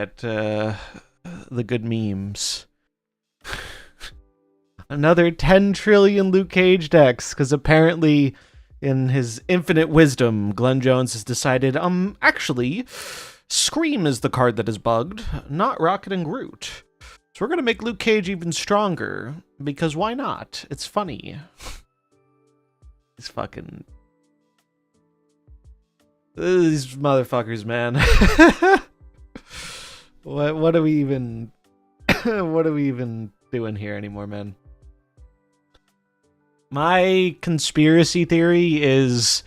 at the good memes. Another 10 trillion Luke Cage decks, because apparently, in his infinite wisdom, Glenn Jones has decided, actually, Scream is the card that is bugged, not Rocket and Groot. So we're going to make Luke Cage even stronger, because why not? It's funny. These fucking... These motherfuckers, man. What are we even... what are we even doing here anymore, man? My conspiracy theory is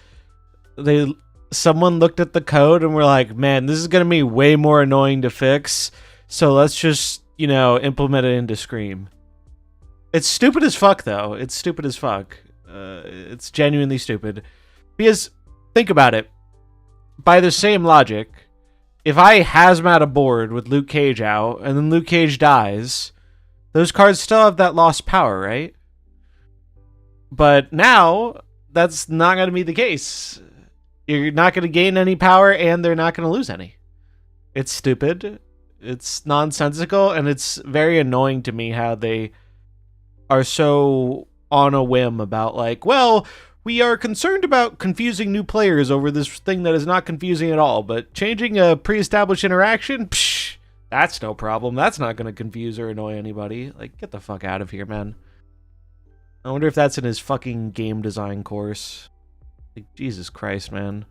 someone looked at the code and were like, man, this is going to be way more annoying to fix, so let's just, you know, implement it into Scream. It's stupid as fuck, though. It's stupid as fuck. It's genuinely stupid. Because, think about it. By the same logic, if I hazmat a board with Luke Cage out, and then Luke Cage dies, those cards still have that lost power, right? But now, that's not going to be the case. You're not going to gain any power, and they're not going to lose any. It's stupid. It's nonsensical, and it's very annoying to me how they are so on a whim about, like, well, we are concerned about confusing new players over this thing that is not confusing at all, but changing a pre-established interaction, psh, that's no problem. That's not going to confuse or annoy anybody. Like, get the fuck out of here, man. I wonder if that's in his fucking game design course. Like, Jesus Christ, man.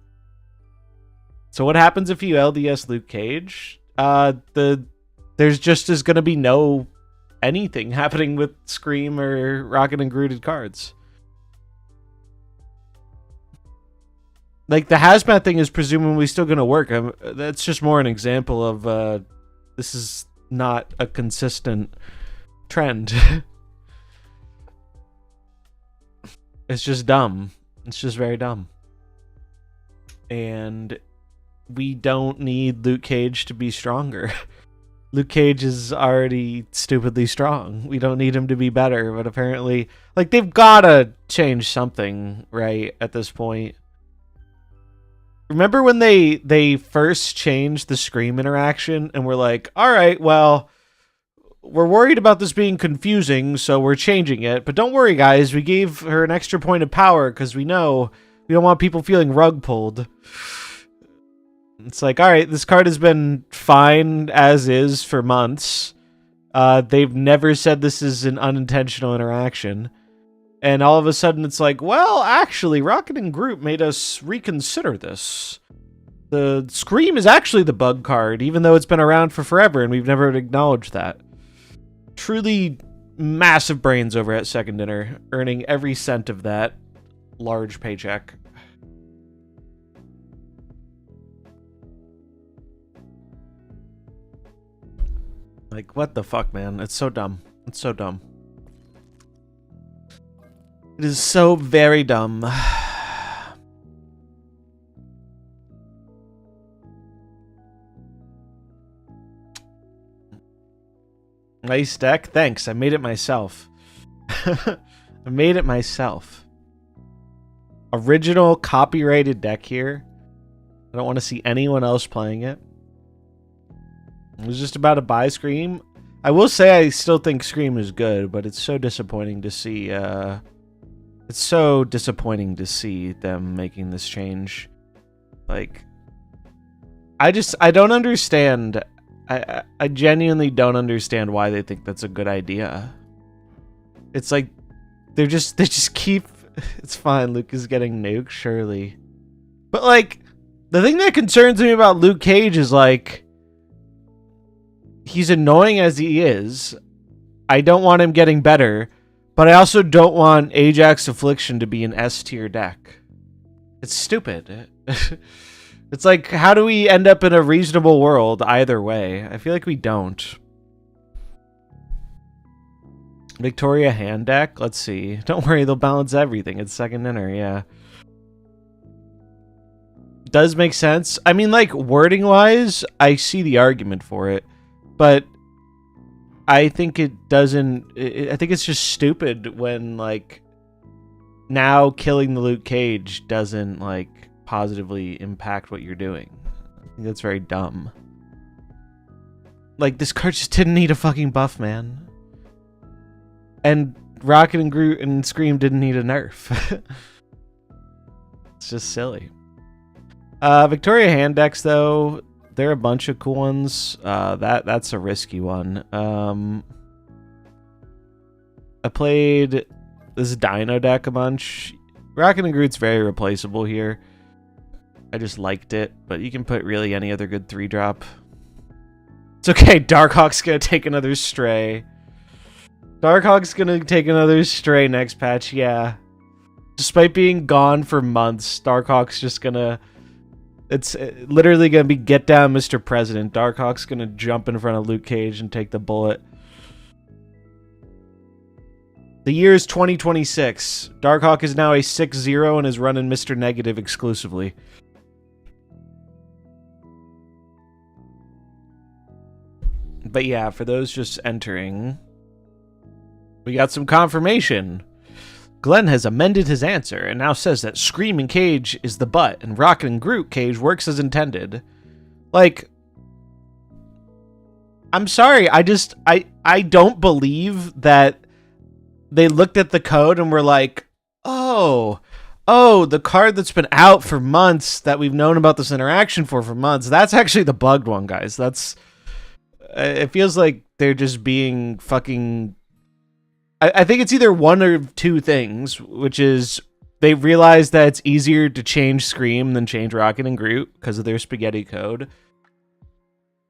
So what happens if you LDS Luke Cage? There's just is gonna be no anything happening with Scream or Rocket and Grooted cards. Like, the hazmat thing is presumably still gonna work. That's just more an example of this is not a consistent trend. It's just dumb. It's just very dumb. And we don't need Luke Cage to be stronger. Luke Cage is already stupidly strong. We don't need him to be better, but apparently, like, they've gotta change something, right, at this point. Remember when they first changed the Scream interaction and were like, alright, well, we're worried about this being confusing, so we're changing it. But don't worry, guys. We gave her an extra point of power because we know we don't want people feeling rug pulled. It's like, all right, this card has been fine as is for months. They've never said this is an unintentional interaction. And all of a sudden it's like, well, actually, Rocket and Groot made us reconsider this. The Scream is actually the bug card, even though it's been around for forever and we've never acknowledged that. Truly massive brains over at Second Dinner, earning every cent of that large paycheck. Like, what the fuck, man? It's so dumb. It's so dumb. It is so very dumb. Nice deck. Thanks. I made it myself. I made it myself. Original copyrighted deck here. I don't want to see anyone else playing it. It was just about to buy Scream. I will say I still think Scream is good, but it's so disappointing to see. It's so disappointing to see them making this change. Like, I don't understand. I genuinely don't understand why they think that's a good idea. It's like they just keep. It's fine. Luke is getting nuked, surely, but like the thing that concerns me about Luke Cage is like he's annoying as he is. I don't want him getting better, but I also don't want Ajax Affliction to be an S tier deck. It's stupid. It's like, how do we end up in a reasonable world either way? I feel like we don't. Victoria hand deck? Let's see. Don't worry, they'll balance everything. It's Second Dinner, yeah. Does make sense. I mean, like, wording-wise, I see the argument for it. But I think it doesn't... I think it's just stupid when, like, now killing the Luke Cage doesn't, like, positively impact what you're doing. I think that's very dumb. Like, this card just didn't need a fucking buff, man. And Rocket and Groot and Scream didn't need a nerf. It's just silly. Victoria hand decks, though, there are a bunch of cool ones. That's a risky one. I played this Dino deck a bunch. Rocket and Groot's very replaceable here. I just liked it, but you can put really any other good 3-drop. It's okay, Darkhawk's gonna take another Stray. Darkhawk's gonna take another Stray next patch, yeah. Despite being gone for months, Darkhawk's just gonna... It's literally gonna be get down, Mr. President. Darkhawk's gonna jump in front of Luke Cage and take the bullet. The year is 2026. Darkhawk is now a 6-0 and is running Mr. Negative exclusively. But yeah, for those just entering, we got some confirmation. Glenn has amended his answer and now says that Screaming Cage is the butt and Rocket and Groot Cage works as intended. Like, I'm sorry, I don't believe that they looked at the code and were like, oh, the card that's been out for months that we've known about this interaction for months, that's actually the bugged one, guys. That's... it feels like they're just being fucking... I think it's either one or two things, which is they realized that it's easier to change Scream than change Rocket and Groot because of their spaghetti code.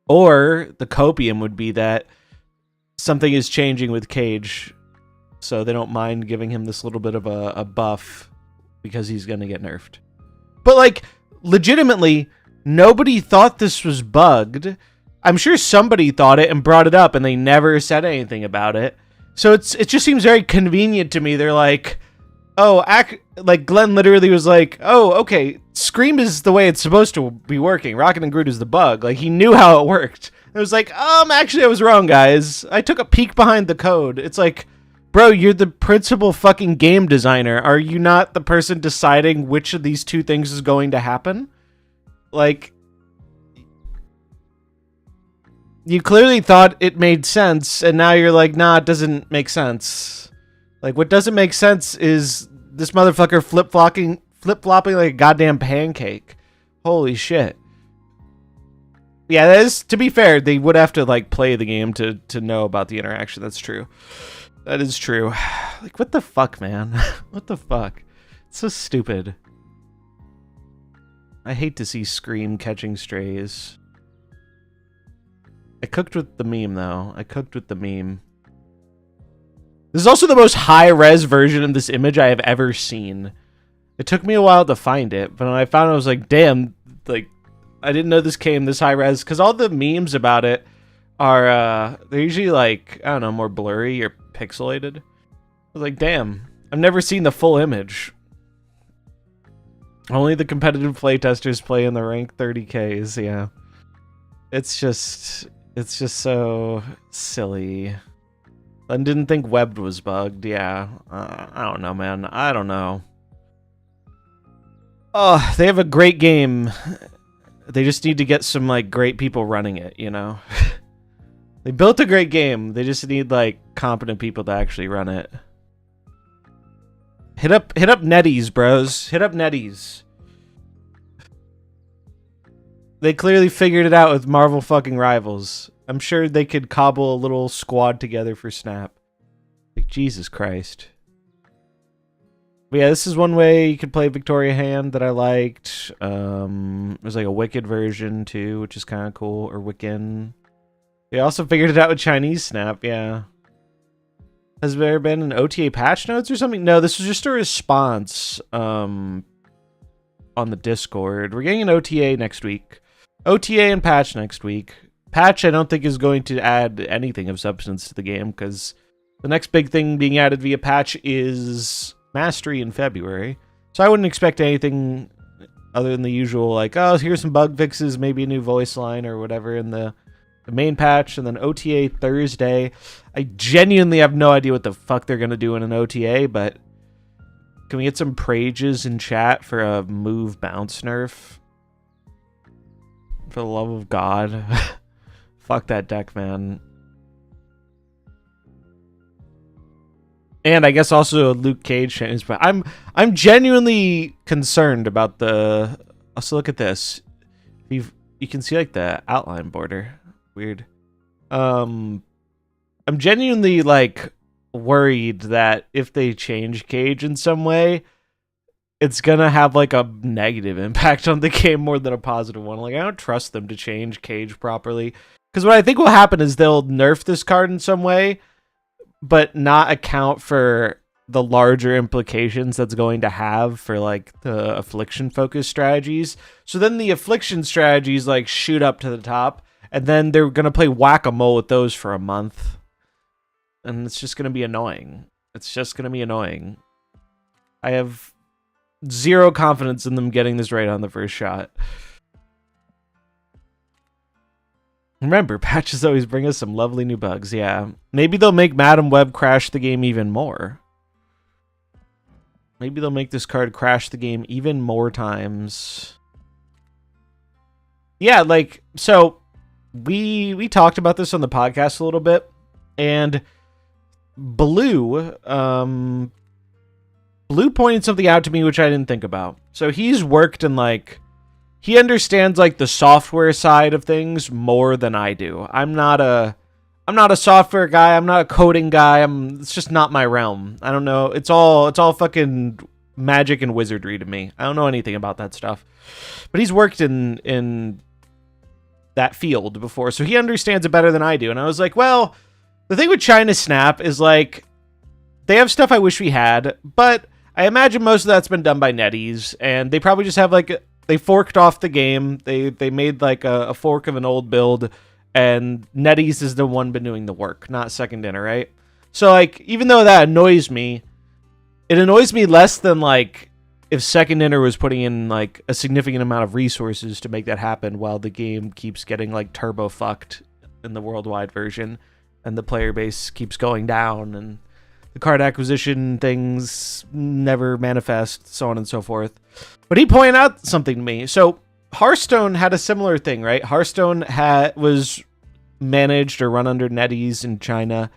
Or the copium would be that something is changing with Cage, so they don't mind giving him this little bit of a buff because he's going to get nerfed. But, like, legitimately, nobody thought this was bugged. I'm sure somebody thought it and brought it up, and they never said anything about it. So it just seems very convenient to me. They're like, oh, like Glenn literally was like, oh, okay, Scream is the way it's supposed to be working. Rocket and Groot is the bug. Like, he knew how it worked. It was like, actually, I was wrong, guys. I took a peek behind the code. It's like, bro, you're the principal fucking game designer. Are you not the person deciding which of these two things is going to happen? Like... you clearly thought it made sense, and now you're like, nah, it doesn't make sense. Like, what doesn't make sense is this motherfucker flip-flopping like a goddamn pancake. Holy shit. Yeah, that is, to be fair, they would have to, like, play the game to know about the interaction. That's true. That is true. Like, what the fuck, man? What the fuck? It's so stupid. I hate to see Scream catching strays. I cooked with the meme, though. I cooked with the meme. This is also the most high-res version of this image I have ever seen. It took me a while to find it, but when I found it, I was like, damn, like, I didn't know this came this high-res, because all the memes about it are, they're usually, like, I don't know, more blurry or pixelated. I was like, damn, I've never seen the full image. Only the competitive playtesters play in the rank 30Ks, yeah. It's just so silly. I didn't think Webbed was bugged. Yeah, I don't know, man. I don't know. Oh, they have a great game. They just need to get some, like, great people running it, you know? They built a great game. They just need, like, competent people to actually run it. Hit up NetEase, bros. Hit up NetEase. They clearly figured it out with Marvel fucking Rivals. I'm sure they could cobble a little squad together for Snap. Like, Jesus Christ. But yeah, this is one way you could play Victoria Hand that I liked. There's like a Wicked version too, which is kind of cool. Or Wiccan. They also figured it out with Chinese Snap, yeah. Has there been an OTA patch notes or something? No, this was just a response on the Discord. We're getting an OTA next week. OTA and patch next week. Patch, I don't think, is going to add anything of substance to the game, because the next big thing being added via patch is Mastery in February. So I wouldn't expect anything other than the usual, like, oh, here's some bug fixes, maybe a new voice line or whatever in the main patch, and then OTA Thursday. I genuinely have no idea what the fuck they're going to do in an OTA, but can we get some prages in chat for a move bounce nerf? For the love of God. Fuck that deck, man. And I guess also Luke Cage changes, but I'm genuinely concerned about the. Also, look at this. You can see like the outline border. Weird. I'm genuinely like worried that if they change Cage in some way, it's gonna have like a negative impact on the game more than a positive one. Like I don't trust them to change Cage properly, because what I think will happen is they'll nerf this card in some way, but not account for the larger implications that's going to have for like the affliction focused strategies. So then the affliction strategies like shoot up to the top, and then they're going to play whack-a-mole with those for a month. And it's just going to be annoying. It's just going to be annoying. I have zero confidence in them getting this right on the first shot. Remember, patches always bring us some lovely new bugs. Yeah. Maybe they'll make Madam Web crash the game even more. Maybe they'll make this card crash the game even more times. Yeah, like, so we talked about this on the podcast a little bit, and Blue pointed something out to me which I didn't think about. So he's worked in like, he understands like the software side of things more than I do. I'm not a software guy. I'm not a coding guy. It's just not my realm. I don't know. It's all fucking magic and wizardry to me. I don't know anything about that stuff. But he's worked in that field before, so he understands it better than I do. And I was like, well, the thing with China Snap is like they have stuff I wish we had, but I imagine most of that's been done by NetEase, and they probably just have like, they forked off the game. They made like a fork of an old build, and NetEase is the one been doing the work, not Second Dinner, right? So like, even though that annoys me, it annoys me less than like if Second Dinner was putting in like a significant amount of resources to make that happen, while the game keeps getting like turbo fucked in the worldwide version, and the player base keeps going down, and the card acquisition things never manifest, so on and so forth. But he pointed out something to me. So Hearthstone had a similar thing, right? Hearthstone was managed or run under NetEase in China.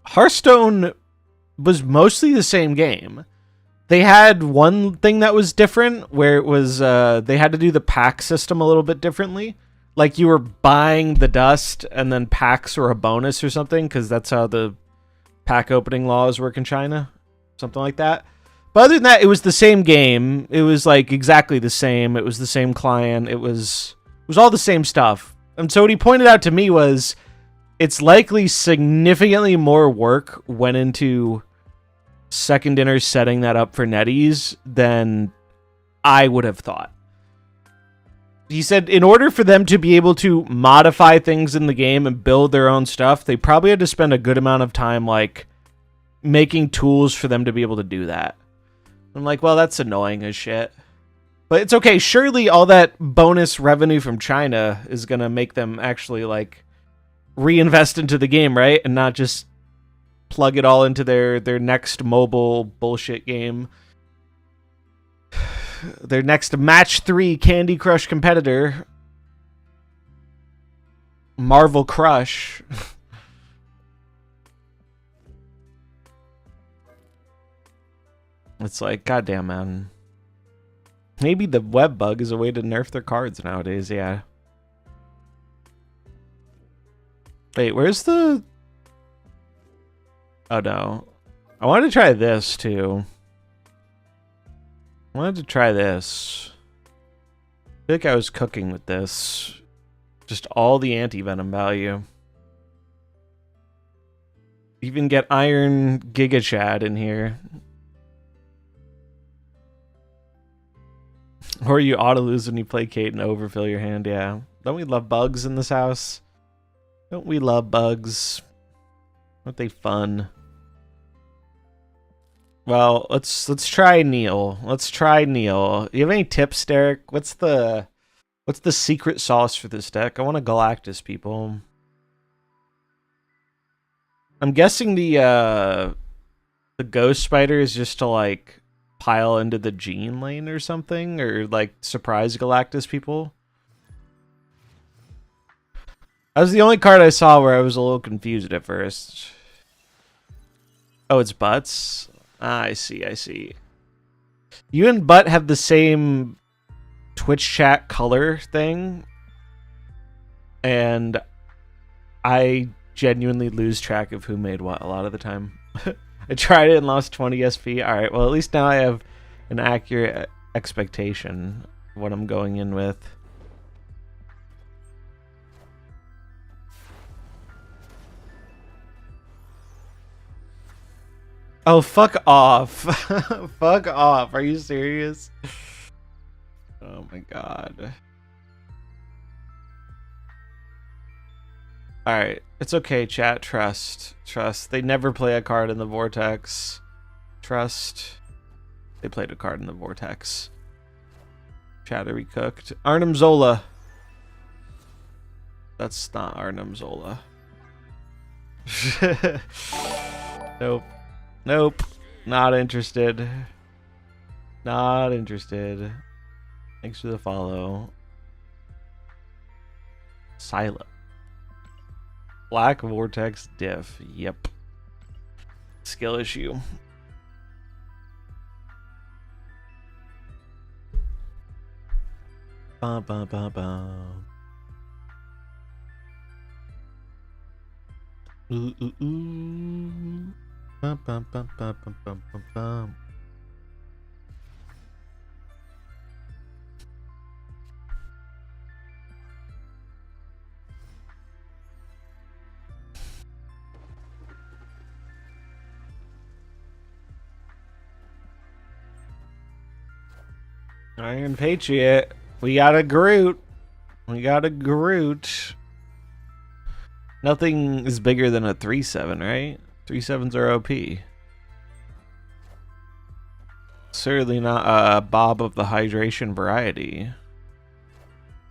Hearthstone was mostly the same game. They had one thing that was different, where it was they had to do the pack system a little bit differently. Like you were buying the dust, and then packs were a bonus or something, because that's how the pack opening laws work in China. Something like that. But other than that, it was the same game. It was like exactly the same. It was the same client. It was all the same stuff. And so what he pointed out to me was it's likely significantly more work went into Second Dinner setting that up for NetEase than I would have thought. He said in order for them to be able to modify things in the game and build their own stuff, they probably had to spend a good amount of time like making tools for them to be able to do that. I'm like, well, that's annoying as shit. But it's okay. Surely all that bonus revenue from China is going to make them actually like reinvest into the game, right? And not just plug it all into their next mobile bullshit game. Their next match 3 Candy Crush competitor. Marvel Crush. It's like, goddamn, man. Maybe the web bug is a way to nerf their cards nowadays, yeah. Wait, where's the... Oh, no. I wanted to try this, too. I wanted to try this. I feel like I was cooking with this. Just all the anti-venom value. Even get Iron Giga Chad in here. Or you auto-lose when you play Kate and overfill your hand, yeah. Don't we love bugs in this house? Don't we love bugs? Aren't they fun? Well, let's try Neil. Let's try Neil. You have any tips, Derek? What's the secret sauce for this deck? I want to Galactus, people. I'm guessing the Ghost Spider is just to like pile into the Gene lane or something, or like surprise Galactus people. That was the only card I saw where I was a little confused at first. Oh, it's Butts? Ah, I see, I see. You and Butt have the same Twitch chat color thing. And I genuinely lose track of who made what a lot of the time. I tried it and lost 20 SP. Alright, well at least now I have an accurate expectation of what I'm going in with. Oh, fuck off. Fuck off. Are you serious? Oh my god. Alright, it's okay, chat. Trust. Trust. They never play a card in the Vortex. Trust. They played a card in the Vortex. Chattery cooked. Arnim Zola. That's not Arnim Zola. Nope. Nope. Not interested. Not interested. Thanks for the follow. Silo. Black Vortex Diff. Yep. Skill issue. Ba ba ba ba. Ooh ooh ooh. Ba ba ba ba ba ba ba ba. Iron Patriot. We got a Groot. We got a Groot. Nothing is bigger than a 3/7, right? 3/7s are OP. Certainly not a Bob of the Hydration variety.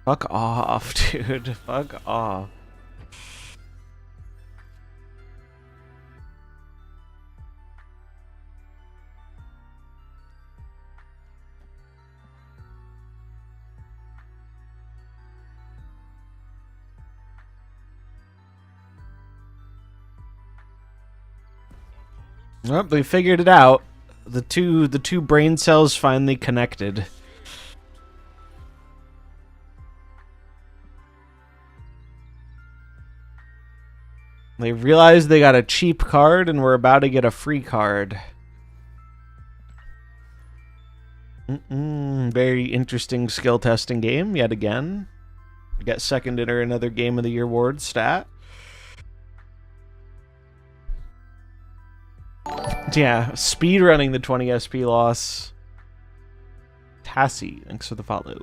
Fuck off, dude. Fuck off. Oh, they figured it out. The two brain cells finally connected. They realized they got a cheap card and we're about to get a free card. Very interesting skill testing game yet again. We got second in another Game of the Year award stat. Yeah, speed running the 20 SP loss. Tassie, thanks for the follow.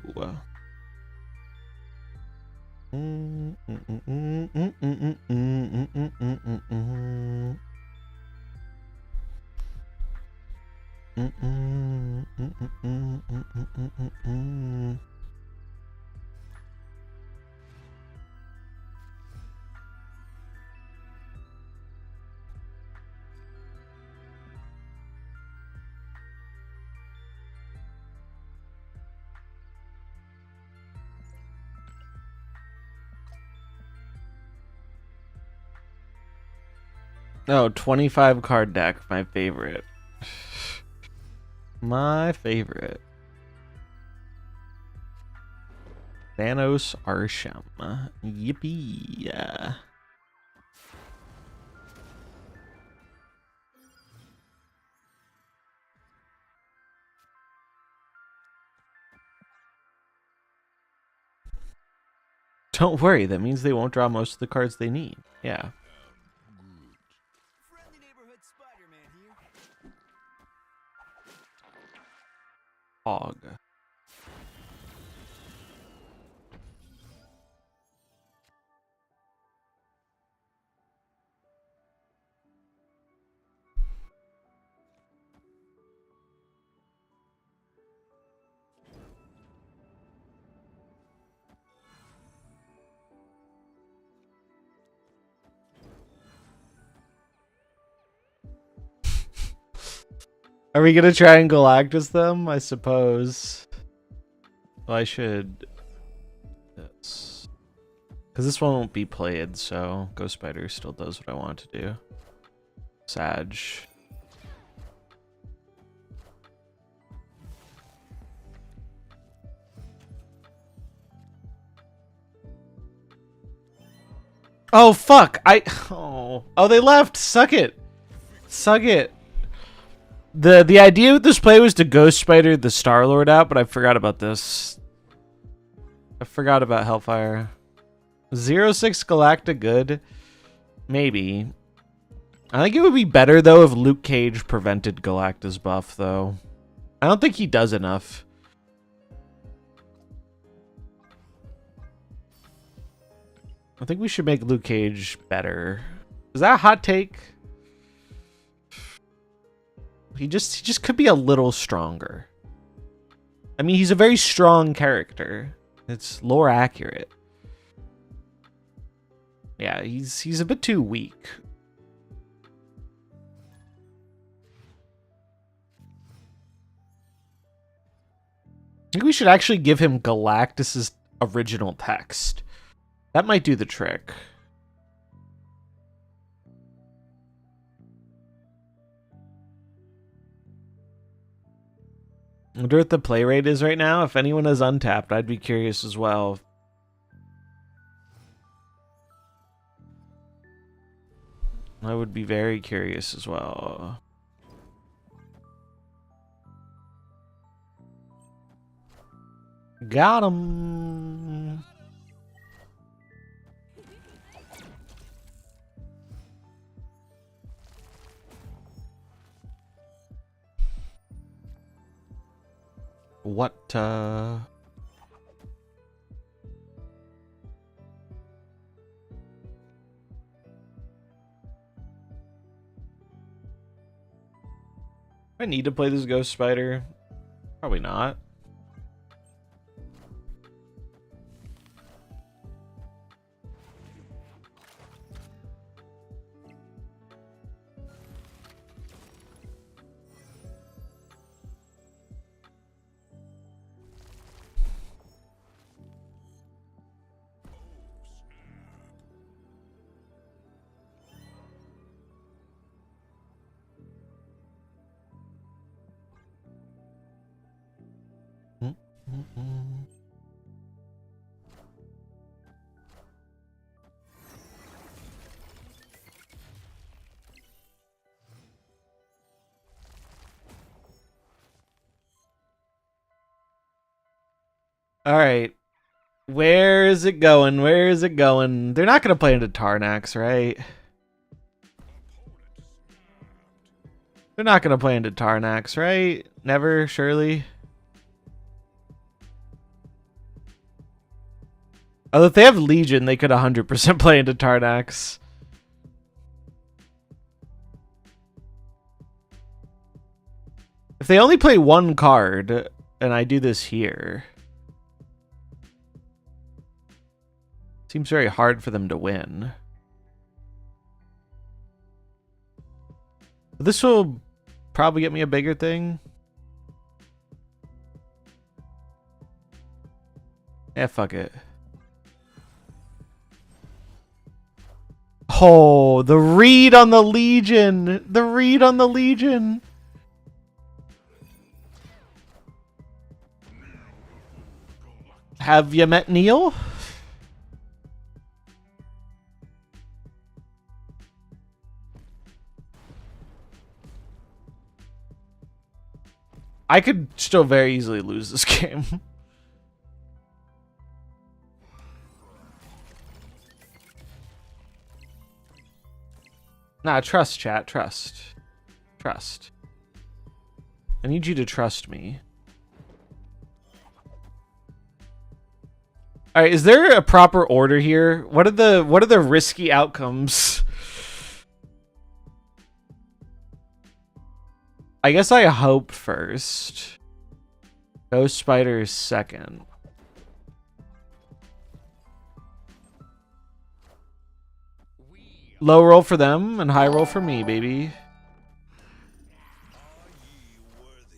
Oh, 25 card deck, my favorite. My favorite. Thanos Arsham. Yippee. Yeah. Don't worry, that means they won't draw most of the cards they need. Yeah. Hog. Are we gonna try and Galactus them? I suppose. Well, I should. Yes. Because this one won't be played, so Ghost Spider still does what I want it to do. Sag. Oh, fuck! Oh, they left! Suck it! Suck it! The idea with this play was to Ghost Spider the Star-Lord out, but I forgot about this. I forgot about Hellfire. 0-6 Galacta good? Maybe. I think it would be better, though, if Luke Cage prevented Galacta's buff, though. I don't think he does enough. I think we should make Luke Cage better. Is that a hot take? He just could be a little stronger. I mean, he's a very strong character. It's lore accurate. Yeah, he's a bit too weak. I think we should actually give him Galactus's original text. That might do the trick. I wonder what the play rate is right now. If anyone is untapped, I'd be curious as well. I would be very curious as well. Got him. What, I need to play this Ghost Spider? Probably not. All right. Where is it going? Where is it going? They're not going to play into Tarnax, right? They're not going to play into Tarnax, right? Never, surely. Although if they have Legion, they could 100% play into Tarnax. If they only play one card, and I do this here, seems very hard for them to win. This will probably get me a bigger thing. Yeah, fuck it. Oh, the read on the Legion. The read on the Legion. Have you met Neil? I could still very easily lose this game. Nah, trust, chat. Trust. Trust. I need you to trust me. All right, is there a proper order here? What are the risky outcomes? I guess I hope first. Ghost Spider second. Low roll for them and high roll for me, baby.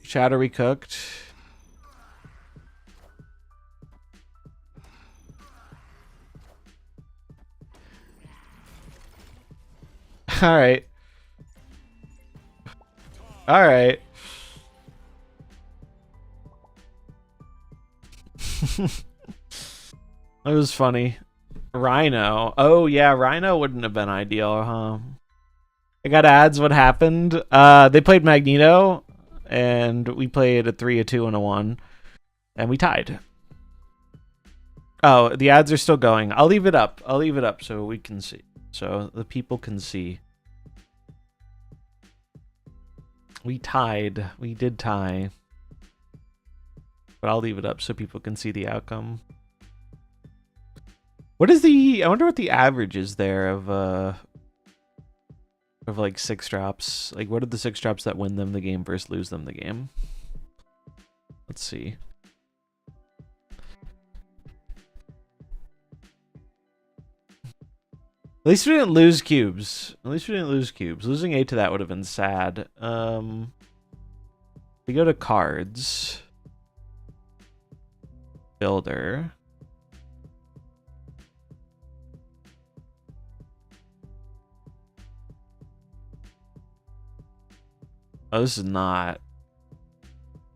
Chat, are we cooked? Alright. Alright. That was funny. Rhino. Oh, yeah, Rhino wouldn't have been ideal, huh? I got ads. What happened? They played Magneto, and we played a 3, a 2, and a 1, and we tied. Oh, the ads are still going. I'll leave it up. I'll leave it up so we can see. So the people can see. We tied. We did tie. But I'll leave it up so people can see the outcome. What is the... I wonder what the average is there of like 6 drops. Like, what are the 6 drops that win them the game versus lose them the game? Let's see. At least we didn't lose cubes. At least we didn't lose cubes. Losing 8 to that would have been sad. We go to cards. Builder. Oh, this is not...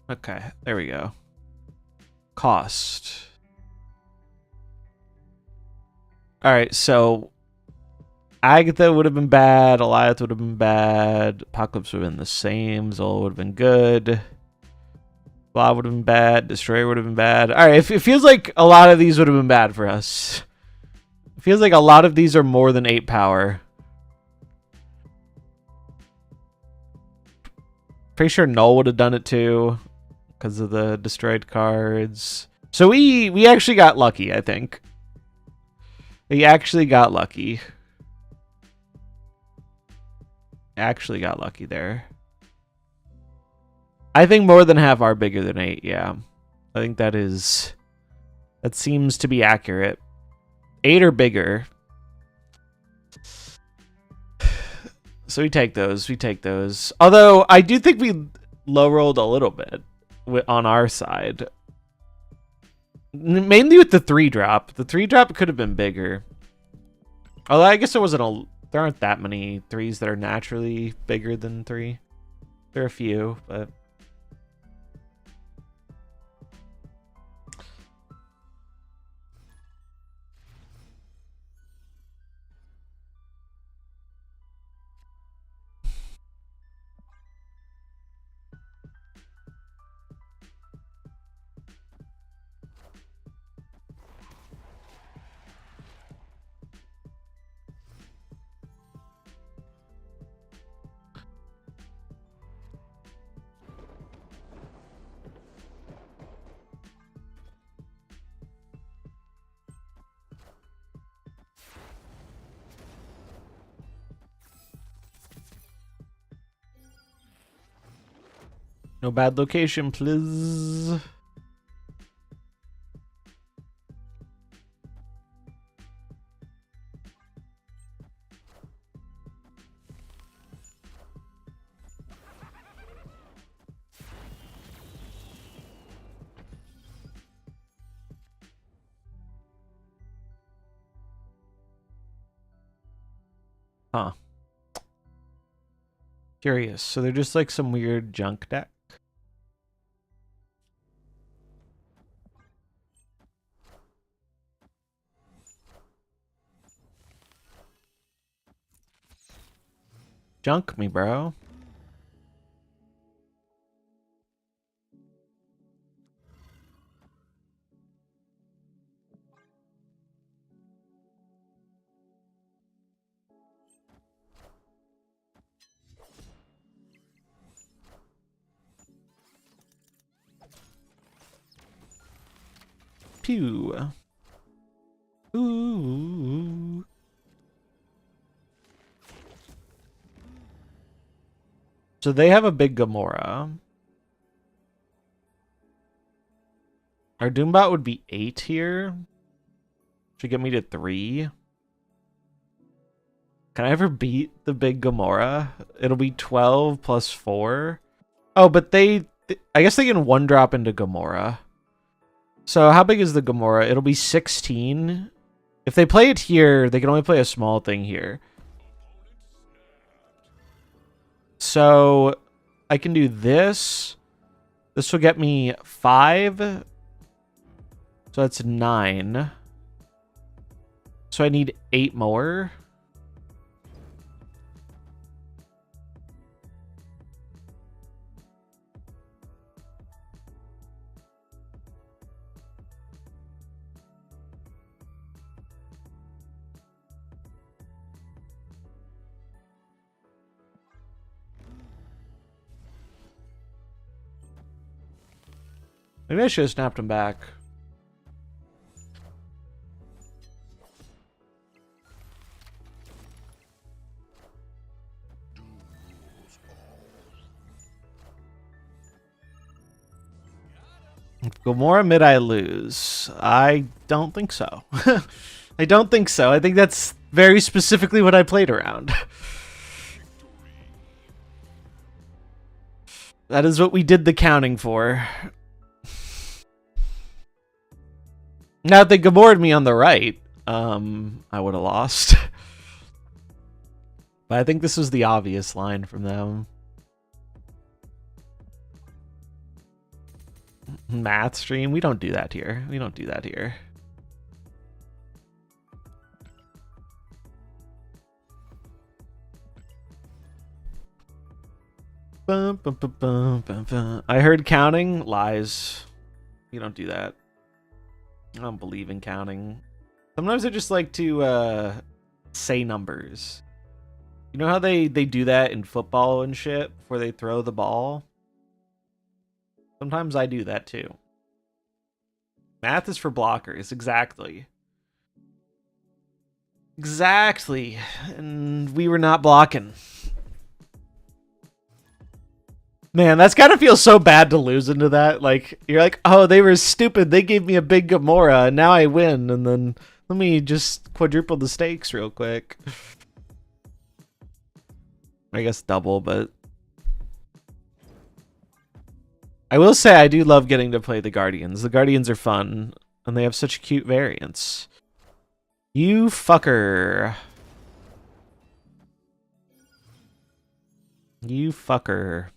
Okay, there we go. Cost. Alright, so... Agatha would have been bad, Eliath would have been bad, Apocalypse would have been the same, Zola would have been good, Blah would have been bad, Destroyer would have been bad. Alright, it feels like a lot of these would have been bad for us. It feels like a lot of these are more than 8 power. Pretty sure Null would have done it too, because of the destroyed cards. So we actually got lucky, I think. We actually got lucky. Actually got lucky there. I think more than half are bigger than 8, yeah. I think that seems to be accurate. 8 or bigger. So we take those, Although, I do think we low rolled a little bit on our side. Mainly with the 3 drop. The 3 drop could have been bigger. Although I guess there aren't that many 3s that are naturally bigger than 3. There are a few, but... No bad location, please. Huh. Curious. So they're just like some weird junk deck? Junk me, bro. Pew. Ooh. So they have a big Gamora. Our Doombot would be 8 here. Should get me to 3. Can I ever beat the big Gamora? It'll be 12 plus 4. Oh, but I guess they can 1-drop into Gamora. So how big is the Gamora? It'll be 16. If they play it here, they can only play a small thing here. So I can do this. This will get me 5. So that's 9. So I need 8 more. Maybe I should have snapped him back. Gamora mid I lose. I don't think so. I don't think so. I think that's very specifically what I played around. That is what we did the counting for. Now if they Gamored me on the right, I would have lost. But I think this was the obvious line from them. Math stream? We don't do that here. We don't do that here. Bum, bum, bum, bum, bum, bum. I heard counting. Lies. We don't do that. I don't believe in counting. Sometimes I just like to say numbers. You know how they do that in football and shit before they throw the ball? Sometimes I do that too. Math is for blockers, exactly. Exactly. And we were not blocking. Man, that's gotta feel so bad to lose into that. Like, you're like, oh, they were stupid. They gave me a big Gamora, and now I win. And then let me just quadruple the stakes real quick. I guess double, but... I will say I do love getting to play the Guardians. The Guardians are fun, and they have such cute variants. You fucker. You fucker.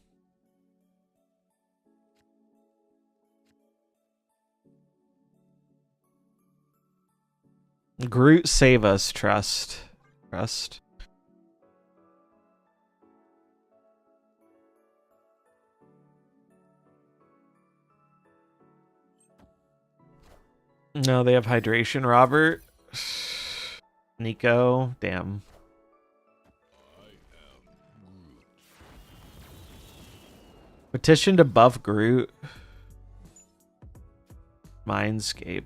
Groot, save us, trust. Trust. No, they have hydration, Robert. Nico, damn. Petition to buff Groot. Mindscape.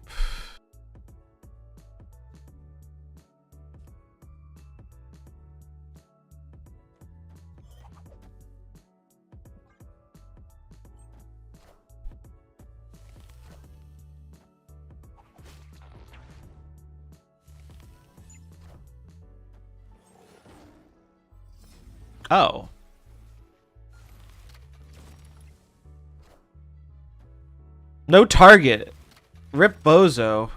Oh. No target. Rip Bozo.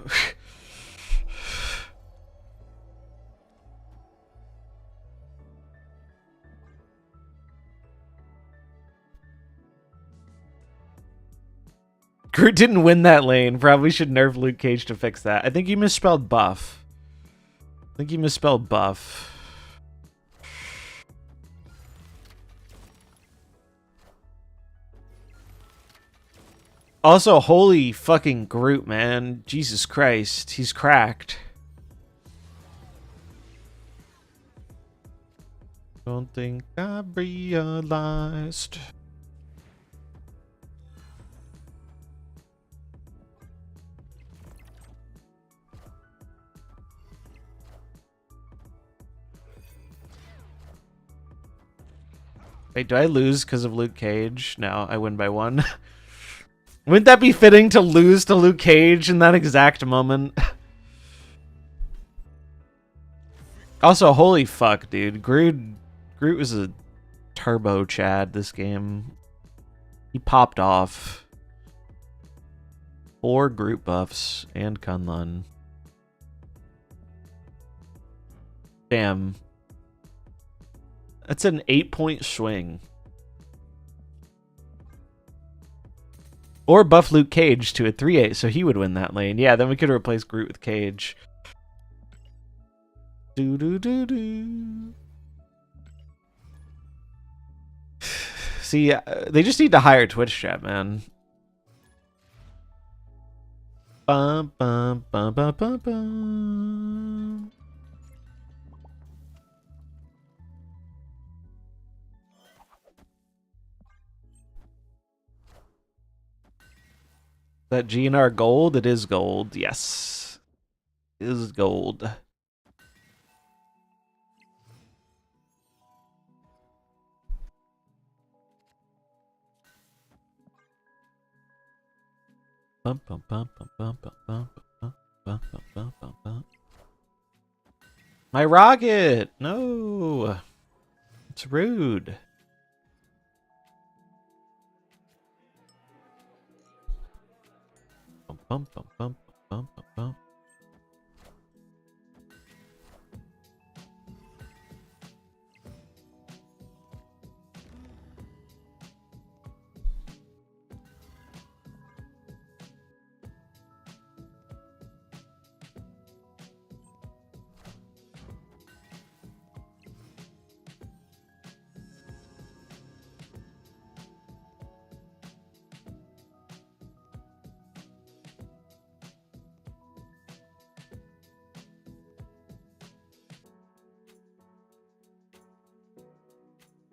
Groot didn't win that lane. Probably should nerf Luke Cage to fix that. I think you misspelled buff. I think you misspelled buff. Also, holy fucking Groot, man. Jesus Christ. He's cracked. Don't think I realized. Wait, do I lose because of Luke Cage? No, I win by 1. Wouldn't that be fitting to lose to Luke Cage in that exact moment? Also, holy fuck, dude. Groot was a turbo Chad this game. He popped off. 4 Groot buffs and Kunlun. Damn. That's an 8-point swing. Or buff Luke Cage to a 3/8, so he would win that lane. Yeah, then we could replace Groot with Cage. Do. See, they just need to hire Twitch chat, man. Bum, bum, bum, bum, bum, bum. That GNR gold? It is gold, yes. It is gold. Bum, bum, bum, bum, bum, bum, bum, bum, bum, bum, bum, bum. My rocket! No! It's rude. Bum, bum, bum, bum, bum, bum, bum.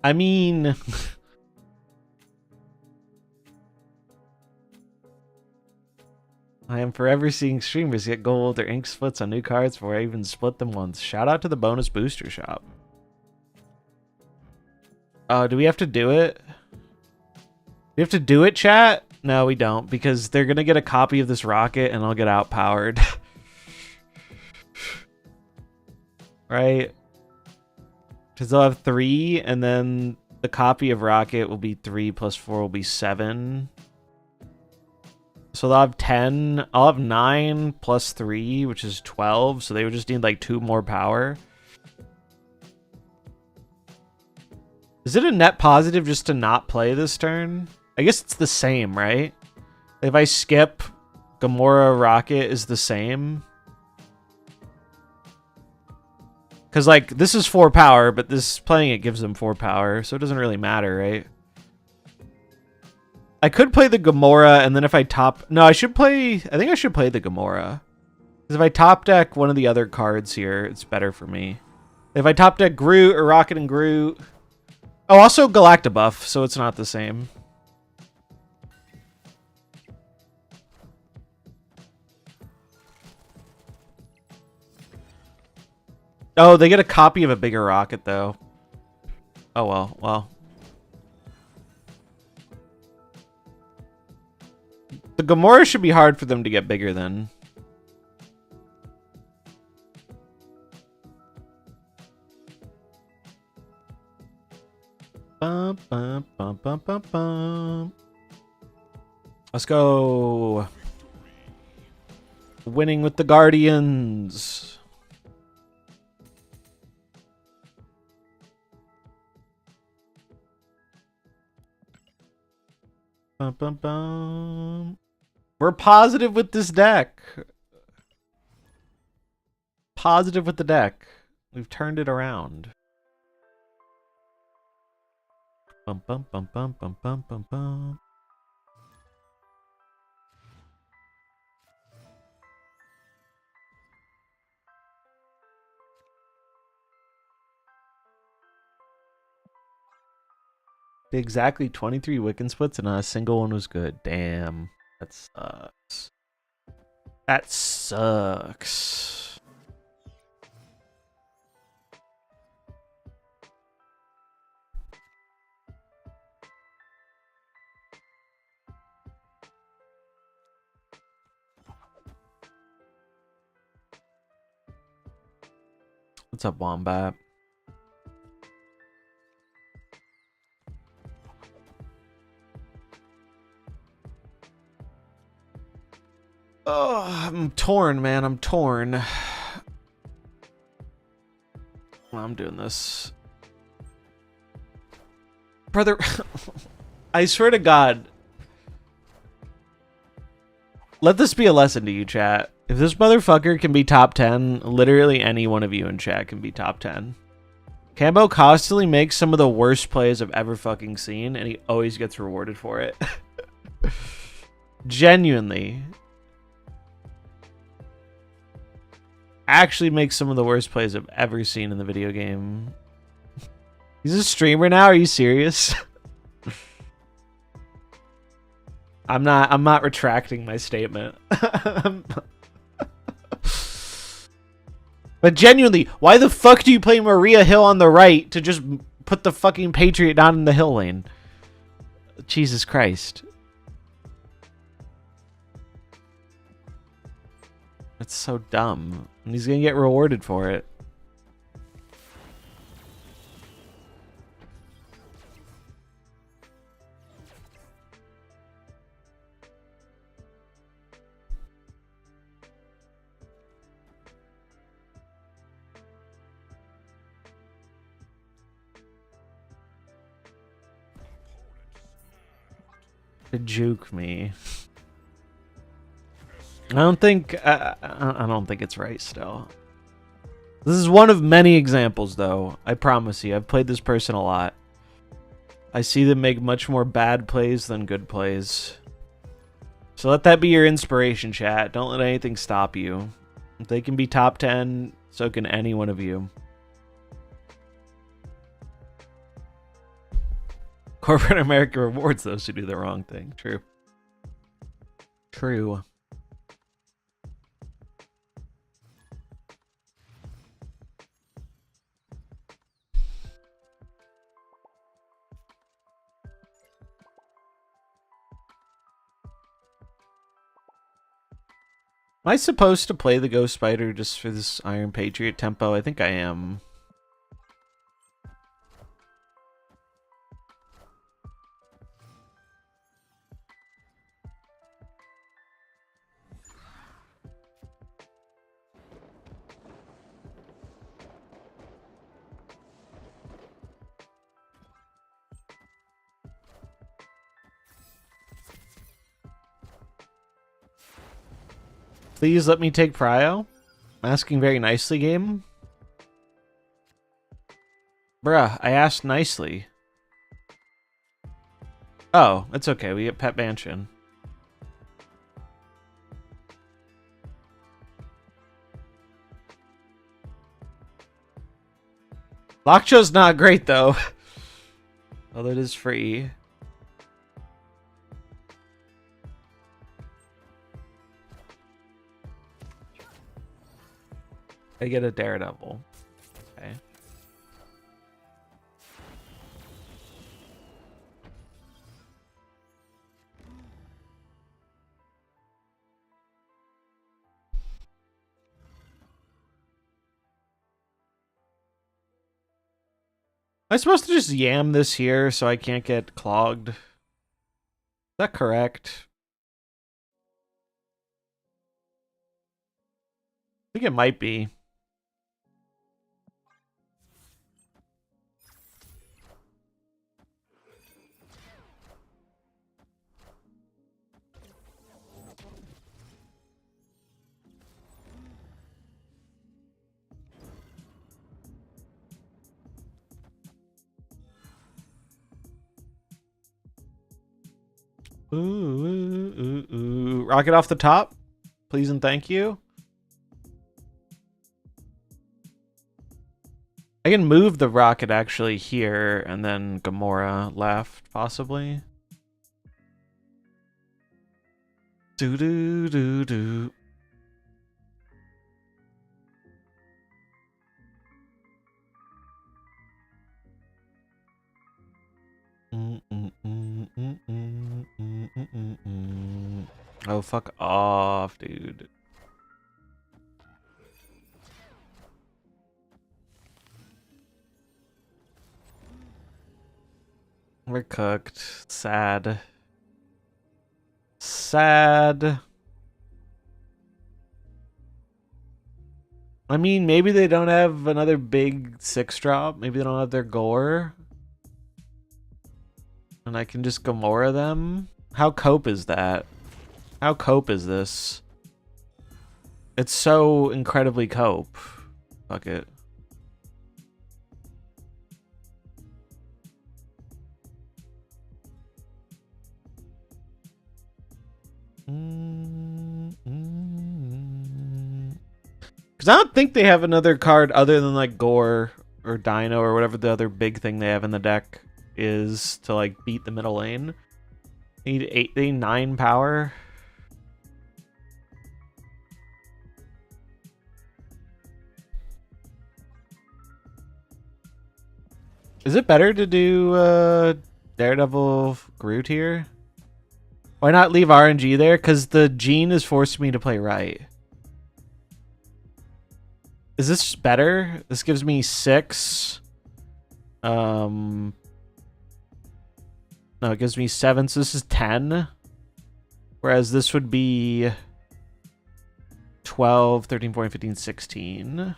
I mean... I am forever seeing streamers get gold or ink splits on new cards before I even split them once. Shout out to the bonus booster shop. Do we have to do it? We have to do it, chat? No, we don't, because they're gonna get a copy of this rocket and I'll get outpowered. Right? Because they'll have 3, and then the copy of rocket will be 3 plus 4 will be 7. So they'll have 10. I'll have 9 plus 3, which is 12. So they would just need like 2 more power. Is it a net positive just to not play this turn? I guess it's the same, right? If I skip, Gamora rocket is the same. Because, like, this is 4 power, but this playing it gives them 4 power, so it doesn't really matter, right? I could play the Gamora, and then if I top... No, I should play... I think I should play the Gamora. Because if I top deck one of the other cards here, it's better for me. If I top deck Groot or Rocket and Groot... Oh, also Galactabuff, so it's not the same. Oh, they get a copy of a bigger rocket, though. Oh, well. The Gamora should be hard for them to get bigger, then. Bum, bum, bum, bum, bum, bum. Let's go. Winning with the Guardians. Bum, bum, bum. We're positive with this deck. Positive with the deck. We've turned it around. Bum, bum, bum, bum, bum, bum, bum, bum. Exactly 23 Wiccan splits and not a single one was good. Damn. That sucks. That sucks. What's up, Wombat? Oh, I'm torn, man. I'm torn. I'm doing this. Brother, I swear to God. Let this be a lesson to you, chat. If this motherfucker can be top 10, literally any one of you in chat can be top 10. Cambo constantly makes some of the worst plays I've ever fucking seen, and he always gets rewarded for it. Genuinely. Actually makes some of the worst plays I've ever seen in the video game. He's a streamer now? Are you serious? I'm not retracting my statement. But genuinely, why the fuck do you play Maria Hill on the right to just put the fucking Patriot down in the hill lane? Jesus Christ. That's so dumb. And he's gonna get rewarded for it. To juke me. I don't think it's right still. This is one of many examples, though. I promise you. I've played this person a lot. I see them make much more bad plays than good plays. So let that be your inspiration, chat. Don't let anything stop you. If they can be top 10, so can any one of you. Corporate America rewards those who do the wrong thing. True. True. Am I supposed to play the Ghost Spider just for this Iron Patriot tempo? I think I am. Please let me take Prio. I'm asking very nicely, game. Bruh, I asked nicely. Oh, it's okay. We get Pet Mansion. Lockjaw's not great, though. Although it is free. I get a Daredevil. Okay. Am I supposed to just yam this here so I can't get clogged? Is that correct? I think it might be. Ooh. Rocket off the top, please and thank you. I can move the rocket actually here and then Gamora left, possibly. Do. Oh, fuck off, dude. We're cooked. Sad. Sad. I mean, maybe they don't have another big 6-drop. Maybe they don't have their gore. And I can just Gamora them? How cope is that? How cope is this? It's so incredibly cope. Fuck it. Because I don't think they have another card other than like Gore or Dino or whatever the other big thing they have in the deck is to like beat the middle lane. They need 9 power. Is it better to do Daredevil Groot here? Why not leave RNG there? Because the gene is forcing me to play right. Is this better? This gives me 6. No, it gives me 7, so this is 10. Whereas this would be 12, 13, 14, 15, 16.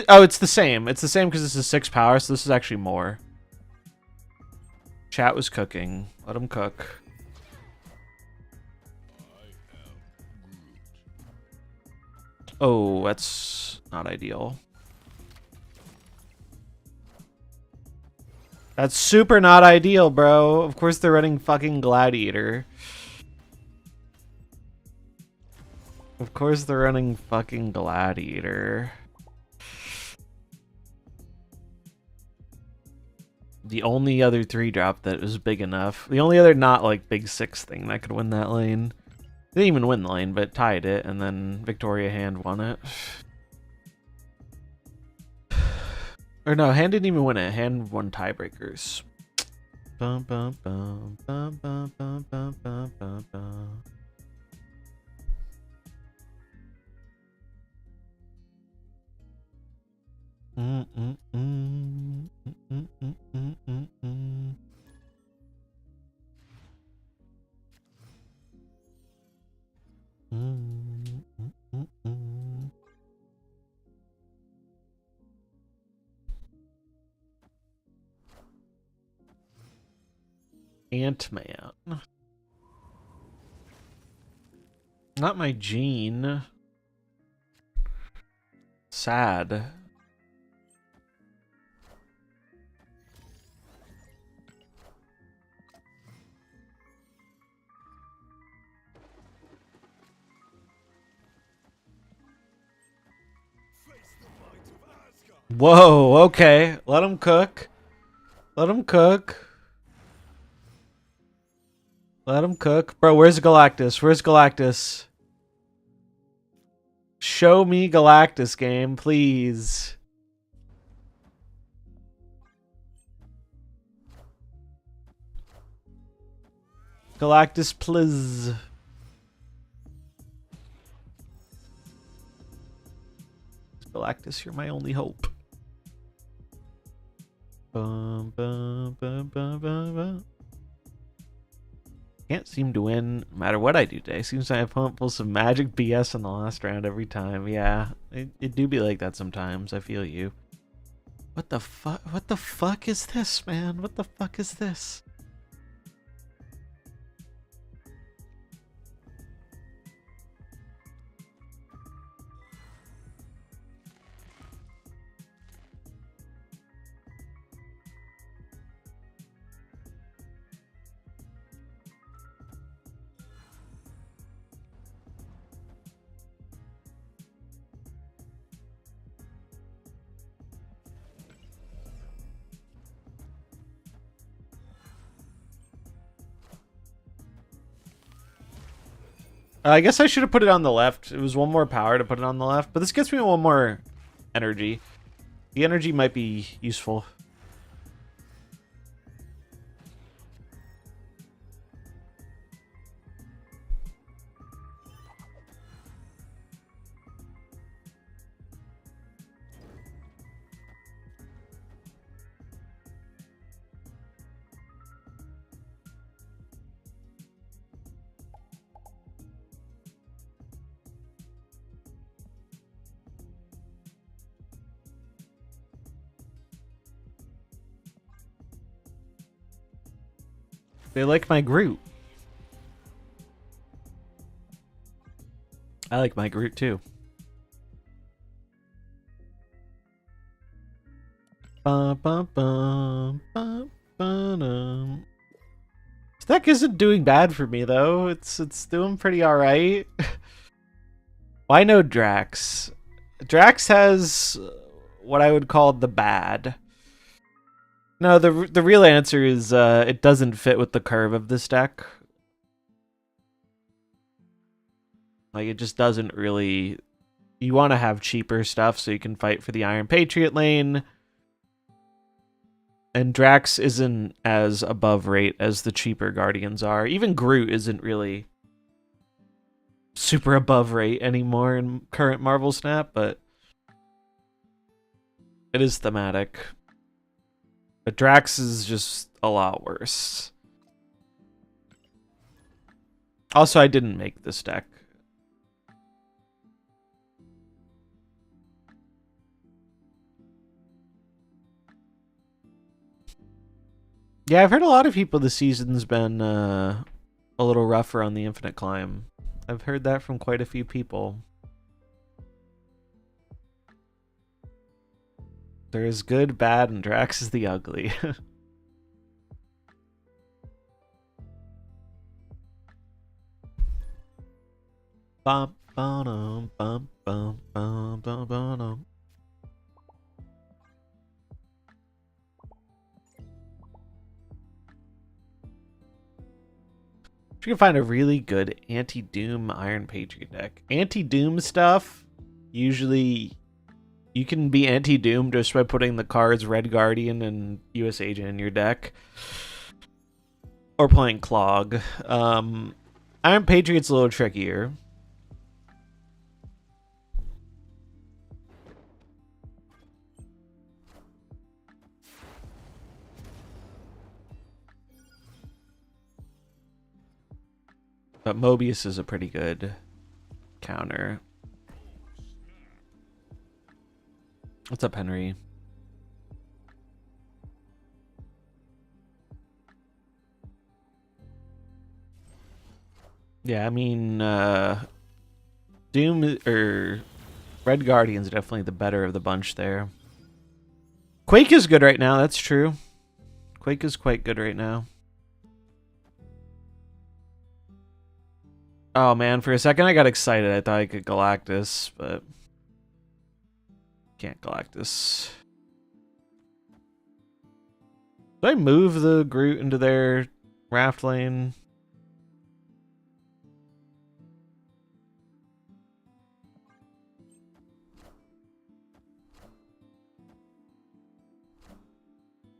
Oh, it's the same. It's the same because this is 6 power, so this is actually more. Chat was cooking. Let him cook. Oh, that's not ideal. That's super not ideal, bro. Of course they're running fucking Gladiator. Of course they're running fucking Gladiator. The only other 3-drop that was big enough. The only other not like big 6 thing that could win that lane. They didn't even win the lane, but tied it, and then Victoria Hand won it. Or no, Hand didn't even win it. Hand won tiebreakers. Bum, bum, bum, bum, bum, bum, bum, bum, bum, bum. Ant-Man. Not my gene. Sad. Whoa, okay. Let him cook. Let him cook. Let him cook. Bro, where's Galactus? Where's Galactus? Show me Galactus, game, please. Galactus, please. Galactus, you're my only hope. Bum, bum, bum, bum, bum, bum. Can't seem to win no matter what I do today. Seems my opponent pulls some magic BS in the last round every time. Yeah, it do be like that sometimes. I feel you. What the fuck? What the fuck is this, man? What the fuck is this? I guess I should have put it on the left. It was 1 more power to put it on the left, but this gets me 1 more energy. The energy might be useful. They like my Groot. I like my Groot too. This deck isn't doing bad for me though. It's doing pretty alright. Why no Drax? Drax has what I would call the bad. No, the real answer is it doesn't fit with the curve of this deck. Like, it just doesn't really... You want to have cheaper stuff so you can fight for the Iron Patriot lane. And Drax isn't as above rate as the cheaper Guardians are. Even Groot isn't really super above rate anymore in current MarvelSnap, but it is thematic. But Drax is just a lot worse. Also, I didn't make this deck. Yeah, I've heard a lot of people this season's been a little rougher on the Infinite Climb. I've heard that from quite a few people. There is good, bad, and Drax is the ugly. Bum, bum, bum, bum, bum, bum, bum. You can find a really good anti-Doom Iron Patriot deck. Anti-Doom stuff, usually you can be anti-Doom just by putting the cards Red Guardian and US Agent in your deck. Or playing Clog. Iron Patriot's a little trickier. But Mobius is a pretty good counter. What's up, Henry? Yeah, I mean, Doom or Red Guardian's definitely the better of the bunch there. Quake is good right now, that's true. Quake is quite good right now. Oh man, for a second I got excited. I thought I could Galactus, but can't Galactus. Do I move the Groot into their raft lane?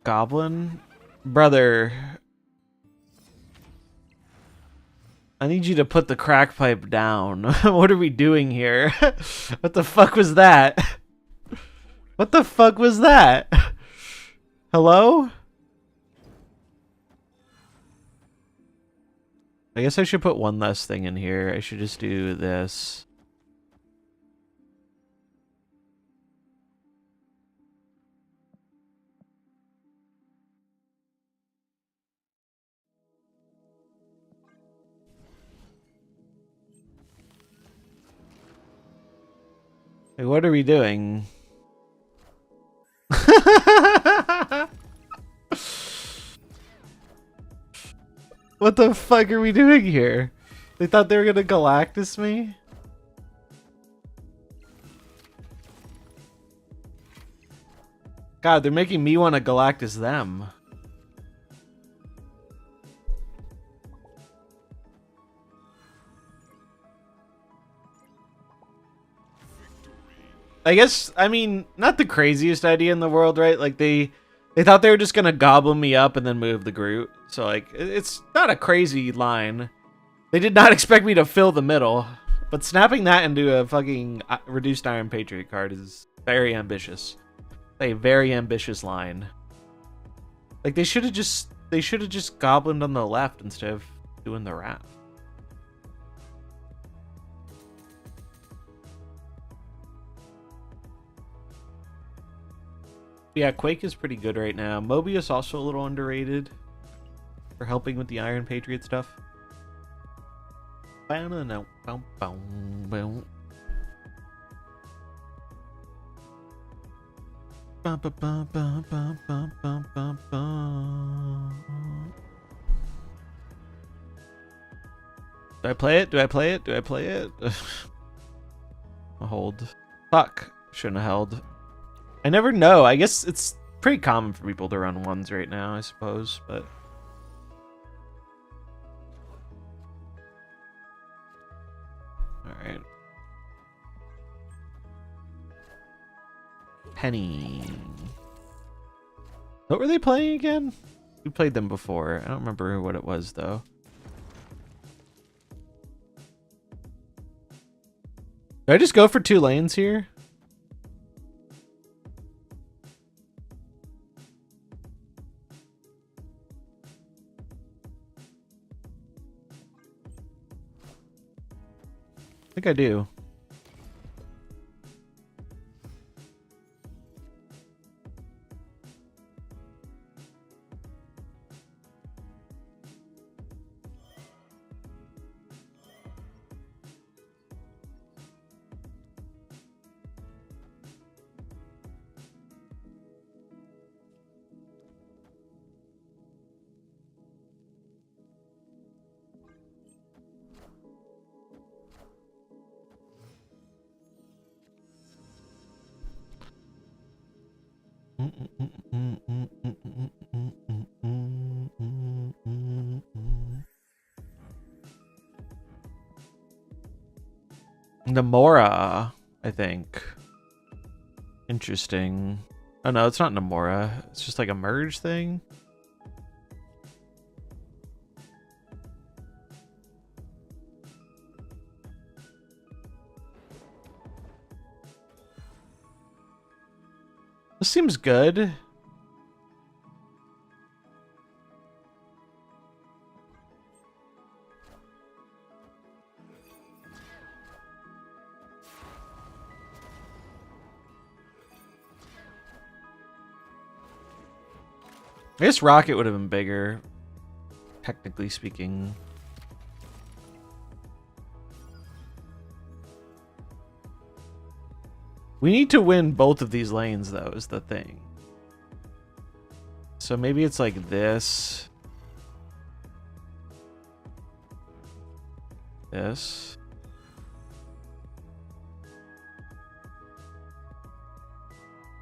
Goblin? Brother, I need you to put the crack pipe down. What are we doing here? What the fuck was that? What the fuck was that? Hello? I guess I should put one less thing in here. I should just do this. Hey, what are we doing? What the fuck are we doing here? They thought they were gonna Galactus me? God, they're making me want to Galactus them. I guess, I mean, not the craziest idea in the world, right? Like, they thought they were just gonna gobble me up and then move the Groot. So, like, it's not a crazy line. They did not expect me to fill the middle. But snapping that into a fucking reduced Iron Patriot card is very ambitious. A very ambitious line. Like, they should have just goblined on the left instead of doing the wrap. Yeah, Quake is pretty good right now. Mobius also a little underrated for helping with the Iron Patriot stuff. Do I play it? Do I play it? Do I play it? I'll hold. Fuck. Shouldn't have held. I never know. I guess it's pretty common for people to run ones right now, I suppose, but... Alright. Penny. What were they playing again? We played them before. I don't remember what it was, though. Did I just go for 2 lanes here? I think I do. Namora, I think. Interesting. Oh no, it's not Namora. It's just like a merge thing. This seems good. I guess Rocket would have been bigger, technically speaking. We need to win both of these lanes, though, is the thing. So maybe it's like this. This.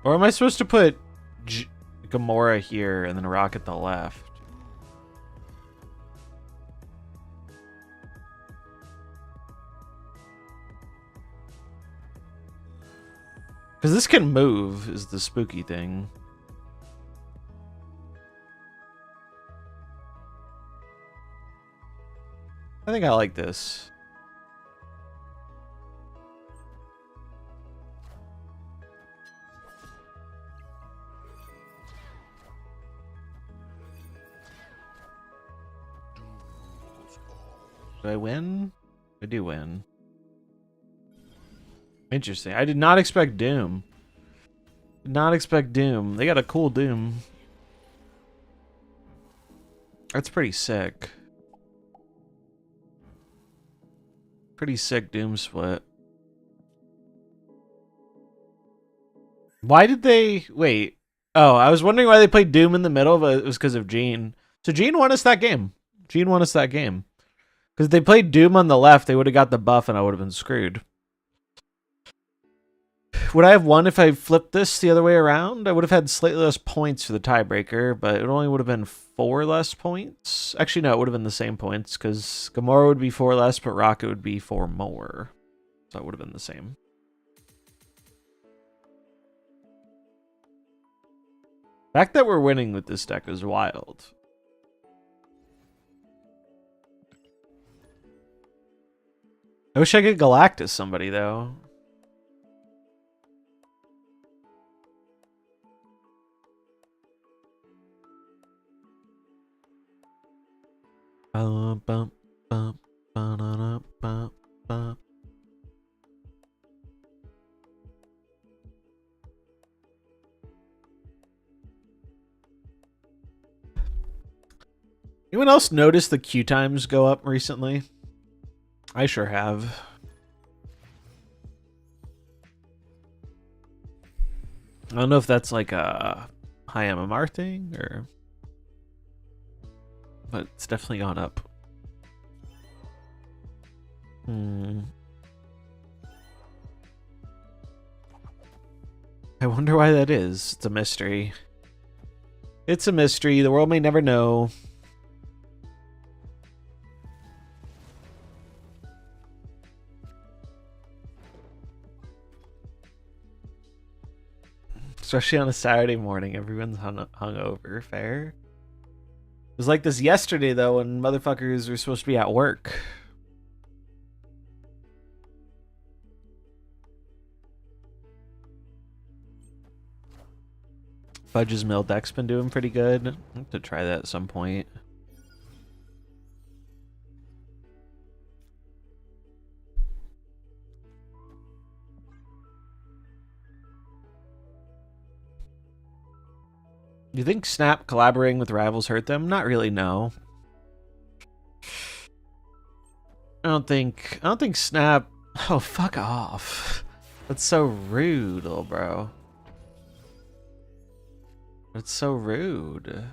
Or am I supposed to put Gamora here and then Rocket the left? Because this can move, is the spooky thing. I think I like this. Do I win? I do win. Interesting. I did not expect Doom. Did not expect Doom. They got a cool Doom. That's pretty sick. Pretty sick Doom split. Why did they... Wait. Oh, I was wondering why they played Doom in the middle, but it was because of Gene. So Gene won us that game. Gene won us that game. Because if they played Doom on the left, they would have got the buff and I would have been screwed. Would I have won if I flipped this the other way around? I would have had slightly less points for the tiebreaker, but it only would have been 4 less points. Actually, no, it would have been the same points, because Gamora would be 4 less, but Rocket would be 4 more. So it would have been the same. The fact that we're winning with this deck is wild. I wish I could Galactus somebody, though. Anyone else notice the queue times go up recently? I sure have. I don't know if that's like a high MMR thing or, but it's definitely gone up. I wonder why that is. It's a mystery. It's a mystery. The world may never know. Especially on a Saturday morning, everyone's hungover. Fair. It was like this yesterday, though, when motherfuckers were supposed to be at work. Fudge's Mill deck's been doing pretty good. I'll have to try that at some point. Do you think Snap collaborating with rivals hurt them? Not really, no. I don't think Snap... Oh, fuck off. That's so rude, little bro. That's so rude.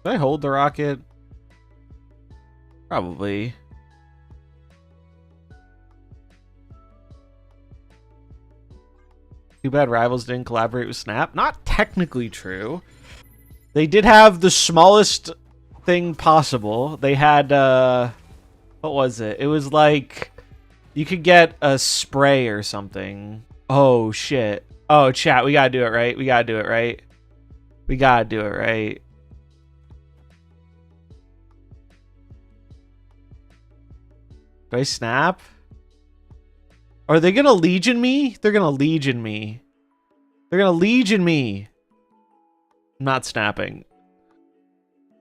Did I hold the rocket? Probably. Too bad rivals didn't collaborate with Snap. Not technically true. They did have the smallest thing possible. They had, what was it? It was like, you could get a spray or something. Oh, shit. Oh, chat, we gotta do it right. We gotta do it right. We gotta do it right. Do I snap? Are they gonna Legion me? They're gonna Legion me. They're gonna Legion me. I'm not snapping.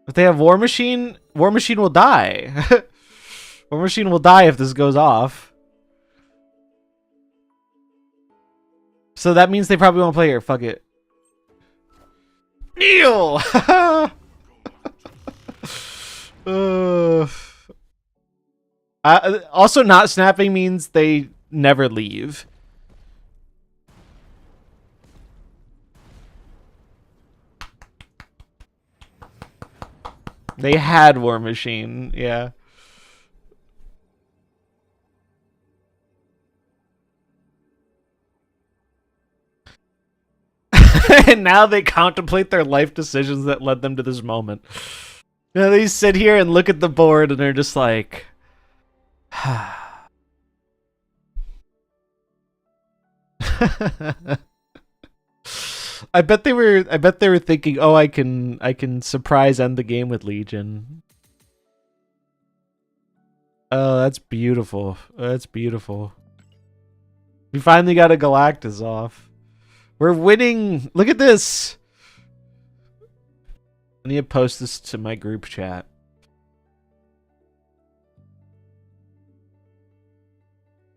If they have War Machine will die. War Machine will die if this goes off. So that means they probably won't play here. Fuck it. Kneel! Also, not snapping means they never leave. They had War Machine, yeah. And now they contemplate their life decisions that led them to this moment. You know, they sit here and look at the board and they're just like... I bet they were thinking, "Oh, I can surprise end the game with Legion." Oh, that's beautiful. That's beautiful. We finally got a Galactus off. We're winning. Look at this. I need to post this to my group chat.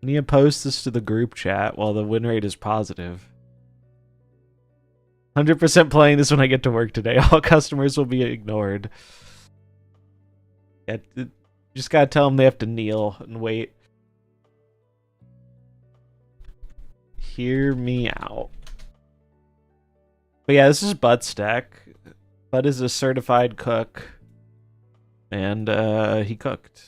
I need to post this to the group chat while the win rate is positive. 100% playing this when I get to work today. All customers will be ignored. Yeah, just gotta tell them they have to kneel and wait. Hear me out. But yeah, this is Bud's deck. Bud is a certified cook. And he cooked.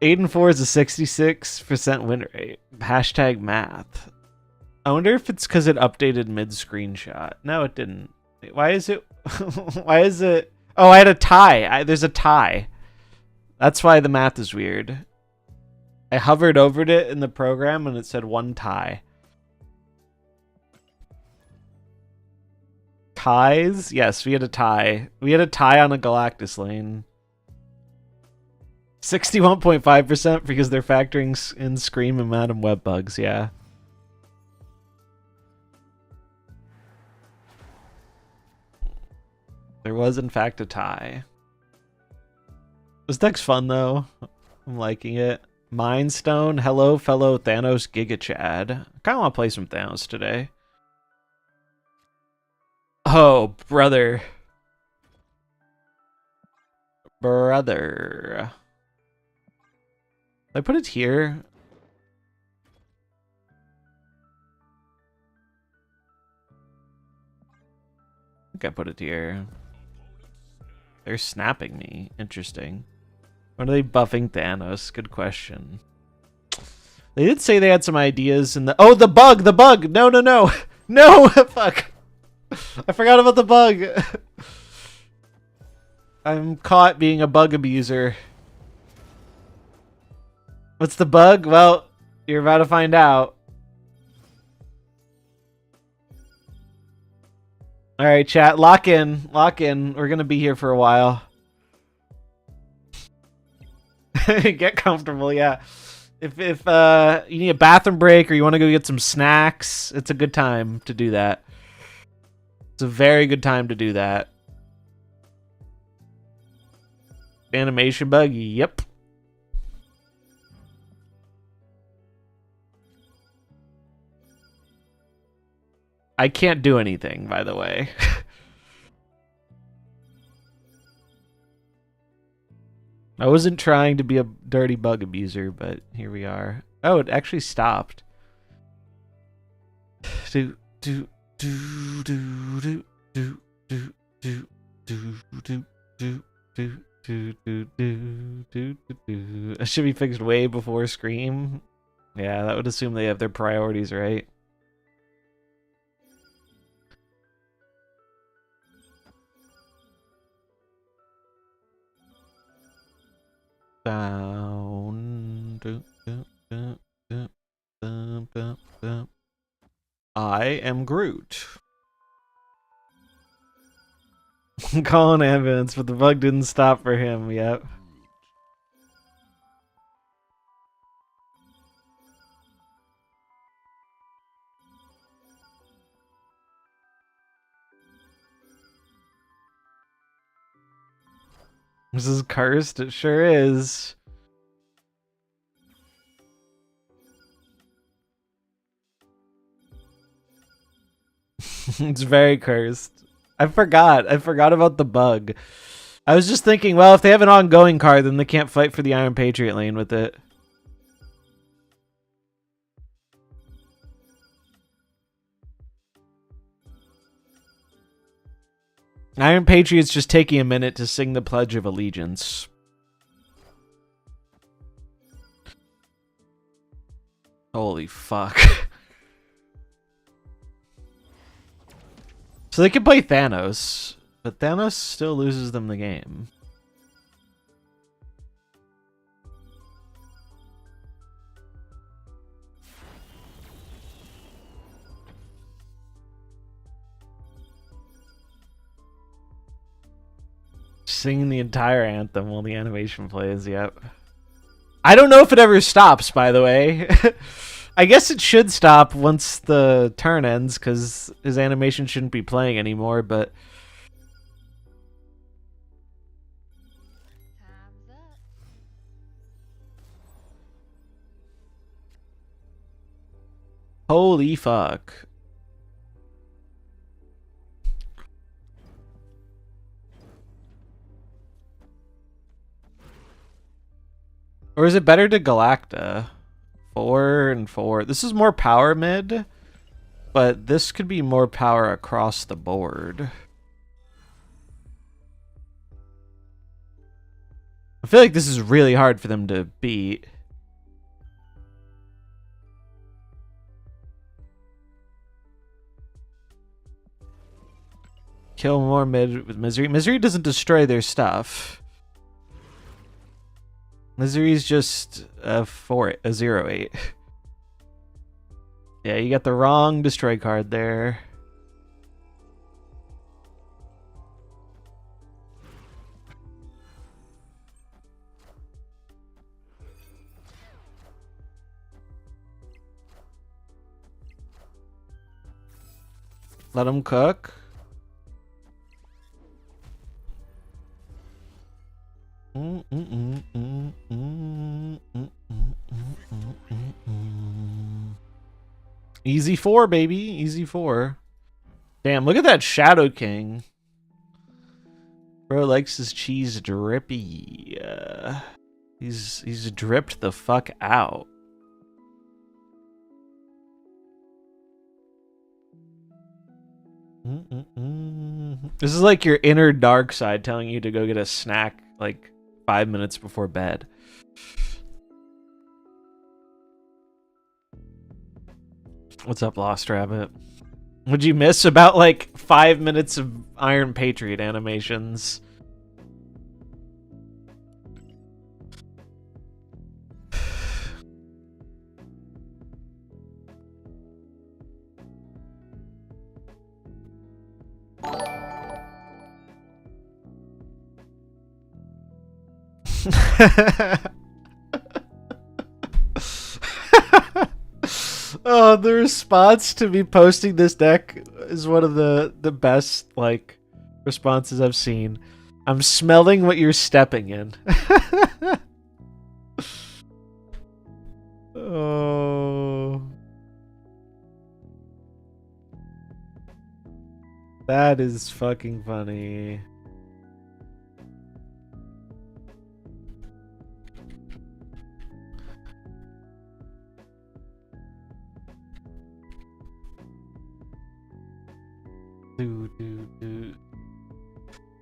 Aiden 4 is a 66% win rate. Hashtag math. I wonder if it's because it updated mid-screenshot. No, it didn't. Wait, why is it... why is it... Oh, I had a tie. There's a tie. That's why the math is weird. I hovered over it in the program and it said one tie. Ties? Yes, we had a tie. We had a tie on a Galactus lane. 61.5% because they're factoring in Scream and Madam Web bugs, yeah. There was, in fact, a tie. This deck's fun, though. I'm liking it. Mind Stone, hello, fellow Thanos Giga Chad. I kind of want to play some Thanos today. Oh, brother. Brother. I put it here. I think I put it here. They're snapping me. Interesting. When are they buffing Thanos? Good question. They did say they had some ideas in the... Oh, the bug! The bug! No, no, no! No! Fuck! I forgot about the bug! I'm caught being a bug abuser. What's the bug? Well, you're about to find out. Alright, chat. Lock in. Lock in. We're gonna be here for a while. Get comfortable, yeah. If you need a bathroom break or you want to go get some snacks, it's a good time to do that. It's a very good time to do that. Animation bug? Yep. I can't do anything, by the way. I wasn't trying to be a dirty bug abuser, but here we are. Oh, it actually stopped. Do do do do do do do do do do do do do do. It should be fixed way before Scream. Yeah, that would assume they have their priorities right. Down. I am Groot. Call an ambulance, but the bug didn't stop for him. Yep. This is cursed. It sure is. It's very cursed. I forgot about the bug. I was just thinking, well, if they have an ongoing card, then they can't fight for the Iron Patriot lane with it. Iron Patriot's just taking a minute to sing the Pledge of Allegiance. Holy fuck. So they can play Thanos, but Thanos still loses them the game. Singing the entire anthem while the animation plays, yep. I don't know if it ever stops, by the way. I guess it should stop once the turn ends, because his animation shouldn't be playing anymore, but... Time's up. Holy fuck. Or is it better to Galacta? 4 and 4. This is more power mid, but this could be more power across the board. I feel like this is really hard for them to beat. Kill more mid with Misery. Misery doesn't destroy their stuff. Misery's just a 0/8. Yeah, you got the wrong destroy card there. Let them cook. Easy 4, baby. Easy 4. Damn, look at that Shadow King. Bro likes his cheese drippy. He's dripped the fuck out. This is like your inner dark side telling you to go get a snack like 5 minutes before bed. What's up, Lost Rabbit? What'd you miss about like 5 minutes of Iron Patriot animations? Oh, the response to me posting this deck is one of the best like responses I've seen. I'm smelling what you're stepping in. Oh, that is fucking funny.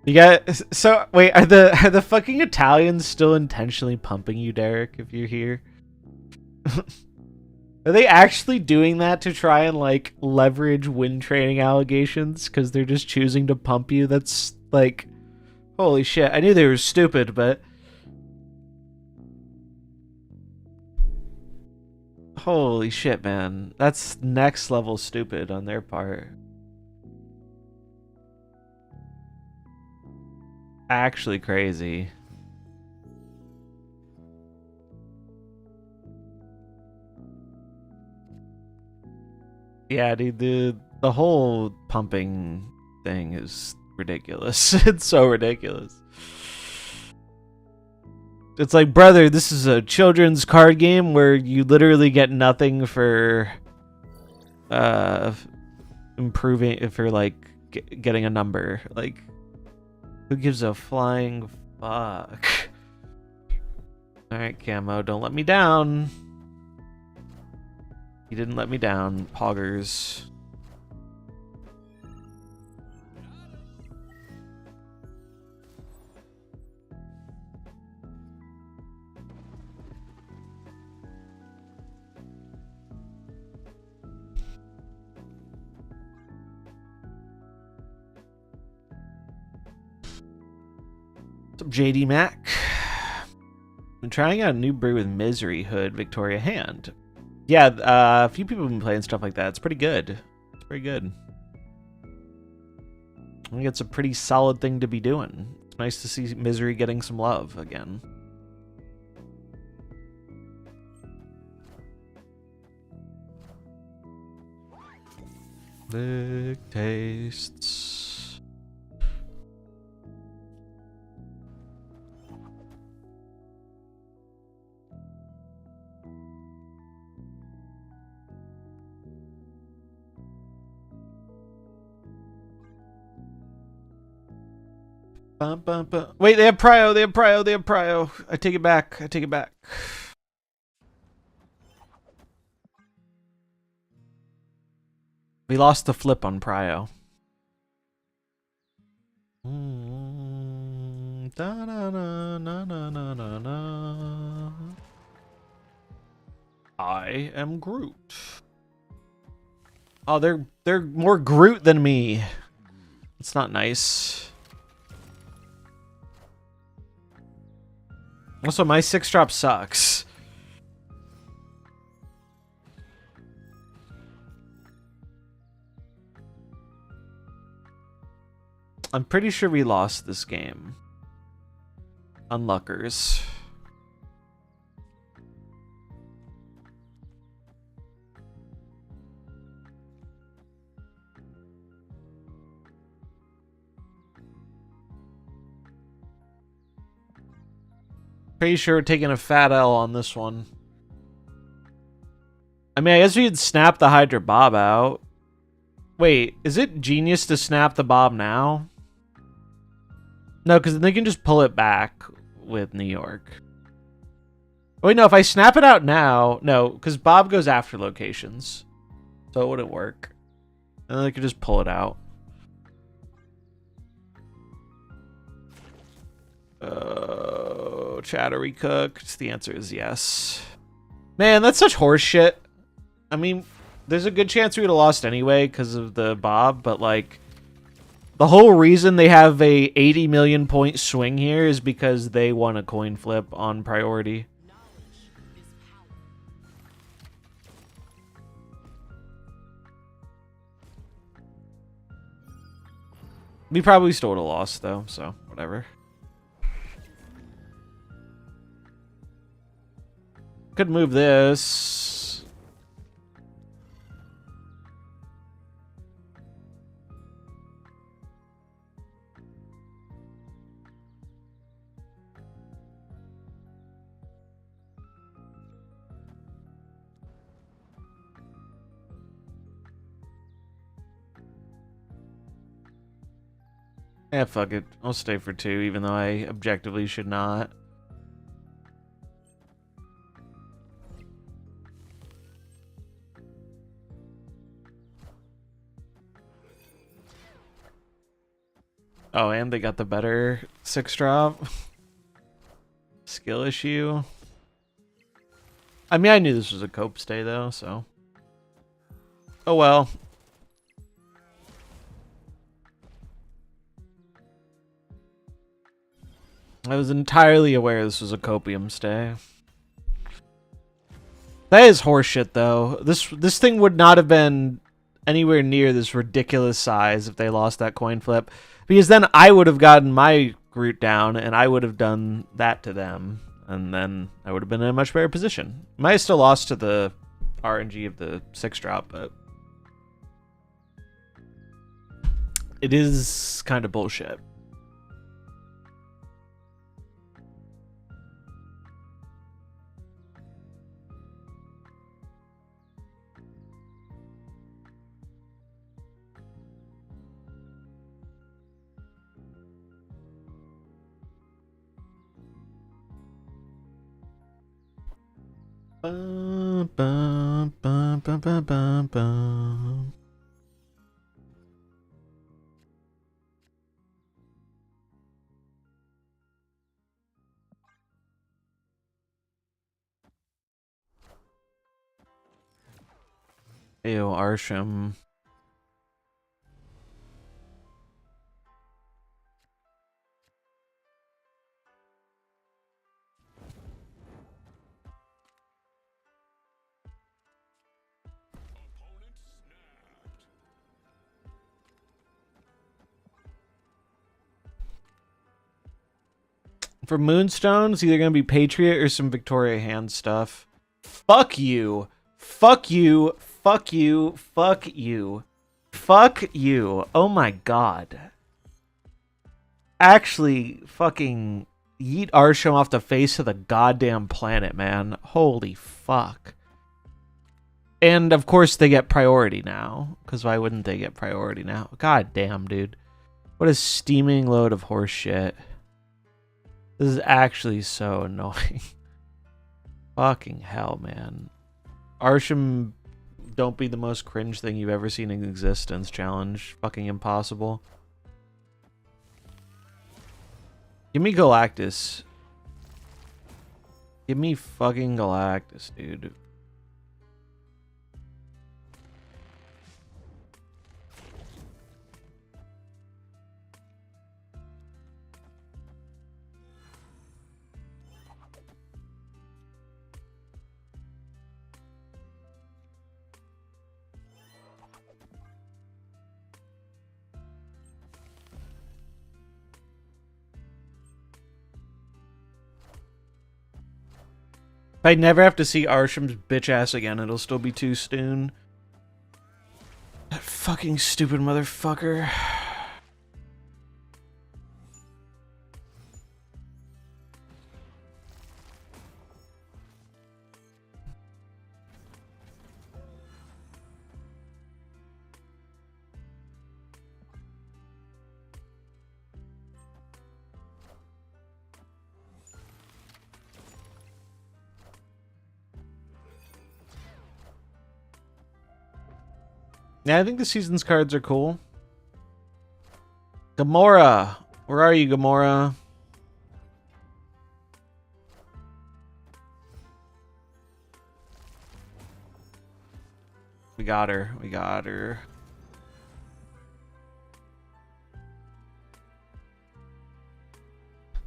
You got so wait, are the fucking Italians still intentionally pumping you, Derek, if you're here? Are they actually doing that to try and like leverage win training allegations because they're just choosing to pump you? That's like, holy shit. I knew they were stupid, but holy shit, man. That's next level stupid on their part. Actually crazy. Yeah, dude, the whole pumping thing is ridiculous. It's so ridiculous. It's like, brother, this is a children's card game where you literally get nothing for improving, for like getting a number. Like, who gives a flying fuck? Alright, Camo, don't let me down. You didn't let me down, poggers. What's up, JD Mac? I'm trying out a new brew with Misery Hood Victoria Hand. Yeah, a few people have been playing stuff like that. It's pretty good. It's pretty good. I think it's a pretty solid thing to be doing. It's nice to see Misery getting some love again. Big tastes. Bum, bum, bum. Wait, they have Prio, they have Prio, they have Prio. I take it back, I take it back. We lost the flip on Prio. Da, na, na, na, na, na, na, na. I am Groot. Oh, they're more Groot than me. It's not nice. Also, my 6-drop sucks. I'm pretty sure we lost this game. Unluckers. Pretty sure we're taking a fat L on this one. I mean, I guess we could snap the Hydra Bob out. Wait, is it genius to snap the Bob now? No, because they can just pull it back with New York. Wait, no, if I snap it out now... No, because Bob goes after locations. So it wouldn't work. And then they could just pull it out. Chattery cooked. The answer is yes. Man, that's such horse shit. I mean, there's a good chance we would have lost anyway because of the Bob, but like... The whole reason they have a 80 million point swing here is because they won a coin flip on priority. We probably still would have lost though, so whatever. Could move this. Yeah, fuck it. I'll stay for 2, even though I objectively should not. Oh, and they got the better 6-drop. Skill issue. I mean, I knew this was a cope stay, though, so... Oh well. I was entirely aware this was a copium stay. That is horseshit, though. This thing would not have been anywhere near this ridiculous size if they lost that coin flip. Because then I would have gotten my Groot down, and I would have done that to them. And then I would have been in a much better position. Might have still lost to the RNG of the 6-drop, but... It is kind of bullshit. Bum, bum, bum, bum, bum, bum, bum. Ew, Arsham. For Moonstone, it's either going to be Patriot or some Victoria Hand stuff. Fuck you. Fuck you. Fuck you. Fuck you. Fuck you. Oh my god. Actually, fucking yeet Arsham off the face of the goddamn planet, man. Holy fuck. And of course they get priority now. Because why wouldn't they get priority now? God damn, dude. What a steaming load of horse shit. This is actually so annoying. Fucking hell, man. Arsham, don't be the most cringe thing you've ever seen in existence challenge. Fucking impossible. Give me Galactus. Give me fucking Galactus, dude. If I never have to see Arsham's bitch ass again, it'll still be too soon. That fucking stupid motherfucker. Yeah, I think the season's cards are cool. Gamora! Where are you, Gamora? We got her. We got her.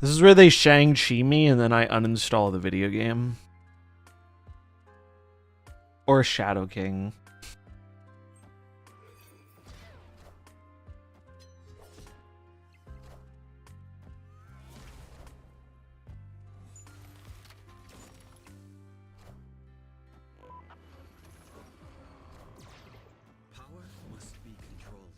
This is where they Shang-Chi me and then I uninstall the video game. Or Shadow King. Power must be controlled.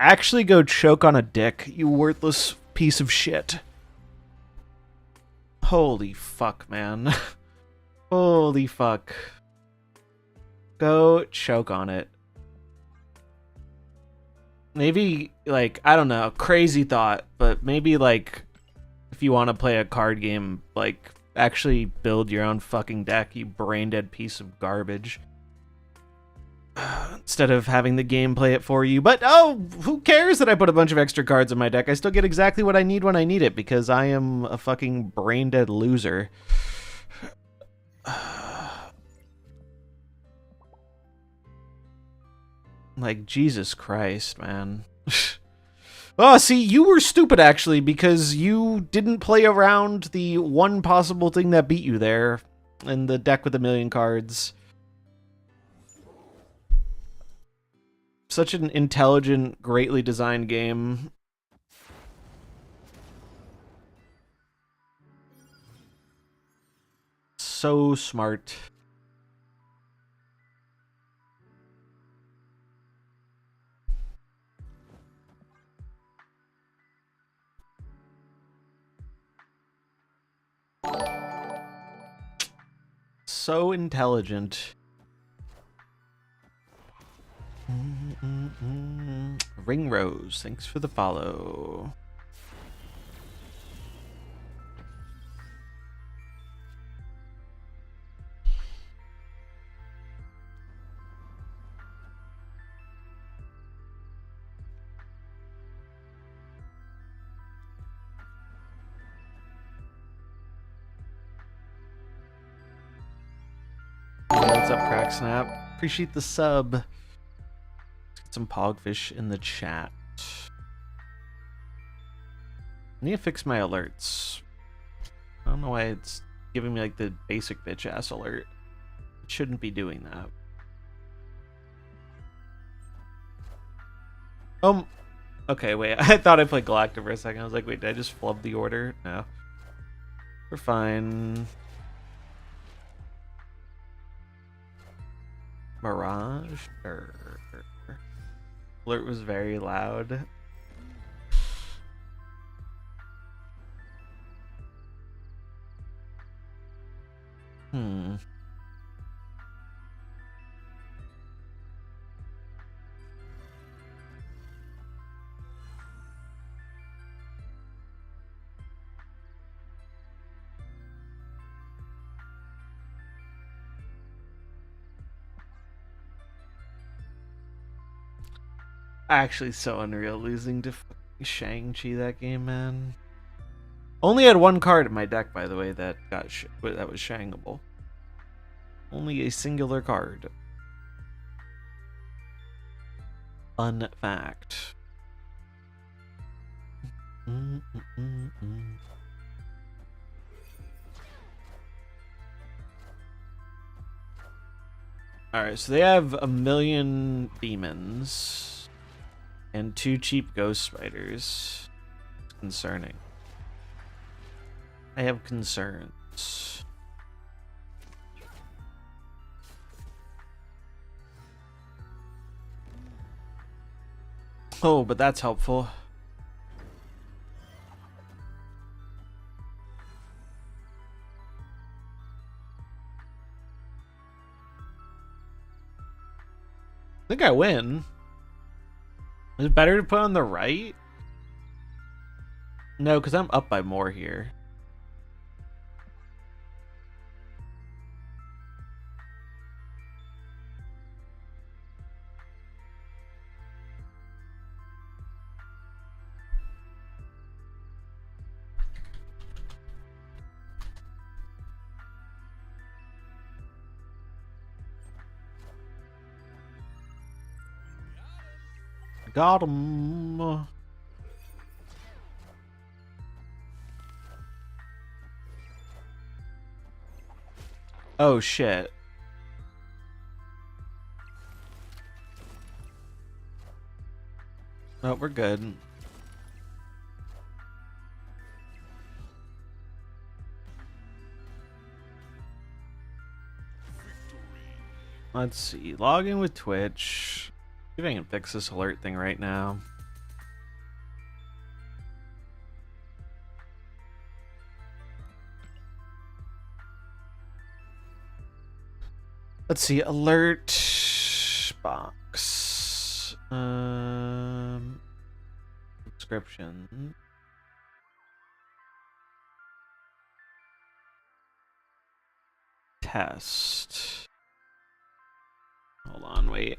Actually go choke on a dick, you worthless piece of shit. Holy fuck, man. Holy fuck. Go choke on it. Maybe, like, I don't know, crazy thought, but maybe, like, if you want to play a card game, like, actually build your own fucking deck, you brain-dead piece of garbage. Instead of having the game play it for you. But, oh, who cares that I put a bunch of extra cards in my deck? I still get exactly what I need when I need it, because I am a fucking brain-dead loser. Like, Jesus Christ, man. Oh, see, you were stupid, actually, because you didn't play around the one possible thing that beat you there in the deck with a million cards. Such an intelligent, greatly designed game. So smart. So intelligent. Ring Rose, thanks for the follow. What's up, CrackSnap? Appreciate the sub. Let's get some Pogfish in the chat. I need to fix my alerts. I don't know why it's giving me like the basic bitch ass alert. It shouldn't be doing that. Okay, wait. I thought I played Galacta for a second. I was like, wait, did I just flub the order? No. We're fine. Mirage? Alert was very loud. Actually, so unreal losing to Shang-Chi that game, man. Only had one card in my deck, by the way, that got that was Shangable. Only a singular card. Fun fact. Alright, so they have a million demons. And 2 cheap ghost spiders. It's concerning. I have concerns. Oh, but that's helpful. I think I win. Is it better to put on the right? No, because I'm up by more here. Got him. Oh shit. No, we're good. Let's see. Log in with Twitch. See if I can fix this alert thing right now. Let's see. Alert box. Subscription. Test. Hold on, wait.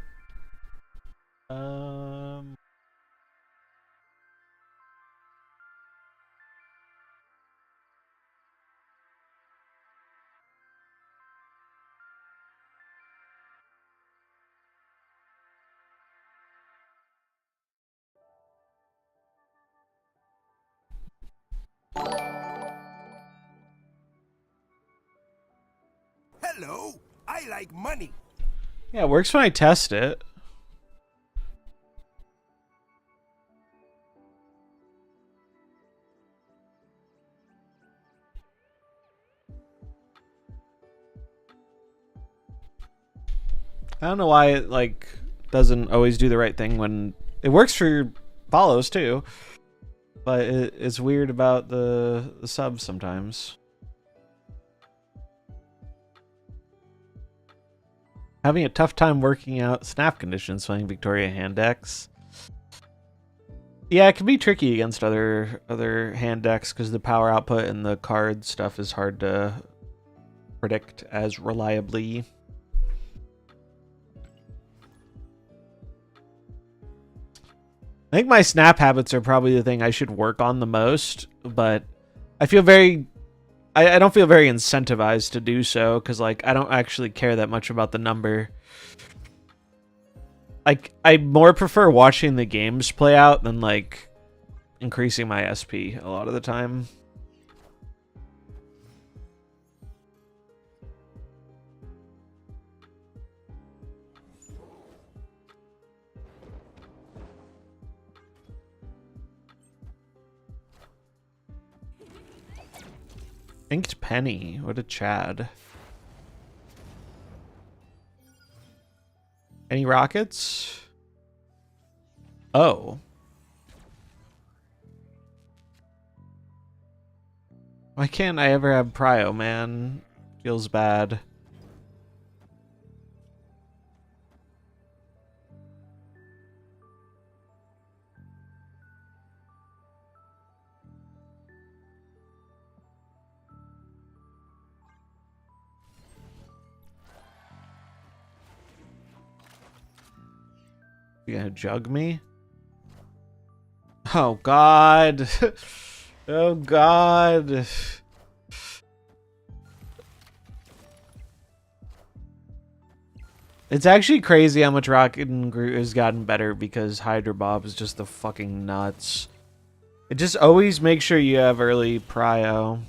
Hello, I like money. Yeah, it works when I test it. I don't know why it like doesn't always do the right thing when it works for follows too, but it's weird about the subs sometimes. Having a tough time working out snap conditions playing Victoria hand decks. Yeah, it can be tricky against other hand decks because the power output and the card stuff is hard to predict as reliably. I think my snap habits are probably the thing I should work on the most, but I feel very... I don't feel very incentivized to do so, because like I don't actually care that much about the number. Like, I more prefer watching the games play out than like increasing my SP a lot of the time. Inked Penny, what a Chad. Any rockets? Oh. Why can't I ever have Prio, man? Feels bad. You gonna jug me? Oh god. Oh god. It's actually crazy how much Rocket and Groot has gotten better because Hydra Bob is just the fucking nuts. It just always makes sure you have early prio.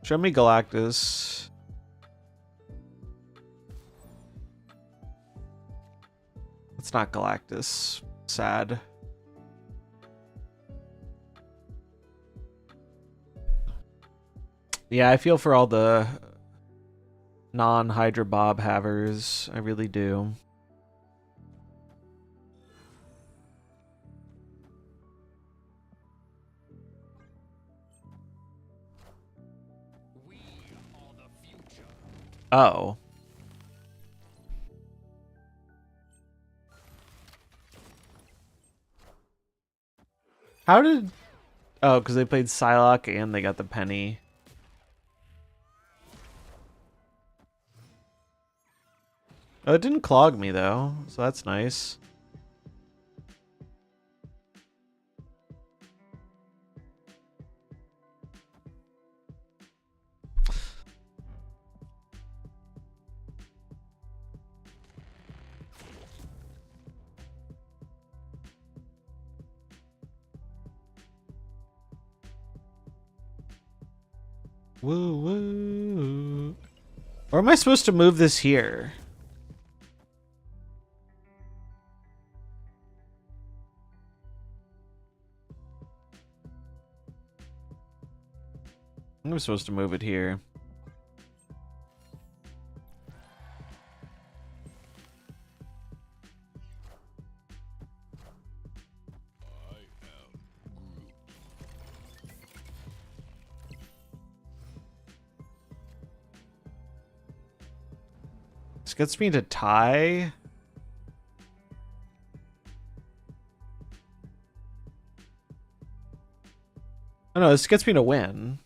Show me Galactus. It's not Galactus. Sad. Yeah, I feel for all the non-Hydra Bob havers. I really do. Oh. How did... Oh, because they played Psylocke and they got the penny. Oh, it didn't clog me, though, so that's nice. Woo woo. Or am I supposed to move this here? I'm supposed to move it here. This gets me to tie. Oh no, this gets me to win.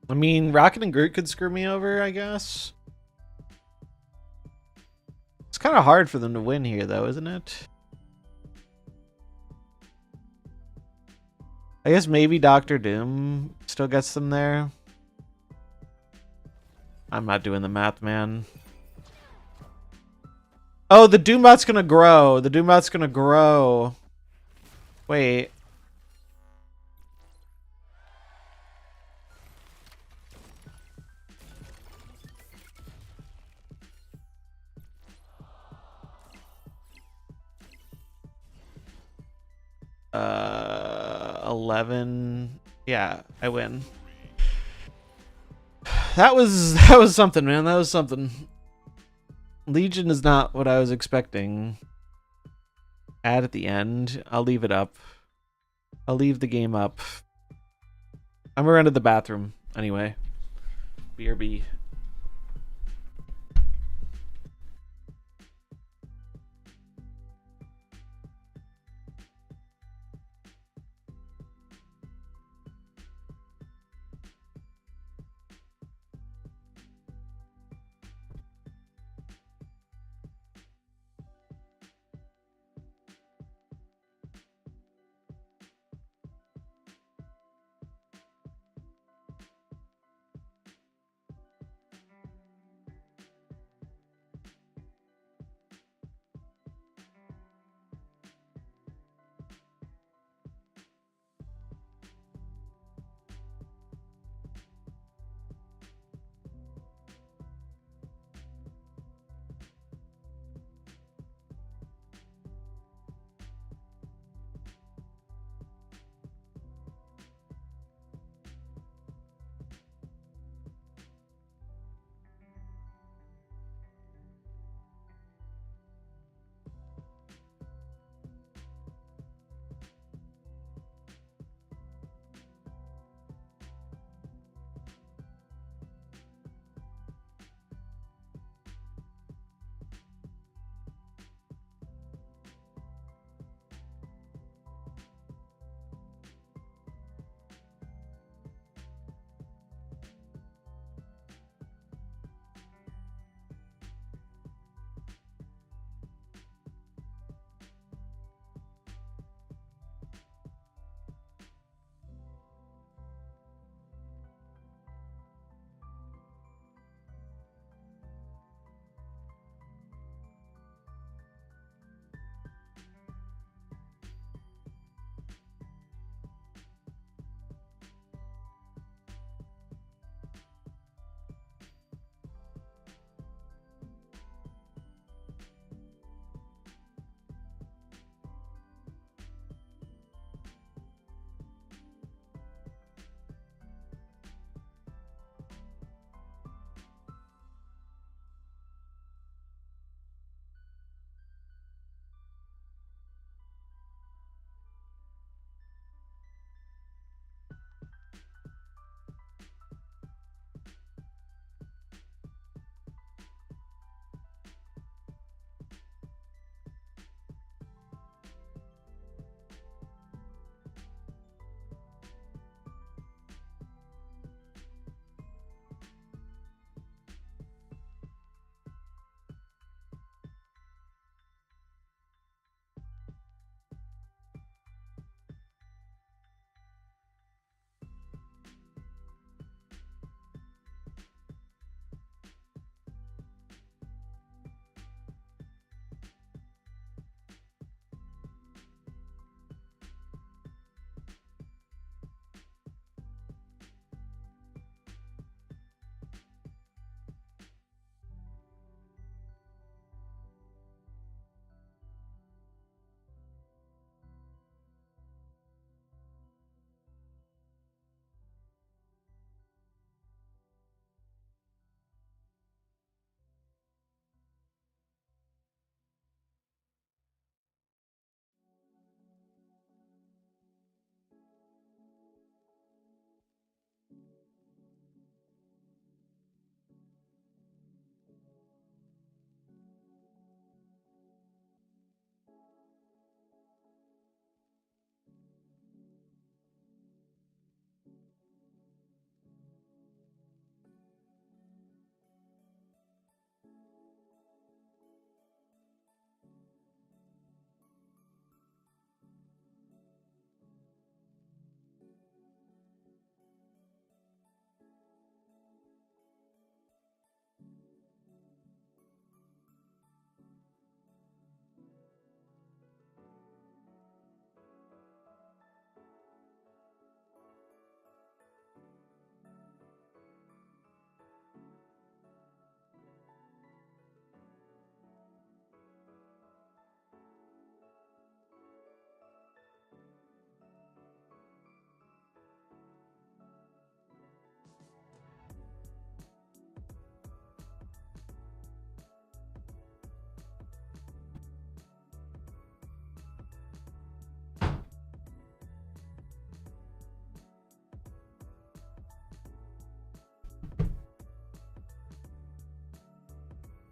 I mean, Rocket and Groot could screw me over, I guess. It's kind of hard for them to win here, though, isn't it? I guess maybe Doctor Doom still gets them there. I'm not doing the math, man. Oh, the Doombot's gonna grow. The Doombot's gonna grow. Wait. Uh, 11. Yeah, I win. That was something, man. That was something. Legion is not what I was expecting. Add at the end. I'll leave it up. I'll leave the game up. I'm gonna run to the bathroom anyway. BRB.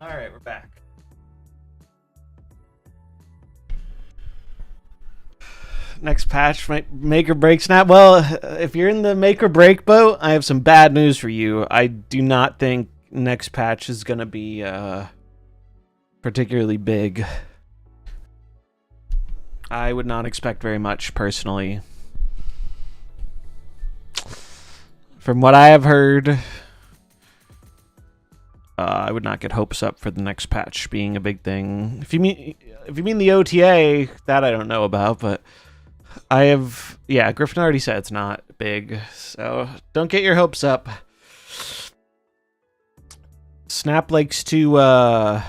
All right, we're back. Next patch might make or break Snap. Well, if you're in the make or break boat, I have some bad news for you. I do not think next patch is going to be particularly big. I would not expect very much, personally. From what I have heard, I would not get hopes up for the next patch being a big thing. If you mean the OTA, that I don't know about, but Griffin already said it's not big, so don't get your hopes up. Snap likes to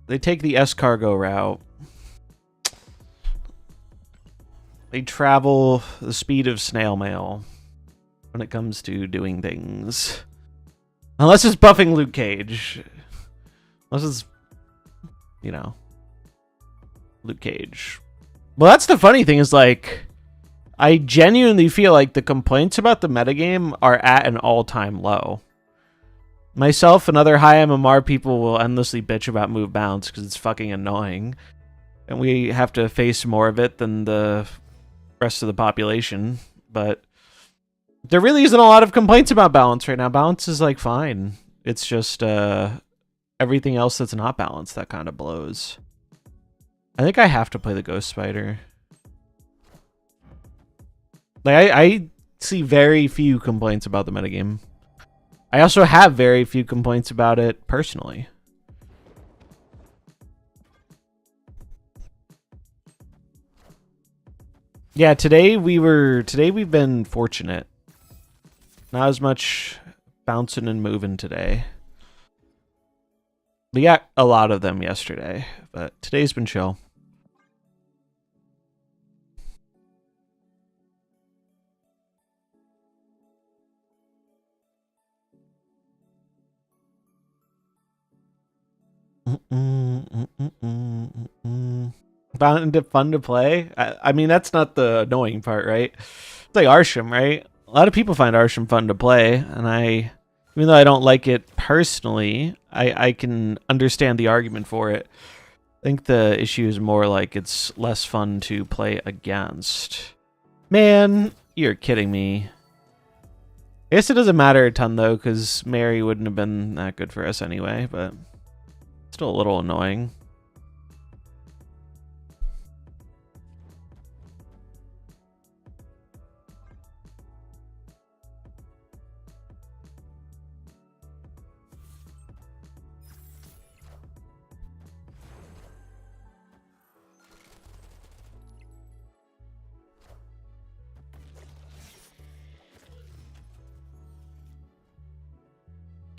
they take the escargot route. They travel the speed of snail mail when it comes to doing things. Unless it's buffing Luke Cage. Unless it's, Luke Cage. Well, that's the funny thing is, like, I genuinely feel like the complaints about the metagame are at an all-time low. Myself and other high MMR people will endlessly bitch about move bounce because it's fucking annoying. And we have to face more of it than the rest of the population. But there really isn't a lot of complaints about balance right now. Balance is, like, fine. It's just everything else that's not balanced that kind of blows. I think I have to play the Ghost Spider. Like, I see very few complaints about the metagame. I also have very few complaints about it personally. Yeah, today we've been fortunate. Not as much bouncing and moving today. We got a lot of them yesterday, but today's been chill. Found it fun to play? I mean, that's not the annoying part, right? It's like Arsham, right? A lot of people find Arsham fun to play, and even though I don't like it personally, I can understand the argument for it. I think the issue is more like it's less fun to play against. Man, you're kidding me. I guess it doesn't matter a ton, though, because Mary wouldn't have been that good for us anyway, but still a little annoying.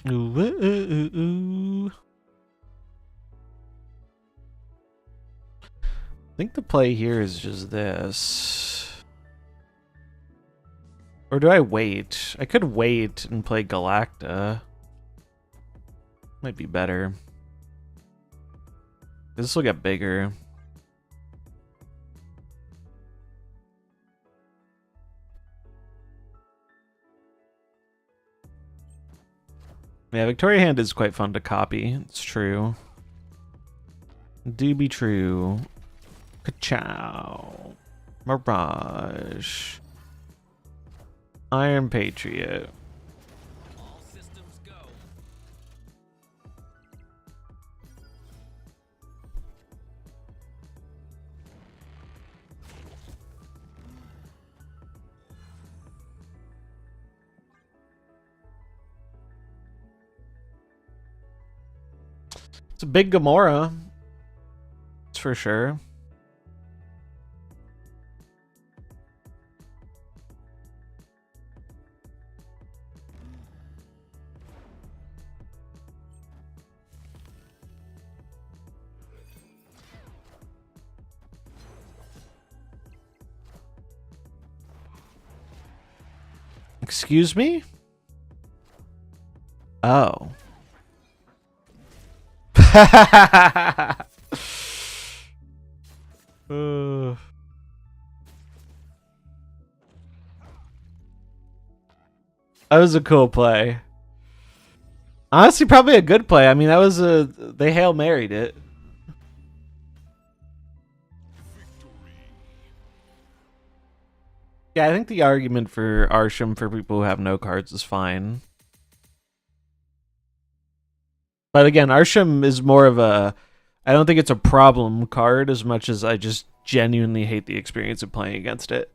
Ooh, ooh, ooh, ooh. I think the play here is just this. Or do I wait? I could wait and play Galacta. Might be better. This will get bigger. Yeah, Victoria Hand is quite fun to copy. It's true. Do be true. Ka-chow. Mirage. Iron Patriot. All systems go. It's a big Gamora. That's for sure. Excuse me? Oh. That was a cool play. Honestly, probably a good play. I mean, that was they Hail Married it. Yeah, I think the argument for Arsham for people who have no cards is fine. But again, Arsham is more of a... I don't think it's a problem card as much as I just genuinely hate the experience of playing against it.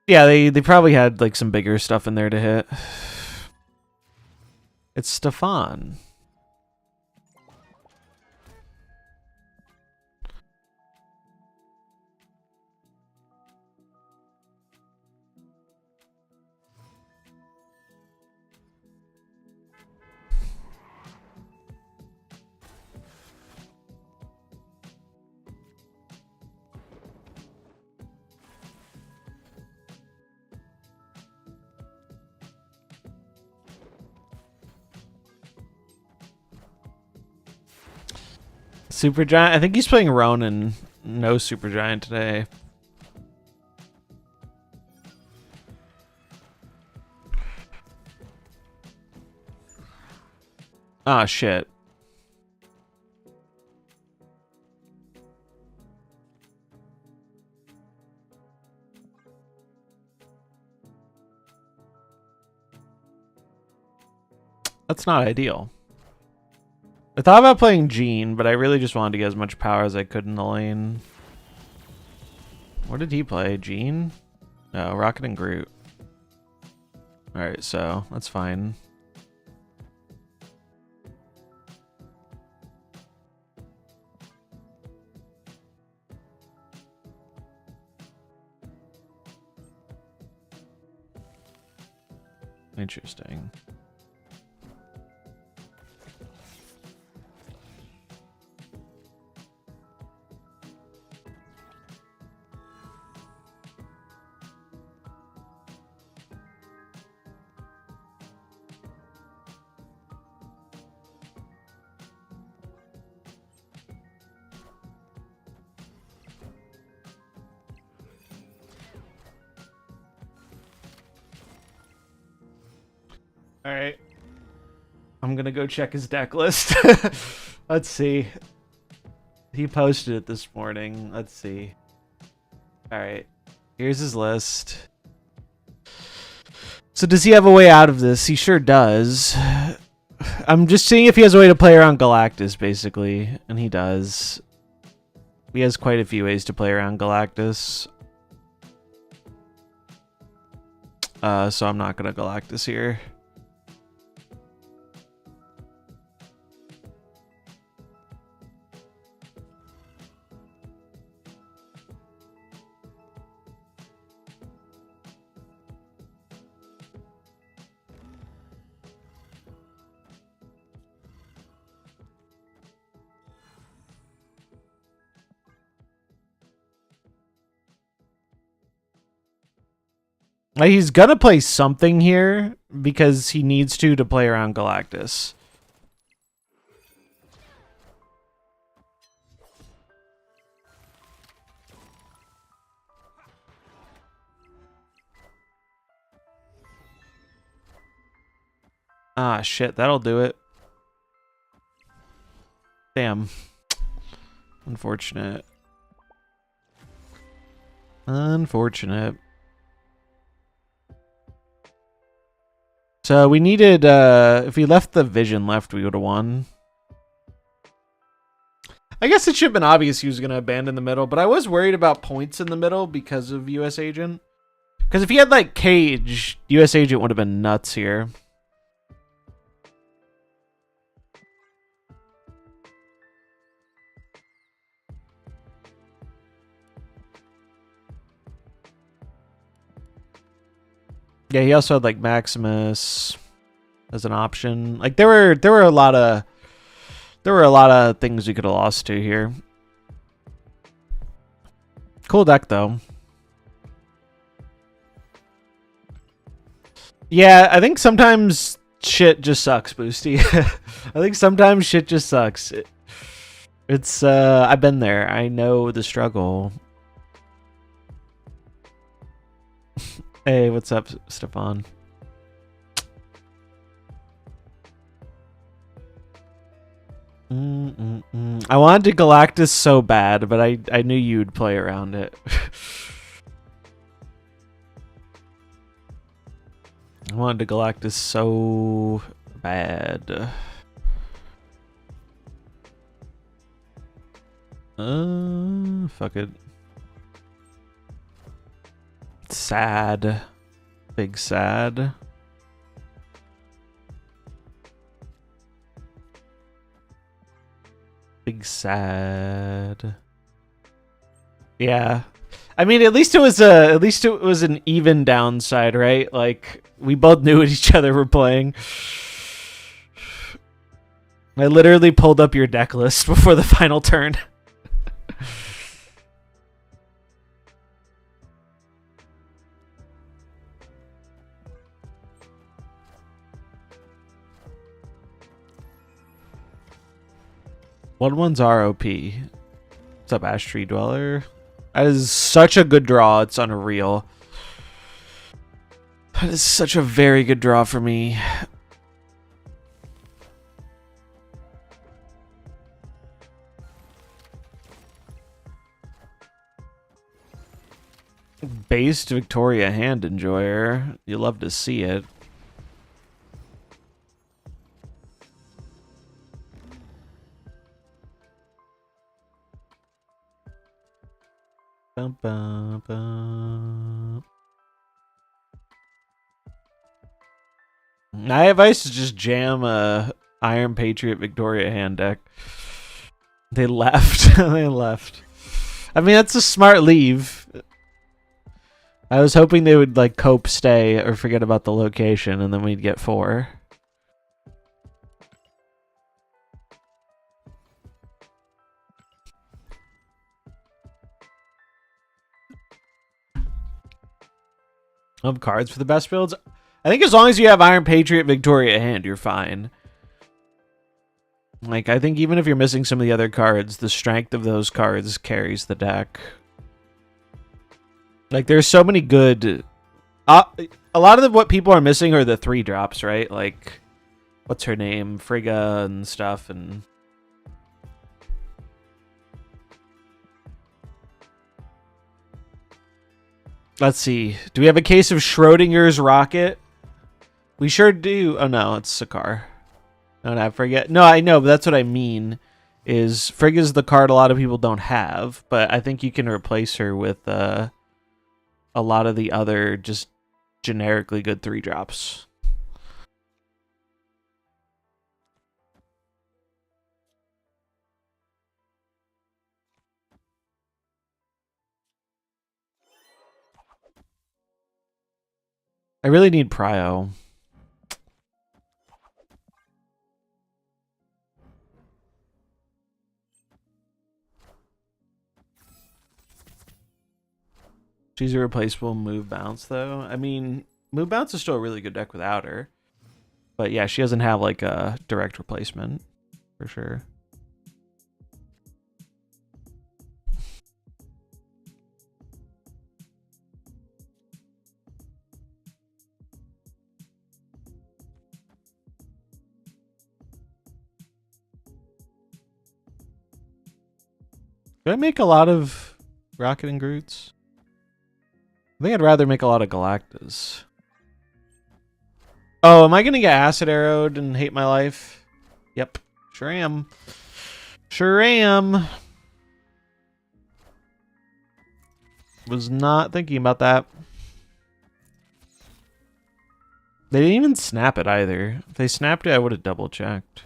Yeah, they probably had like some bigger stuff in there to hit. It's Stefan. Super Giant. I think he's playing Ronin. No Super Giant today. Ah, shit. That's not ideal. I thought about playing Gene, but I really just wanted to get as much power as I could in the lane. What did he play? Gene? No, Rocket and Groot. Alright, so that's fine. Interesting. All right. I'm going to go check his deck list. Let's see. He posted it this morning. Let's see. All right. Here's his list. So does he have a way out of this? He sure does. I'm just seeing if he has a way to play around Galactus, basically. And he does. He has quite a few ways to play around Galactus. So I'm not going to Galactus here. He's gonna play something here because he needs to play around Galactus. Ah, shit, that'll do it. Damn. Unfortunate. Unfortunate. So we needed, if we left the vision left, we would have won. I guess it should have been obvious he was going to abandon the middle, but I was worried about points in the middle because of US Agent. Because if he had, like, Cage, US Agent would have been nuts here. Yeah, he also had like Maximus as an option. Like there were a lot of things we could have lost to here. Cool deck though. Yeah, I think sometimes shit just sucks, Boosty. I think sometimes shit just sucks. It's I've been there. I know the struggle. Hey, what's up, Stefan? I wanted to Galactus so bad, but I knew you'd play around it. I wanted to Galactus so bad. Fuck it. Sad. Big sad. Big sad. Yeah. I mean, at least it was an even downside, right? Like we both knew what each other were playing. I literally pulled up your deck list before the final turn. One's ROP. What's up, Ash Tree Dweller? That is such a good draw. It's unreal. That is such a very good draw for me. Based Victoria Hand Enjoyer. You love to see it. Bum, bum, bum. My advice is just jam a Iron Patriot Victoria Hand deck. They left. They left. I mean, that's a smart leave. I was hoping they would like cope, stay, or forget about the location, and then we'd get 4. Cards for the best builds. I think as long as you have Iron Patriot Victoria Hand, you're fine. Like, I think even if you're missing some of the other cards, the strength of those cards carries the deck. Like, there's so many good... a lot of what people are missing are the 3-drops, right? Like, what's her name? Frigga and stuff, and... Let's see. Do we have a case of Schrodinger's Rocket? We sure do. Oh, no, it's Sakaar. No, I forget. No, I know, but that's what I mean. Is Frigga's the card a lot of people don't have, but I think you can replace her with a lot of the other just generically good 3-drops. I really need Prio. She's a replaceable move bounce, though. I mean, move bounce is still a really good deck without her. But yeah, she doesn't have like a direct replacement for sure. Could I make a lot of Rocket and Groots? I think I'd rather make a lot of Galactus. Oh, am I going to get Acid Arrowed and hate my life? Yep, sure am. Sure am. Was not thinking about that. They didn't even snap it either. If they snapped it, I would have double checked.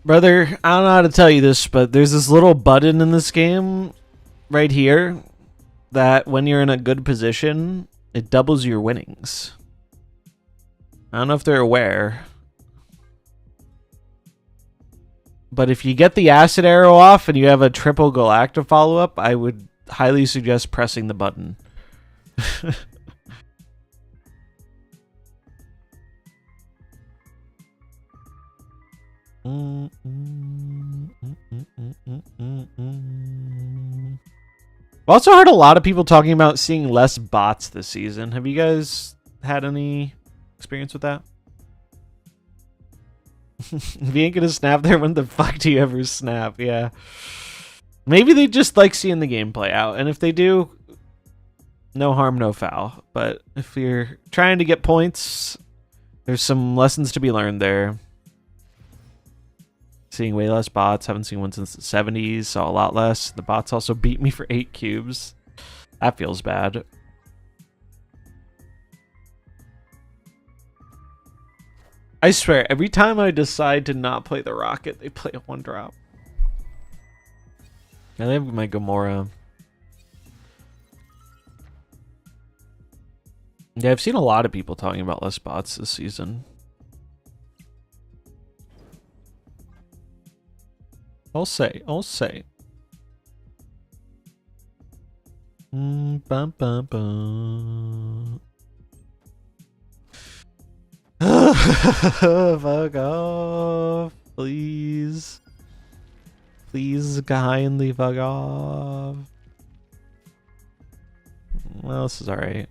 Brother, I don't know how to tell you this, but there's this little button in this game right here that when you're in a good position, it doubles your winnings. I don't know if they're aware. But if you get the Acid Arrow off and you have a triple Galacta follow-up, I would highly suggest pressing the button. I've also heard a lot of people talking about seeing less bots this season. Have you guys had any experience with that? If you ain't gonna snap there, when the fuck do you ever snap? Yeah. Maybe they just like seeing the game play out. And if they do, no harm, no foul. But if you're trying to get points, there's some lessons to be learned there. Seeing way less bots. Haven't seen one since the 70s. Saw a lot less. The bots also beat me for 8 cubes. That feels bad. I swear, every time I decide to not play the rocket, they play a 1-drop. And they have my Gamora. Yeah, I've seen a lot of people talking about less bots this season. I'll say. Bum, bum, bum. Fuck off, please. Please kindly fuck off. Well, this is alright.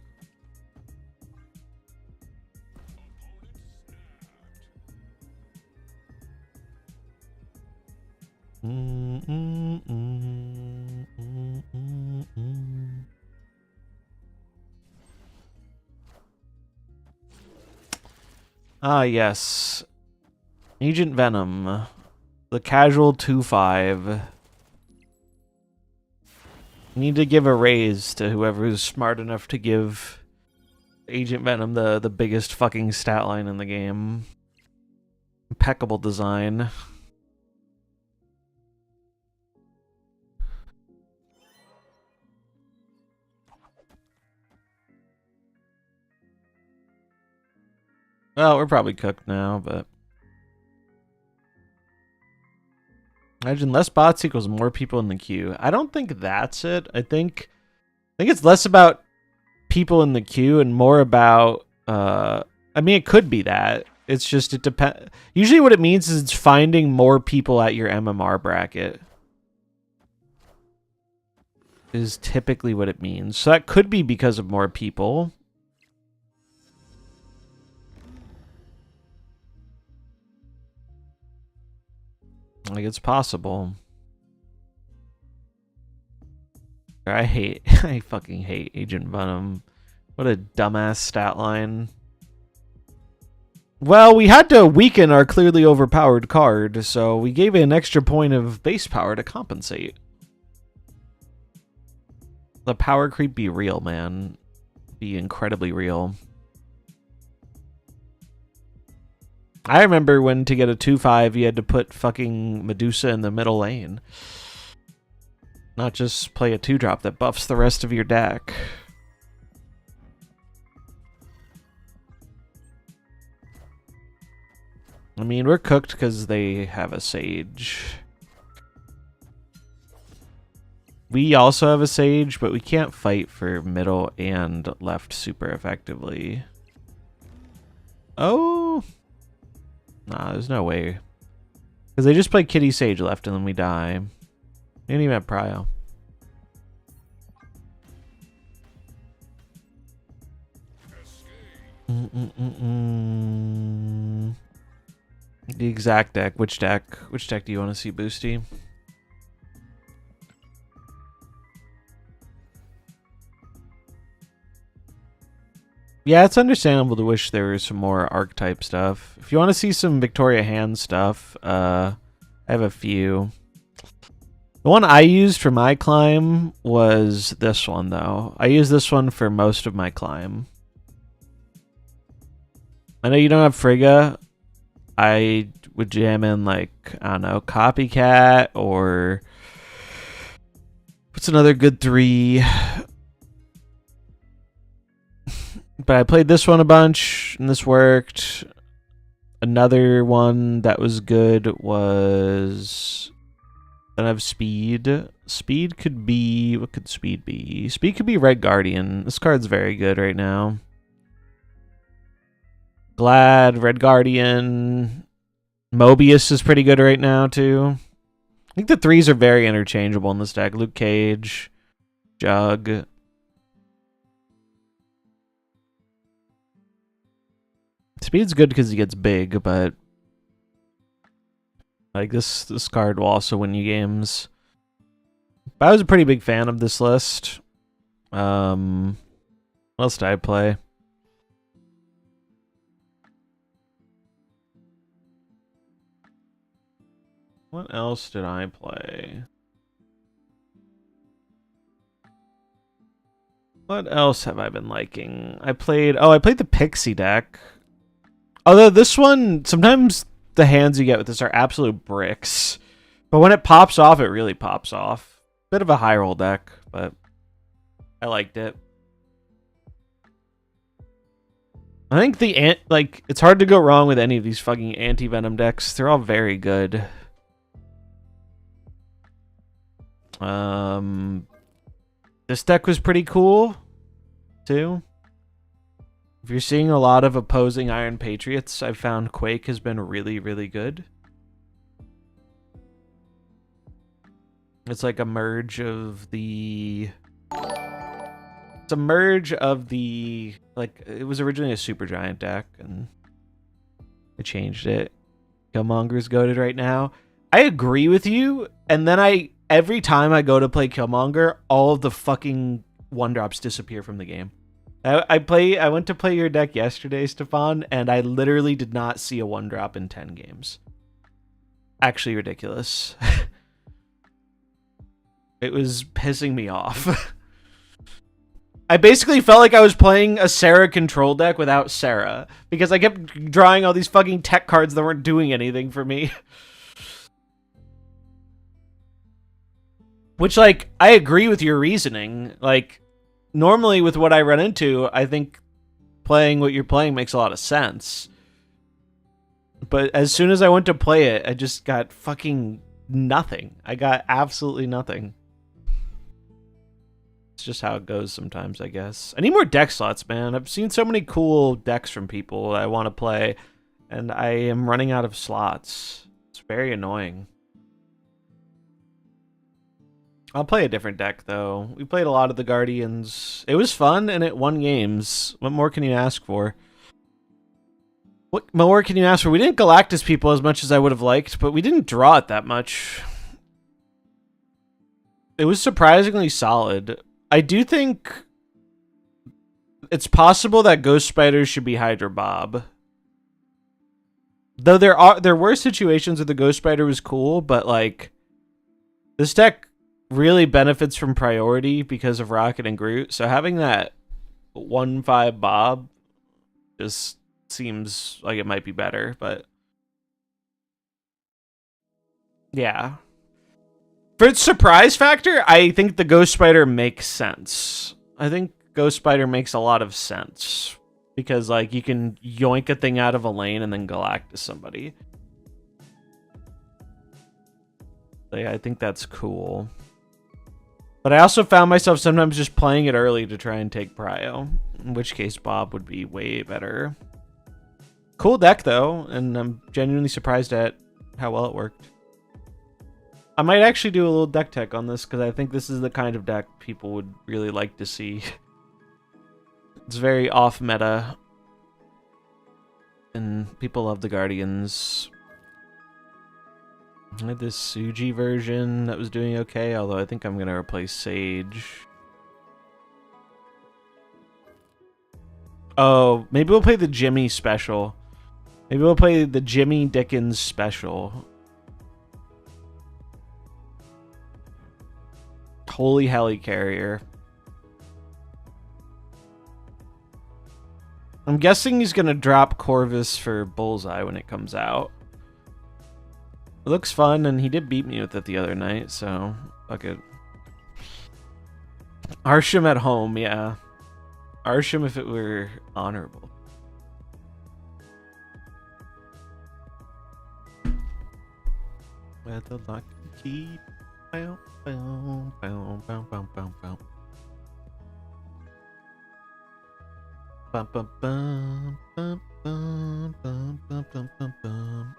Ah, yes. Agent Venom. The casual 2-5. Need to give a raise to whoever's smart enough to give Agent Venom the biggest fucking stat line in the game. Impeccable design. Well, we're probably cooked now, but... Imagine less bots equals more people in the queue. I don't think that's it. I think it's less about people in the queue and more about... I mean, it could be that. It's just, it depends. Usually what it means is it's finding more people at your MMR bracket. Is typically what it means. So that could be because of more people. Like, it's possible. I fucking hate Agent Venom. What a dumbass stat line. Well, we had to weaken our clearly overpowered card, so we gave it an extra point of base power to compensate. The power creep be real, man. Be incredibly real. I remember when to get a 2-5, you had to put fucking Medusa in the middle lane. Not just play a 2-drop that buffs the rest of your deck. I mean, we're cooked because they have a Sage. We also have a Sage, but we can't fight for middle and left super effectively. Oh... Nah, there's no way. Because they just play Kitty Sage left and then we die. They didn't even have Prio. The exact deck. Which deck? Which deck do you want to see, Boosty? Yeah, it's understandable to wish there was some more archetype stuff. If you want to see some Victoria Hand stuff, I have a few. The one I used for my climb was this one, though. I used this one for most of my climb. I know you don't have Frigga. I would jam in, like, I don't know, Copycat or... What's another good 3? But I played this one a bunch, and this worked. Another one that was good was... Then I have Speed. Speed could be... What could Speed be? Speed could be Red Guardian. This card's very good right now. Glad, Red Guardian. Mobius is pretty good right now, too. I think the 3s are very interchangeable in this deck. Luke Cage, Jug. Speed's good because he gets big, but like this card will also win you games. But I was a pretty big fan of this list. What else did I play? What else did I play? What else have I been liking? I played the Pixie deck. Although this one, sometimes the hands you get with this are absolute bricks. But when it pops off, it really pops off. Bit of a high roll deck, but I liked it. I think it's hard to go wrong with any of these fucking anti-venom decks. They're all very good. This deck was pretty cool, too. If you're seeing a lot of opposing Iron Patriots, I've found Quake has been really, really good. It's like a merge of the... It's a merge of the... Like, it was originally a Supergiant deck, and I changed it. Killmonger's goated right now. I agree with you, and then every time I go to play Killmonger, all of the fucking 1-drops disappear from the game. I went to play your deck yesterday, Stefan, and I literally did not see a 1-drop in 10 games. Actually ridiculous. It was pissing me off. I basically felt like I was playing a Sarah control deck without Sarah, because I kept drawing all these fucking tech cards that weren't doing anything for me. Which, like, I agree with your reasoning. Like, normally with what I run into, I think playing what you're playing makes a lot of sense. But as soon as I went to play it, I just got fucking nothing. I got absolutely nothing. It's just how it goes sometimes, I guess. I need more deck slots, man. I've seen so many cool decks from people that I want to play, and I am running out of slots. It's very annoying. I'll play a different deck, though. We played a lot of the Guardians. It was fun, and it won games. What more can you ask for? What more can you ask for? We didn't Galactus people as much as I would have liked, but we didn't draw it that much. It was surprisingly solid. I do think it's possible that Ghost Spider should be Hydra Bob. Though there were situations where the Ghost Spider was cool, but like this deck really benefits from priority because of Rocket and Groot. So having that 1/5 Bob just seems like it might be better, but yeah. For its surprise factor, I think the Ghost Spider makes sense. I think Ghost Spider makes a lot of sense because like you can yoink a thing out of a lane and then Galactus somebody. Like, I think that's cool. But I also found myself sometimes just playing it early to try and take Prio, in which case Bob would be way better. Cool deck, though, and I'm genuinely surprised at how well it worked. I might actually do a little deck tech on this, because I think this is the kind of deck people would really like to see. It's very off-meta, and people love the Guardians. I had this Suji version that was doing okay, although I think I'm going to replace Sage. Oh, maybe we'll play the Jimmy special. Maybe we'll play the Jimmy Dickens special. Holy Helicarrier. I'm guessing he's going to drop Corvus for Bullseye when it comes out. It looks fun, and he did beat me with it the other night, so fuck it. Arsham at home, yeah. Arsham if it were honorable. Where the lock and key. Bow, bow, bow, bow, bow, bow, bow. Bum, bum, bum, bum, bum, bum, bum, bum, bum, bum.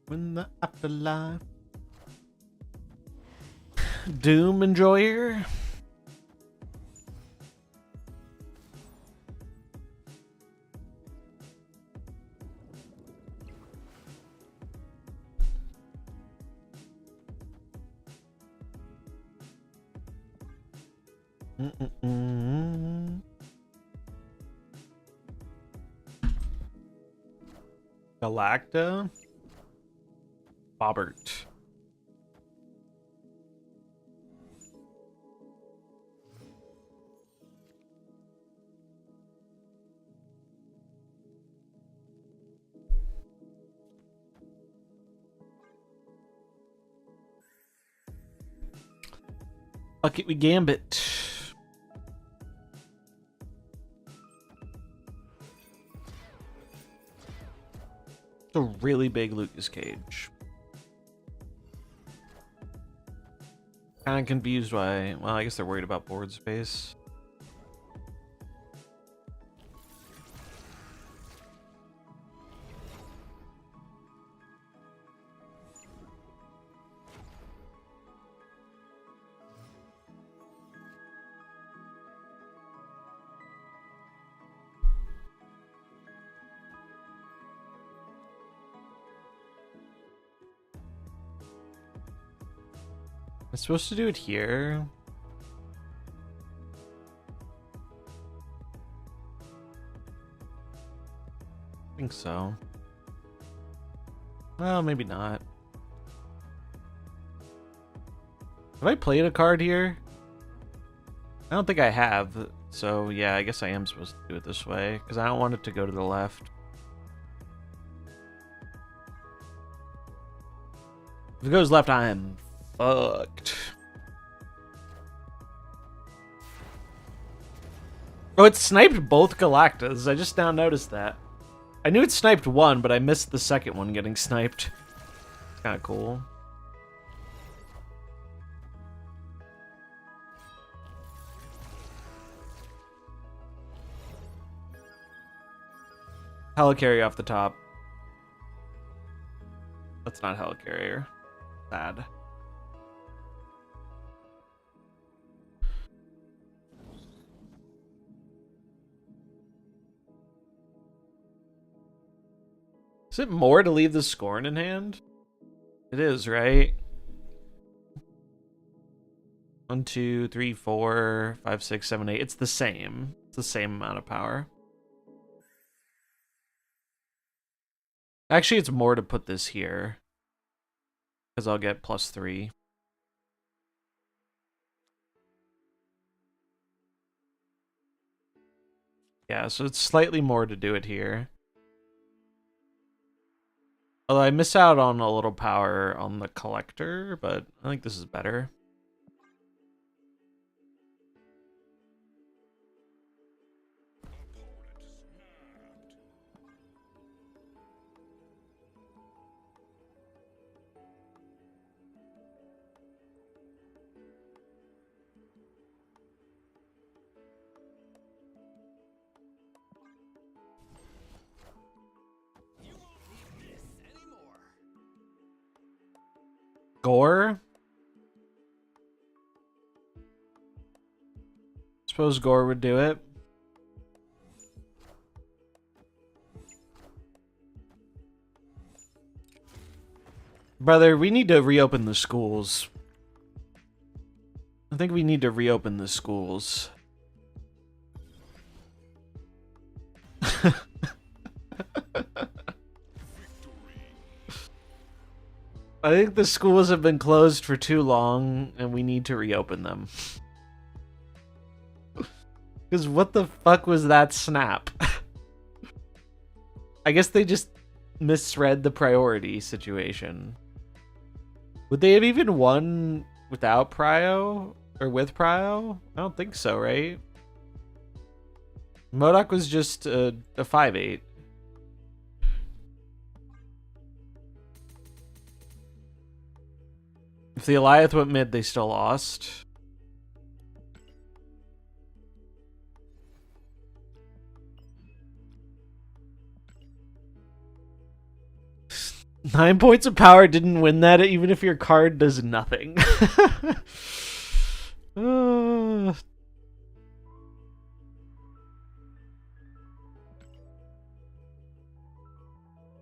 When the afterlife. Doom enjoyer. Galacta. Bobbert. Fuck it, we Gambit. It's a really big Lucas Cage. Kind of confused why. Well, I guess they're worried about board space. I'm supposed to do it here. I think so. Well, maybe not. Have I played a card here? I don't think I have. So yeah, I guess I am supposed to do it this way because I don't want it to go to the left. If it goes left, I am fucked. Oh, it sniped both Galactas. I just now noticed that. I knew it sniped one, but I missed the second one getting sniped. It's kind of cool. Helicarrier off the top. That's not Helicarrier. Bad. Is it more to leave the Scorn in hand? It is, right? 1, 2, 3, 4, 5, 6, 7, 8. It's the same. It's the same amount of power. Actually, it's more to put this here. Because I'll get +3. Yeah, so it's slightly more to do it here. Although I miss out on a little power on the collector, but I think this is better. Gore? Suppose Gore would do it. Brother, we need to reopen the schools. I think we need to reopen the schools. I think the schools have been closed for too long, and we need to reopen them. Because what the fuck was that snap? I guess they just misread the priority situation. Would they have even won without Prio? Or with Prio? I don't think so, right? MODOK was just a 5/8. If the Eliath went mid, they still lost. Nine points of power didn't win that, even if your card does nothing.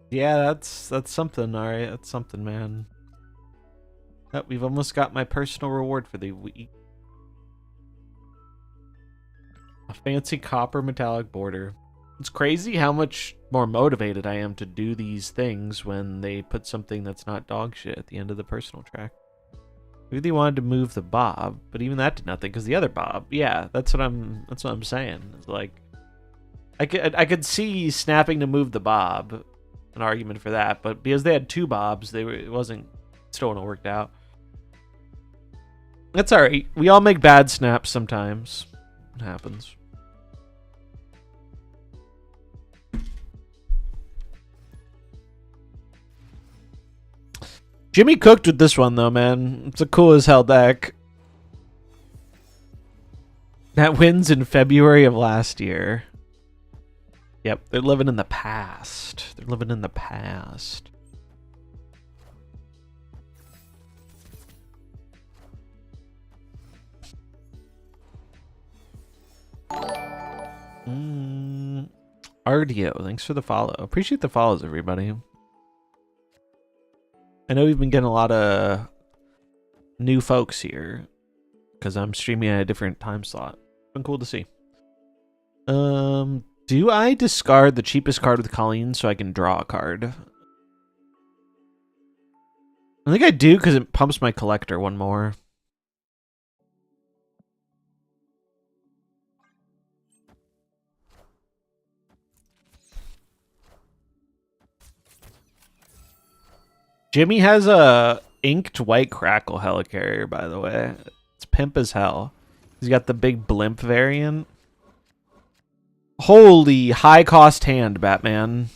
Yeah, that's something. All right, that's something, man. Oh, we've almost got my personal reward for the week. A fancy copper metallic border. It's crazy how much more motivated I am to do these things when they put something that's not dog shit at the end of the personal track. Maybe they wanted to move the Bob, but even that did nothing because the other Bob. Yeah, that's what I'm saying. It's like I could see snapping to move the Bob, an argument for that, but because they had two Bobs, it wasn't still wouldn't have worked out. That's all right. We all make bad snaps sometimes. It happens. Jimmy cooked with this one, though, man. It's a cool as hell deck. That wins in February of last year. Yep, they're living in the past. They're living in the past. Ardio, thanks for the follow. Appreciate the follows, everybody. I know we've been getting a lot of new folks here because I'm streaming at a different time slot. Been cool to see. Do I discard the cheapest card with Colleen so I can draw a card? I think I do because it pumps my collector one more. Jimmy has a inked white crackle helicarrier, by the way. It's pimp as hell. He's got the big blimp variant. Holy high cost hand, Batman.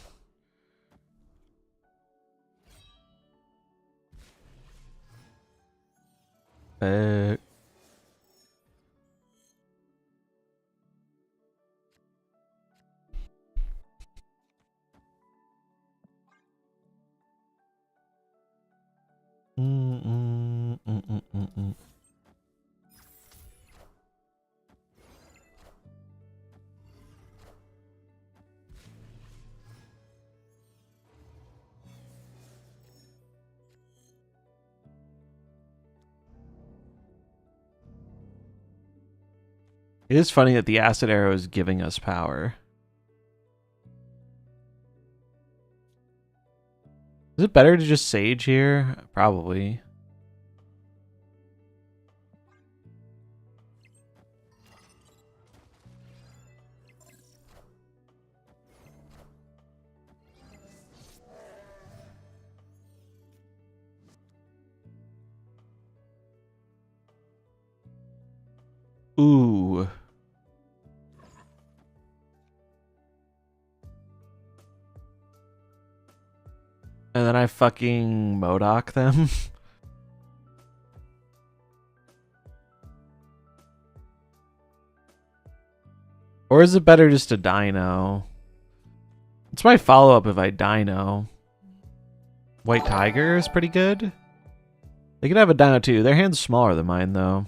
It is funny that the acid arrow is giving us power. Is it better to just sage here? Probably. Ooh. And then I fucking Modoc them. Or is it better just to Dino? It's my follow-up if I Dino. White Tiger is pretty good. They could have a Dino too. Their hand's smaller than mine though.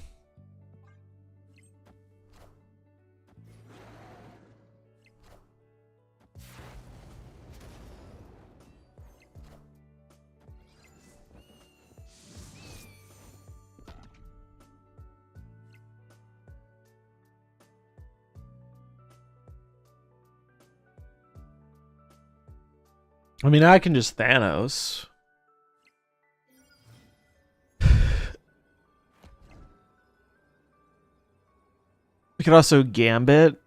I mean, I can just Thanos. We could also Gambit.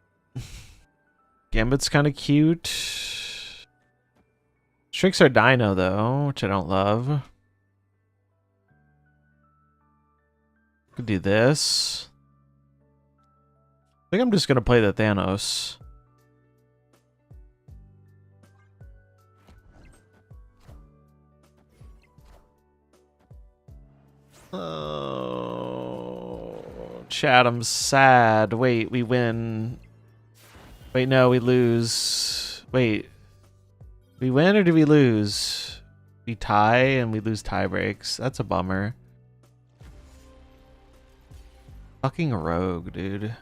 Gambit's kind of cute. Shrinks our Dino, though, which I don't love. Could do this. I think I'm just going to play the Thanos. Oh, Chatham's sad. Wait, we win. Wait, no, we lose. Wait, we win or do we lose? We tie and we lose tie breaks. That's a bummer. Fucking rogue, dude.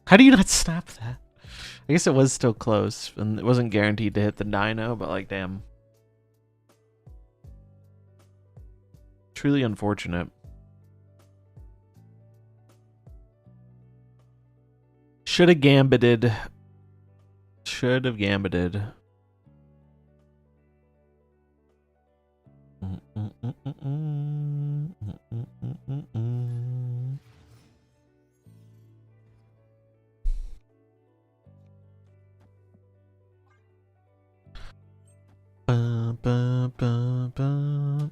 How do you not snap that? I guess it was still close and it wasn't guaranteed to hit the 9-0, but like, damn. Truly unfortunate. Should have gambited. Should have gambited. Ba, ba, ba, ba.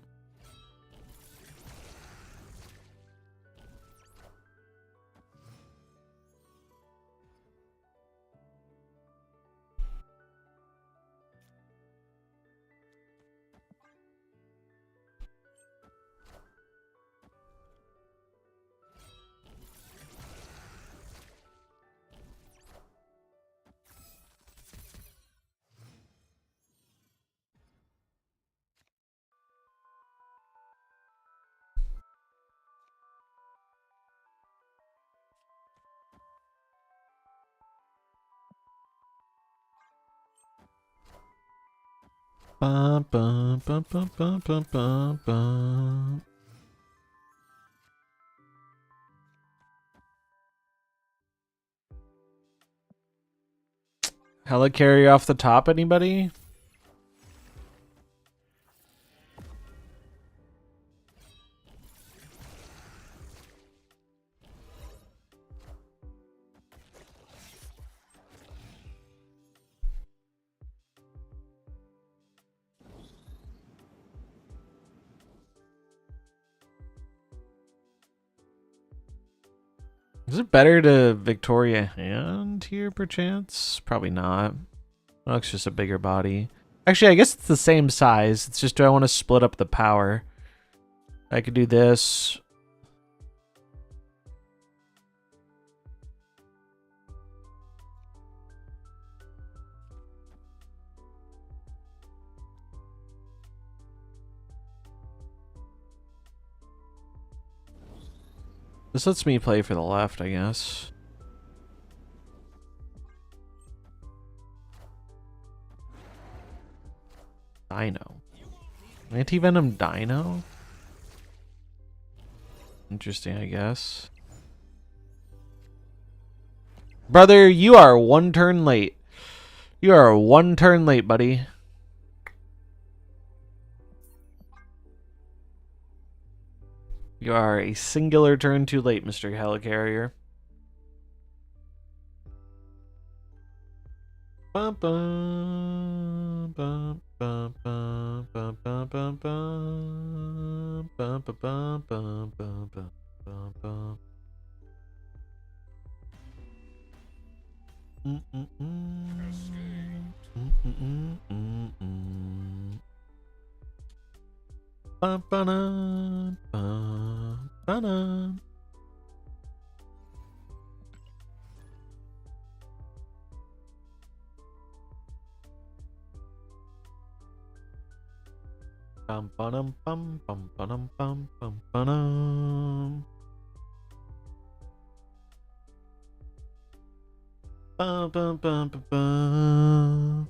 Ba, ba, ba, ba, ba, ba, ba, ba. Helicarrier off the top, anybody? Is it better to Victoria Hand here, perchance? Probably not. Well, it's just a bigger body. Actually, I guess it's the same size. It's just, do I want to split up the power? I could do this. This lets me play for the left, I guess. Dino. Anti-venom Dino? Interesting, I guess. Brother, you are one turn late. You are one turn late, buddy. You are a singular turn too late, Mr. Helicarrier. Bum, bum, bum, bum, bum, bum, bum, bum, bum, bum, bum, bum, bum, bum, bum, bum. Bum, ba-dum, bum, ba-dum. Bum, ba-dum, bum, bum, ba-dum, bum, bum, ba-dum. Bum, bum, bum, bum, bum.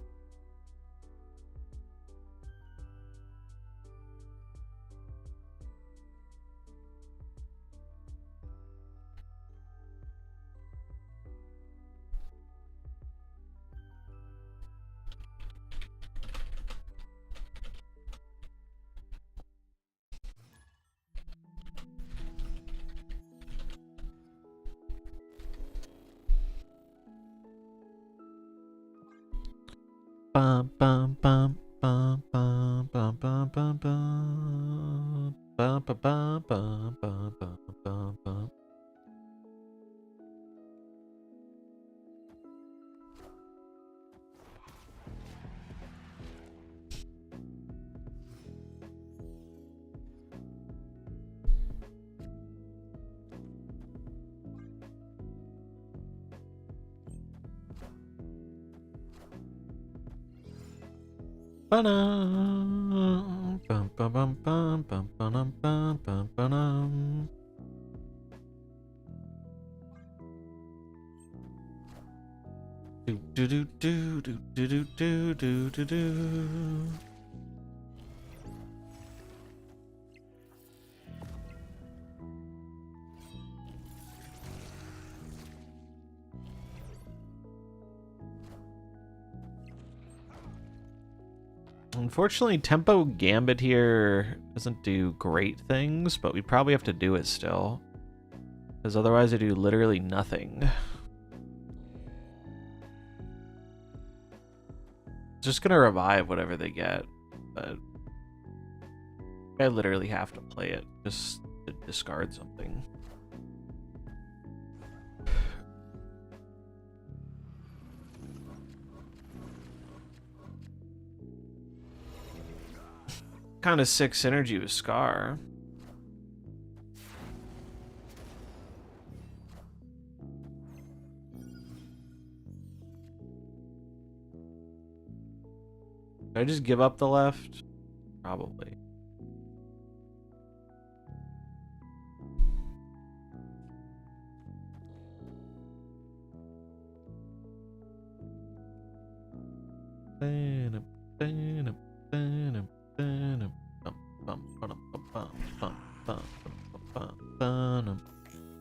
Bum, bum, bum, bum, bum, bum, bum, bum, bum. Bum, ba, bum, bum, bum, bum, bum, bum. Ba-dum, bum, bum, bum, bum, bum, ba-dum, bum, bum, ba-dum. Do do do do do do do do do do. Unfortunately, Tempo Gambit here doesn't do great things, but we probably have to do it still. Because otherwise I do literally nothing. Just gonna revive whatever they get, but I literally have to play it just to discard something. Kind of sick synergy with Scar. Did I just give up the left? Probably.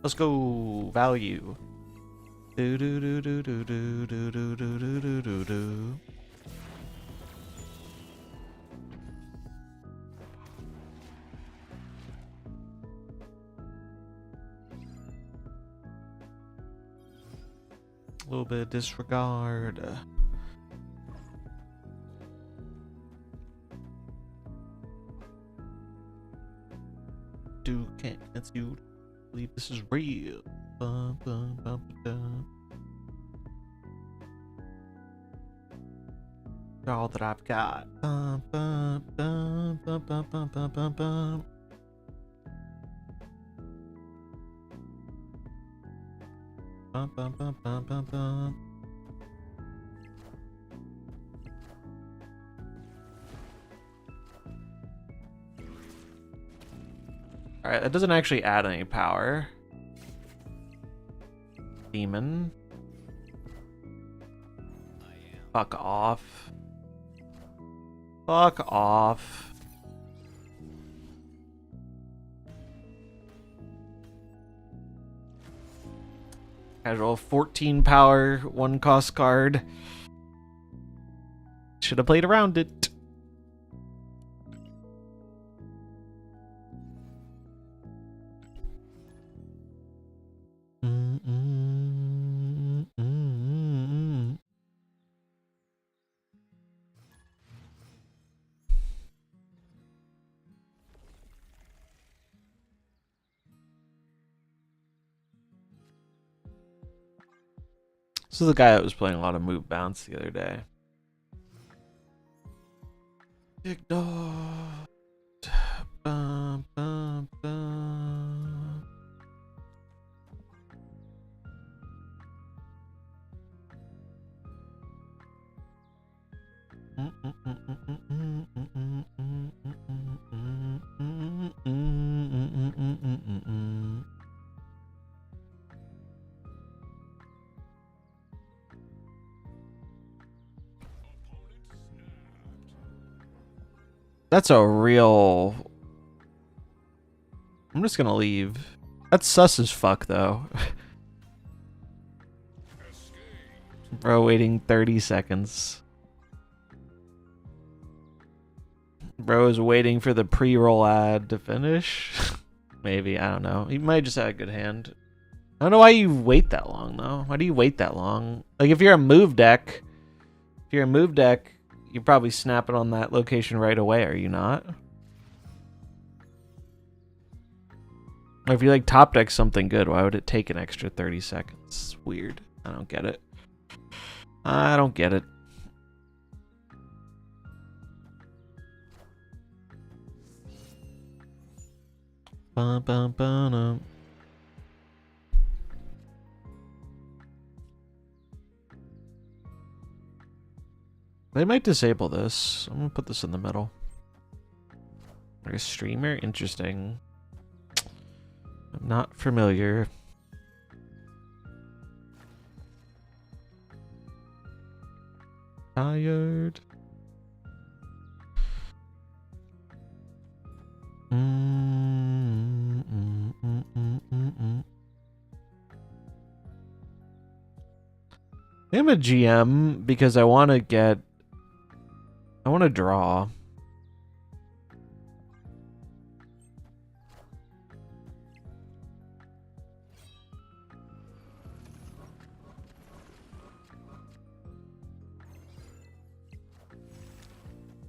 Let's go, value. Do do do do do do do do do do do do. A little bit of disregard. Can't you believe this is real? Bum, bum, bum, bum. All that I've got. Bum, bum, bum, bum, bum, bum, bum, bum, bum. Bum, bum, bum, bum, bum, bum. Alright, that doesn't actually add any power. Demon. Fuck off. Fuck off. Casual 14 power, 1 cost card. Should have played around it. This is the guy that was playing a lot of move bounce the other day. Ignored. Bum, bum, bum. That's a real... I'm just gonna leave. That's sus as fuck, though. Bro, waiting 30 seconds. Bro is waiting for the pre-roll ad to finish. Maybe, I don't know. He might just have a good hand. I don't know why you wait that long, though. Why do you wait that long? Like, if you're a move deck... If you're a move deck... You're probably snapping on that location right away, are you not? Or if you like top deck something good, why would it take an extra 30 seconds? It's weird. I don't get it. I don't get it. Bum, bum, bum, They might disable this. I'm gonna put this in the middle. Like a streamer? Interesting. I'm not familiar. Tired. I'm a GM because I want to draw.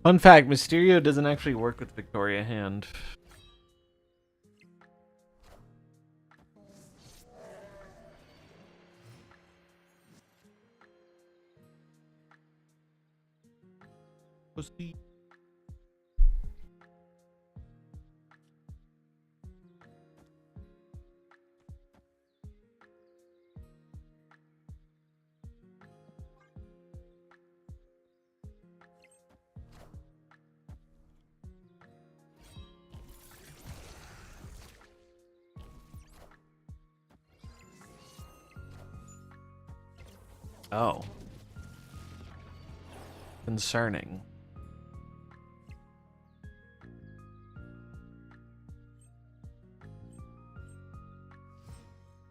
Fun fact, Mysterio doesn't actually work with Victoria hand. Pussy. Oh. Concerning.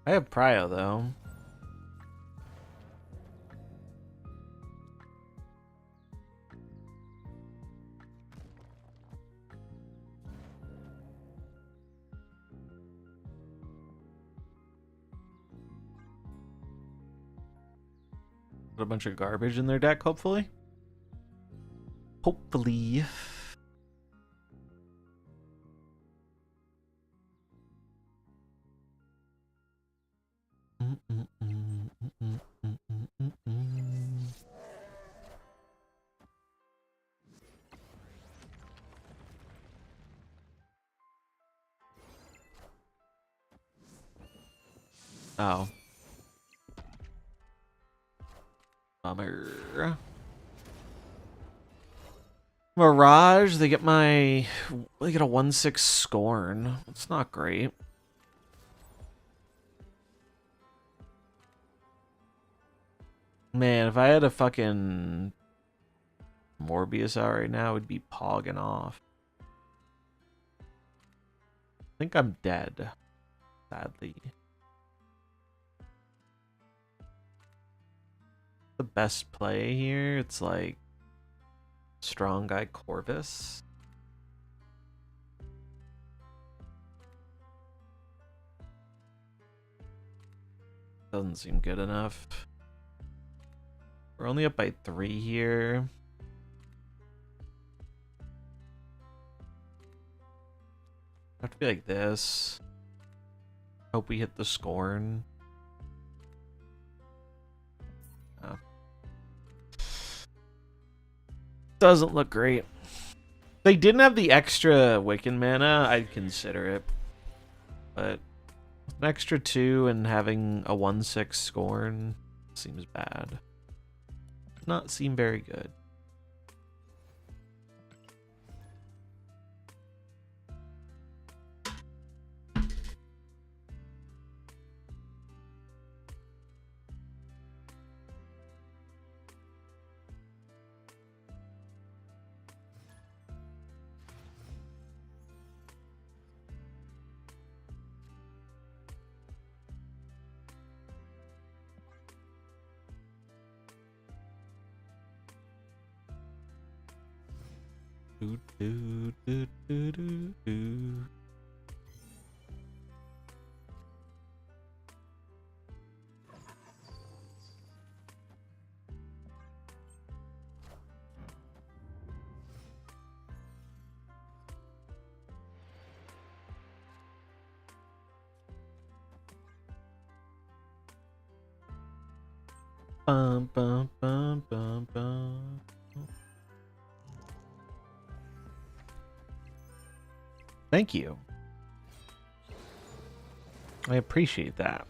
I have Prio, though. Put a bunch of garbage in their deck, hopefully. Hopefully. Oh. Bummer. Mirage, they get a 1/6 scorn. It's not great. Man, if I had a fucking Morbius out right now, it'd be pogging off. I think I'm dead, sadly. The best play here, it's like Strong Guy Corvus. Doesn't seem good enough. We're only up by 3 here. Have to be like this. Hope we hit the scorn. Oh. Doesn't look great. If they didn't have the extra Wiccan mana, I'd consider it. But an extra 2 and having a 1/6 scorn seems bad. Does not seem very good. Do, do, do, do, do, do. Bum, bum, bum, bum, bum. Thank you. I appreciate that.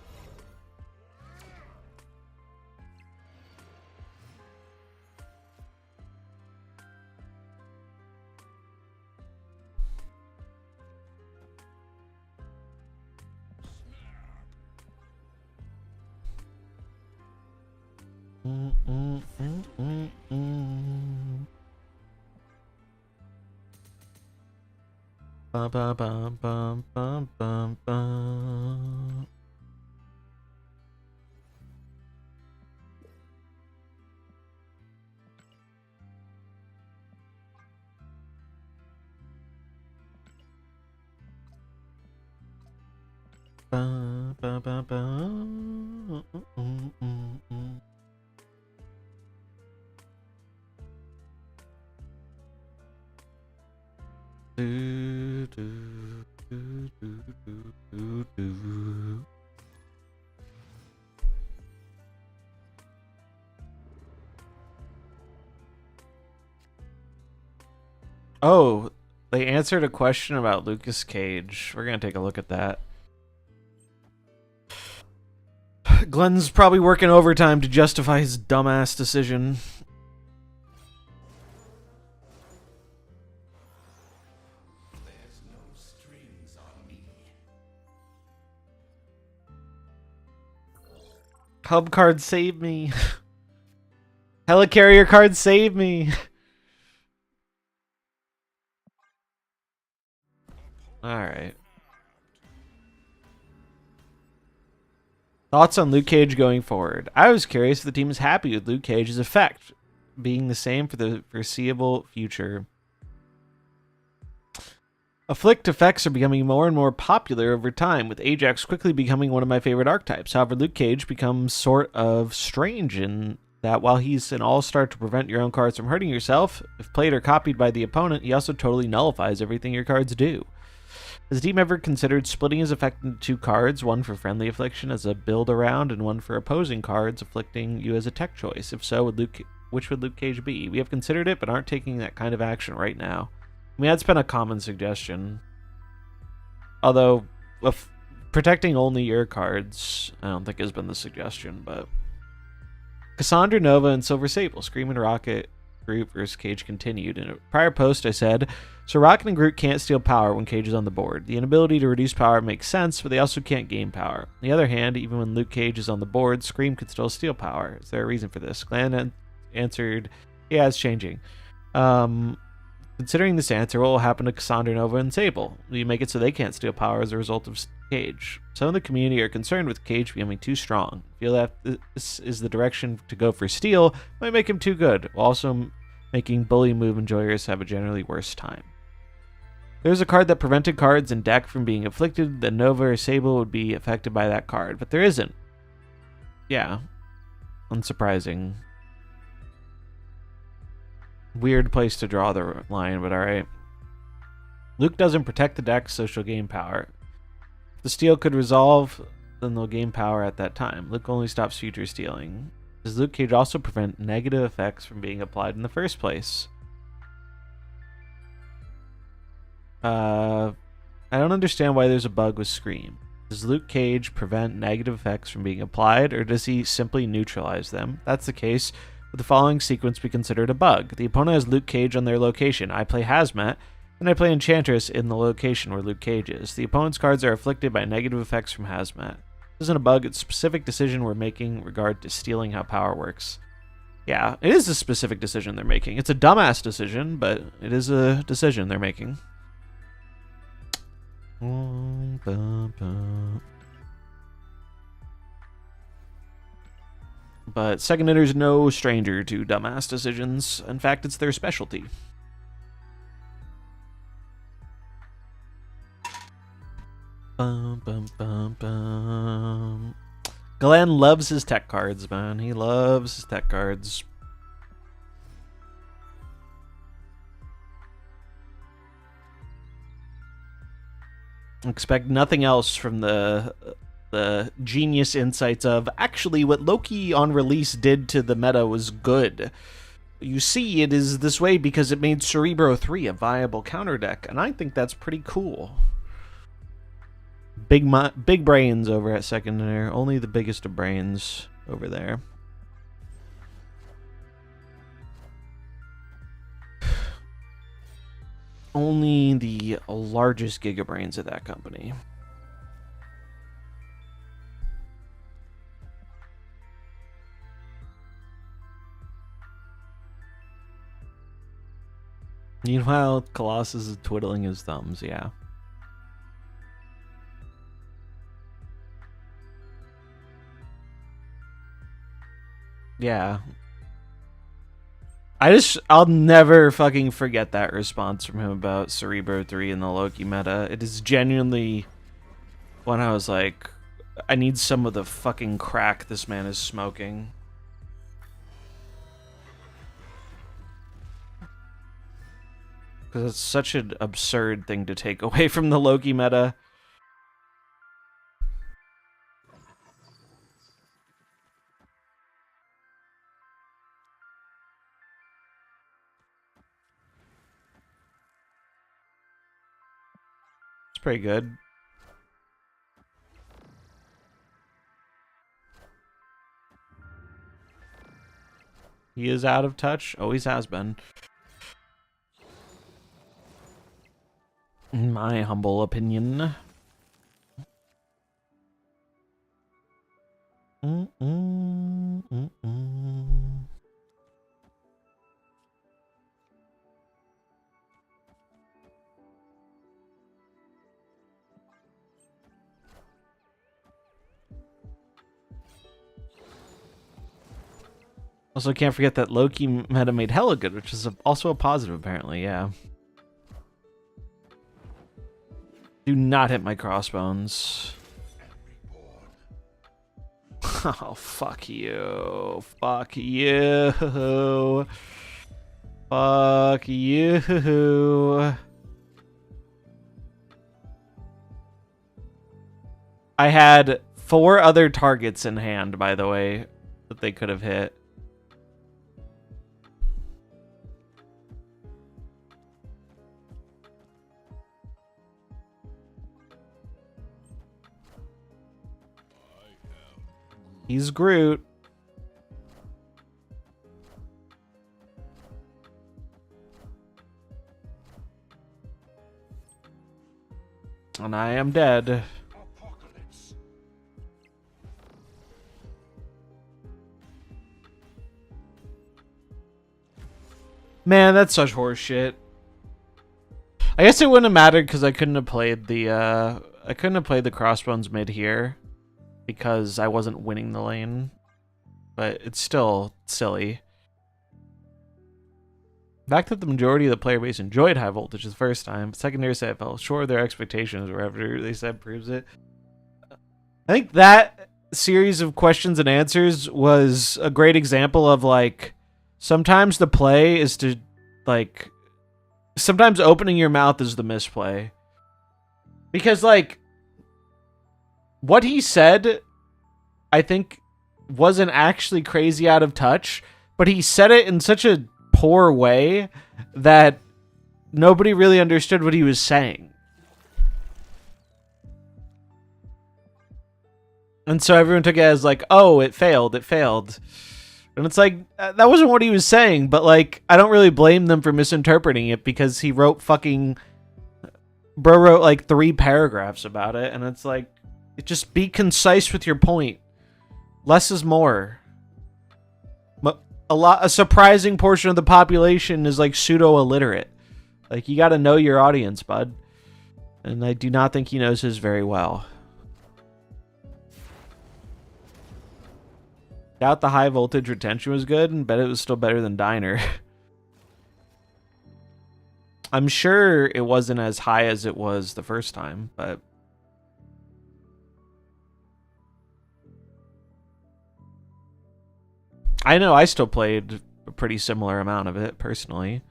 Bum, bum, bum, bum, bum, bum, bum. Bum, bum, bum, bum. Do, do, do, do, do, do, do. Oh, they answered a question about Lucas Cage. We're gonna take a look at that. Glenn's probably working overtime to justify his dumbass decision. There's no strings on me. Hub card save me. Helicarrier card save me. Alright. Thoughts on Luke Cage going forward? I was curious if the team is happy with Luke Cage's effect being the same for the foreseeable future. Afflict effects are becoming more and more popular over time, with Ajax quickly becoming one of my favorite archetypes. However, Luke Cage becomes sort of strange in that while he's an all-star to prevent your own cards from hurting yourself, if played or copied by the opponent, he also totally nullifies everything your cards do. Has the team ever considered splitting his effect into 2 cards, one for friendly affliction as a build-around, and one for opposing cards afflicting you as a tech choice? If so, which would Luke Cage be? We have considered it, but aren't taking that kind of action right now. I mean, that's been a common suggestion. Although, protecting only your cards, I don't think has been the suggestion, but... Cassandra Nova and Silver Sable, Scream and Rocket, Groot versus Cage continued. In a prior post, I said, so Rocket and Groot can't steal power when Cage is on the board. The inability to reduce power makes sense, but they also can't gain power. On the other hand, even when Luke Cage is on the board, Scream could still steal power. Is there a reason for this? Glenn answered, yeah, it's changing. Considering this answer, what will happen to Cassandra Nova and Sable? Will you make it so they can't steal power as a result of Cage? Some in the community are concerned with Cage becoming too strong. Feel that this is the direction to go for steal might make him too good, while also making bully move enjoyers have a generally worse time. If there's a card that prevented cards in deck from being afflicted, then Nova or Sable would be affected by that card, but there isn't. Yeah. Unsurprising. Weird place to draw the line, but alright. Luke doesn't protect the deck, so she'll gain power. If the steal could resolve, then they'll gain power at that time. Luke only stops future stealing. Does Luke Cage also prevent negative effects from being applied in the first place? I don't understand why there's a bug with Scream. Does Luke Cage prevent negative effects from being applied, or does he simply neutralize them? If that's the case, would the following sequence be considered a bug? The opponent has Luke Cage on their location. I play Hazmat, and I play Enchantress in the location where Luke Cage is. The opponent's cards are afflicted by negative effects from Hazmat. This isn't a bug, it's a specific decision we're making in regard to stealing how power works. Yeah, it is a specific decision they're making. It's a dumbass decision, but it is a decision they're making. But second hitter's no stranger to dumbass decisions. In fact, it's their specialty. Bum, bum, bum, bum. Glenn loves his tech cards, man. He loves his tech cards. Expect nothing else from the genius insights of, actually, what Loki on release did to the meta was good. You see, it is this way because it made Cerebro 3 a viable counter deck, and I think that's pretty cool. Big brains over at second there. Only the biggest of brains over there. Only the largest gigabrains of that company. Meanwhile, Colossus is twiddling his thumbs, yeah. Yeah. I'll never fucking forget that response from him about Cerebro 3 in the Loki meta. It is genuinely when I was like, I need some of the fucking crack this man is smoking. Because it's such an absurd thing to take away from the Loki meta. It's pretty good. He is out of touch. Always has been. In my humble opinion. Also, can't forget that Loki meta made hella good, which is also a positive, apparently, yeah. Do not hit my crossbones. Oh, fuck you. Fuck you. Fuck you. I had 4 other targets in hand, by the way, that they could have hit. He's Groot. And I am dead. Apocalypse. Man, that's such horse shit. I guess it wouldn't have mattered because I couldn't have played the crossbones mid here because I wasn't winning the lane. But it's still silly. The fact that the majority of the player base enjoyed high voltage the first time, secondary side fell short of their expectations, wherever they said proves it. I think that series of questions and answers was a great example of, like, sometimes the play is to, like, sometimes opening your mouth is the misplay. Because, like, what he said, I think, wasn't actually crazy out of touch, but he said it in such a poor way that nobody really understood what he was saying. And so everyone took it as like, oh, it failed. And it's like, that wasn't what he was saying, but like, I don't really blame them for misinterpreting it because he wrote Bro wrote like 3 paragraphs about it, and it's like, just be concise with your point. Less is more. A surprising portion of the population is like pseudo-illiterate. Like, you gotta know your audience, bud. And I do not think he knows his very well. Doubt the high voltage retention was good, and bet it was still better than Diner. I'm sure it wasn't as high as it was the first time, but... I know I still played a pretty similar amount of it, personally.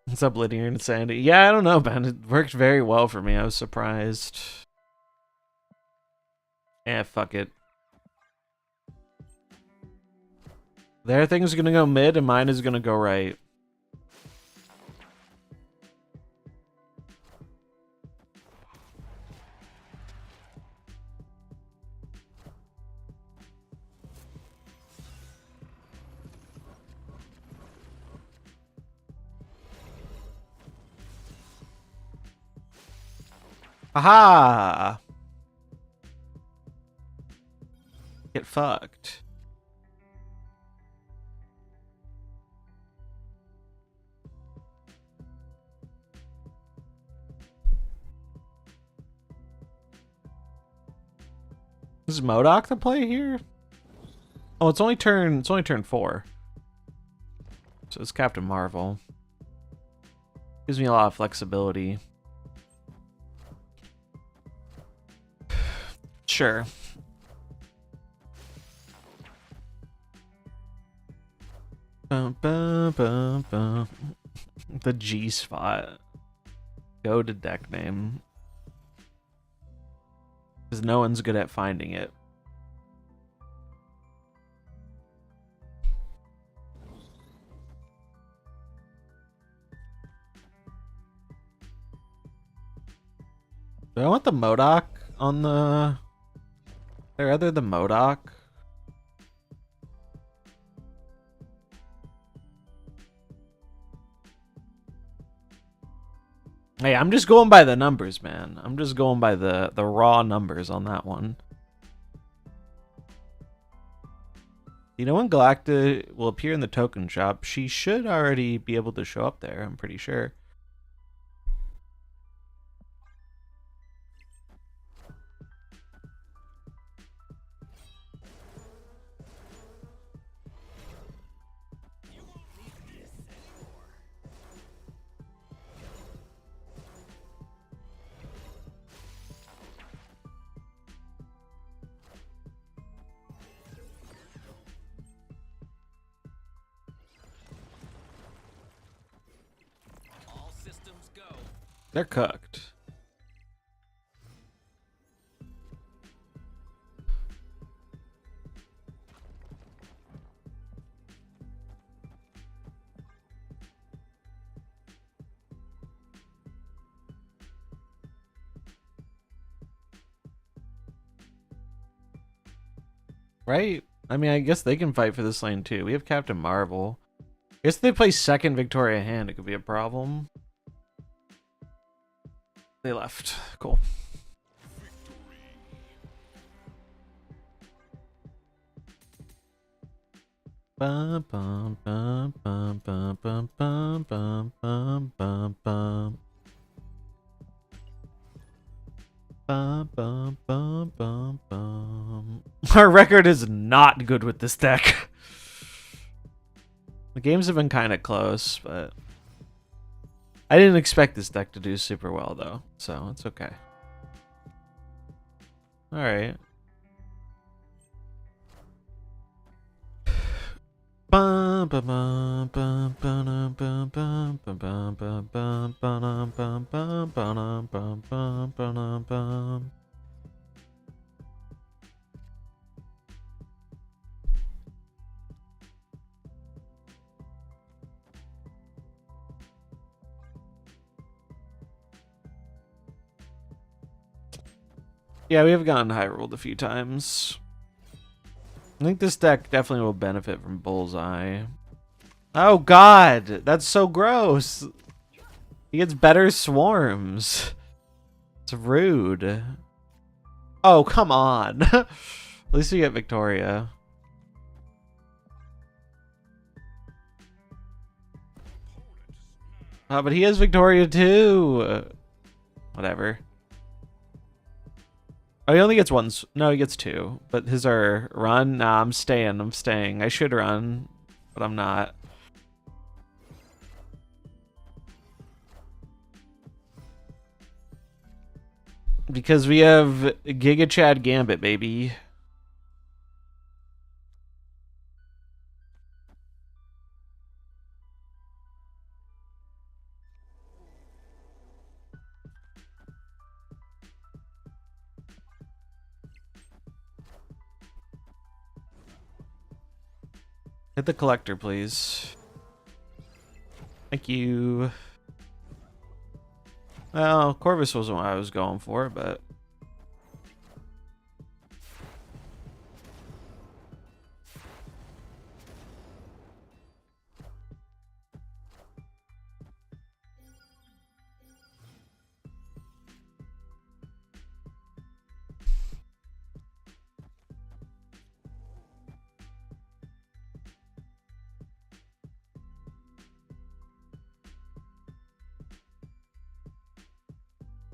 What's up, Linear Insanity? Yeah, I don't know, man. It worked very well for me. I was surprised. Eh, fuck it. Their thing's gonna go mid, and mine is gonna go right. Aha! Get fucked. Is MODOK the play here? Oh, it's only turn 4. So it's Captain Marvel. Gives me a lot of flexibility. Sure. Bum, bum, bum, bum. The G spot. Go to deck name. Because no one's good at finding it. Do I want the MODOK on the... There other than MODOK? Hey, I'm just going by the numbers, man. I'm just going by the raw numbers on that one. You know, when Galacta will appear in the token shop, she should already be able to show up there, I'm pretty sure. All systems go. They're cooked. Right? I mean, I guess they can fight for this lane too. We have Captain Marvel. I guess if they play second Victoria hand, it could be a problem. They left. Cool. Bum, bum, bum, bum, bum, bum, bum, bum, bum, bum, bum. Bum, bum, bum, bum, bum. Our record is not good with this deck. The games have been kind of close, but I didn't expect this deck to do super well, though, so it's okay. All right. Bum, bum, bum, bum, bum, bum, bum, bum, bum, bum, bum, bum, bum, bum, bum, bum, bum, bum, bum. Yeah, we have gotten high rolled a few times. I think this deck definitely will benefit from Bullseye. Oh god, that's so gross. He gets better swarms. It's rude. Oh, come on. At least we get Victoria. Oh, but he has Victoria too. Whatever. Oh, he only gets one. No, he gets 2. But his are run. Nah, I'm staying. I'm staying. I should run, but I'm not. Because we have Giga Chad Gambit, baby. Hit the collector, please. Thank you. Well, Corvus wasn't what I was going for, but...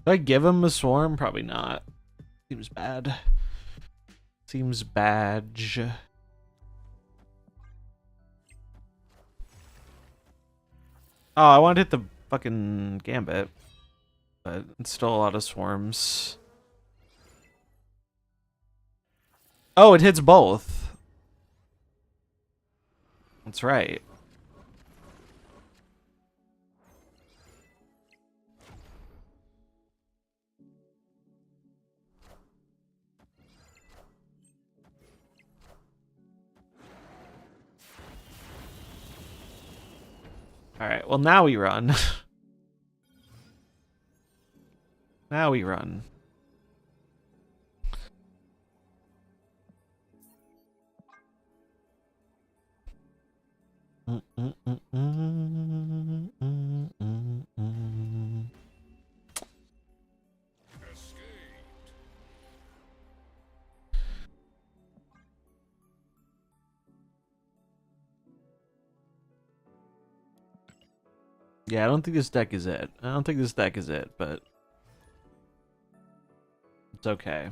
Do I give him a swarm? Probably not. Seems bad. Seems badge. Oh, I want to hit the fucking gambit, but it's still a lot of swarms. Oh, it hits both. That's right. Alright, well now we run. Now we run. Yeah, I don't think this deck is it. I don't think this deck is it, but it's okay.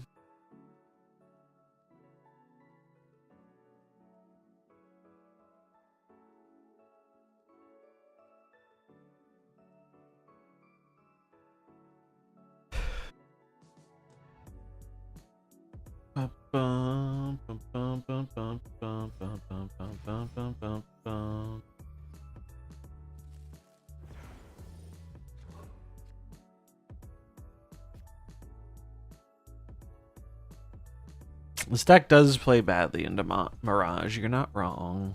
This deck does play badly into Mirage. You're not wrong.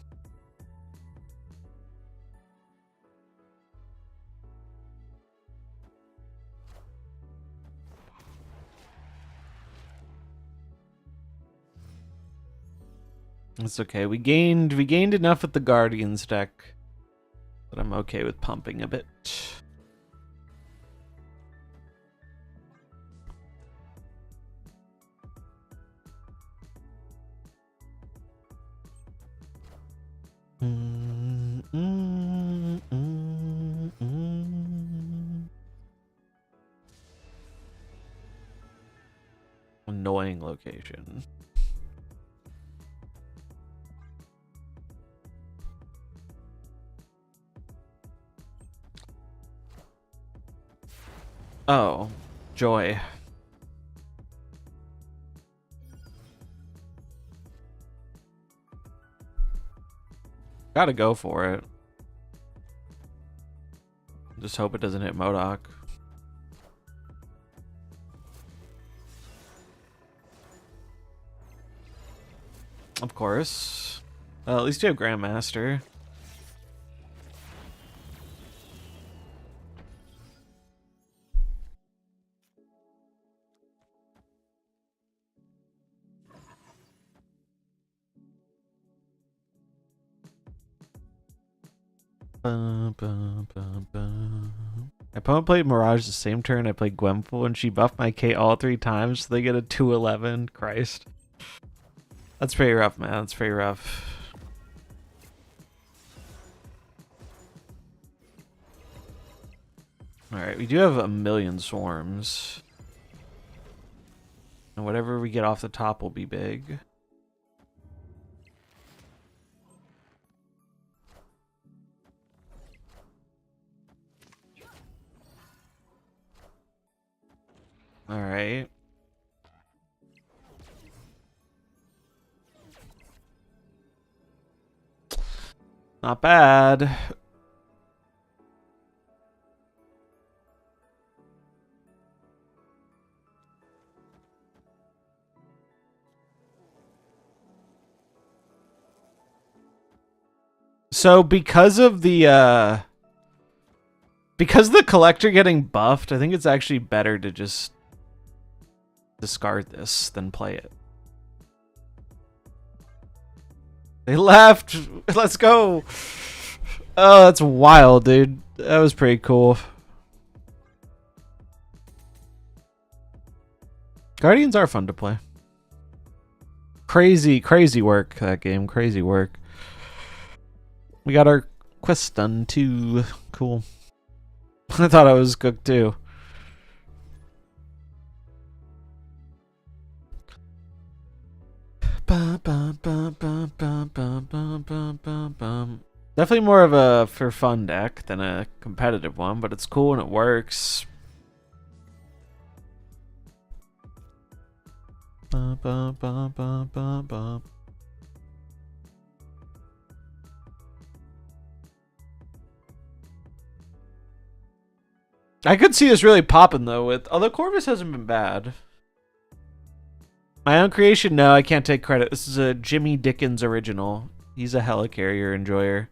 It's okay. We gained enough with the Guardians deck that I'm okay with pumping a bit. Annoying location. Oh, joy. Gotta go for it. Just hope it doesn't hit MODOK. Of course. Well, at least you have Grandmaster. My opponent played Mirage the same turn I played Gwenpool, and she buffed my K all 3 times, so they get a 2/11. Christ. That's pretty rough, man. That's pretty rough. Alright, we do have a million swarms. And whatever we get off the top will be big. Alright. Not bad. So because of the collector getting buffed, I think it's actually better to just discard this than play it. They left. Let's go. Oh, that's wild, dude. That was pretty cool. Guardians are fun to play. Crazy, crazy work, that game. Crazy work. We got our quest done, too. Cool. I thought I was cooked, too. Bum, bum, bum, bum, bum, bum, bum, bum, bum, bum. Definitely more of a for fun deck than a competitive one, but it's cool and it works. Bum, bum, bum, bum, bum, bum. I could see this really popping though with, although Corvus hasn't been bad. My own creation, no, I can't take credit. This is a Jimmy Dickens original. He's a helicarrier enjoyer.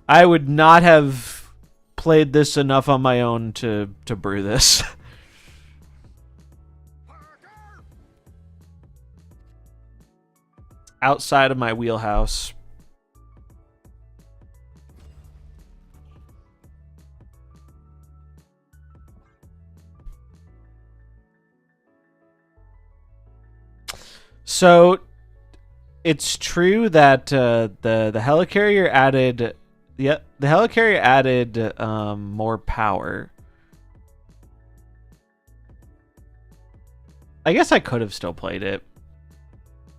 I would not have played this enough on my own to brew this. Outside of my wheelhouse. So it's true that the helicarrier added the helicarrier added more power. I guess I could have still played it.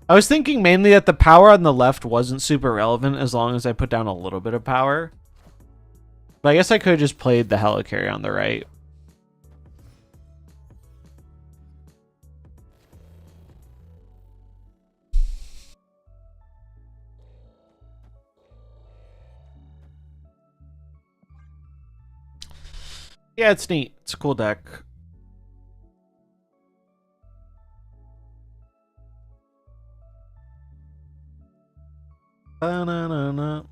I was thinking mainly that the power on the left wasn't super relevant as long as I put down a little bit of power. But I guess I could have just played the helicarrier on the right. Yeah, it's neat. It's a cool deck. Ba-na-na-na.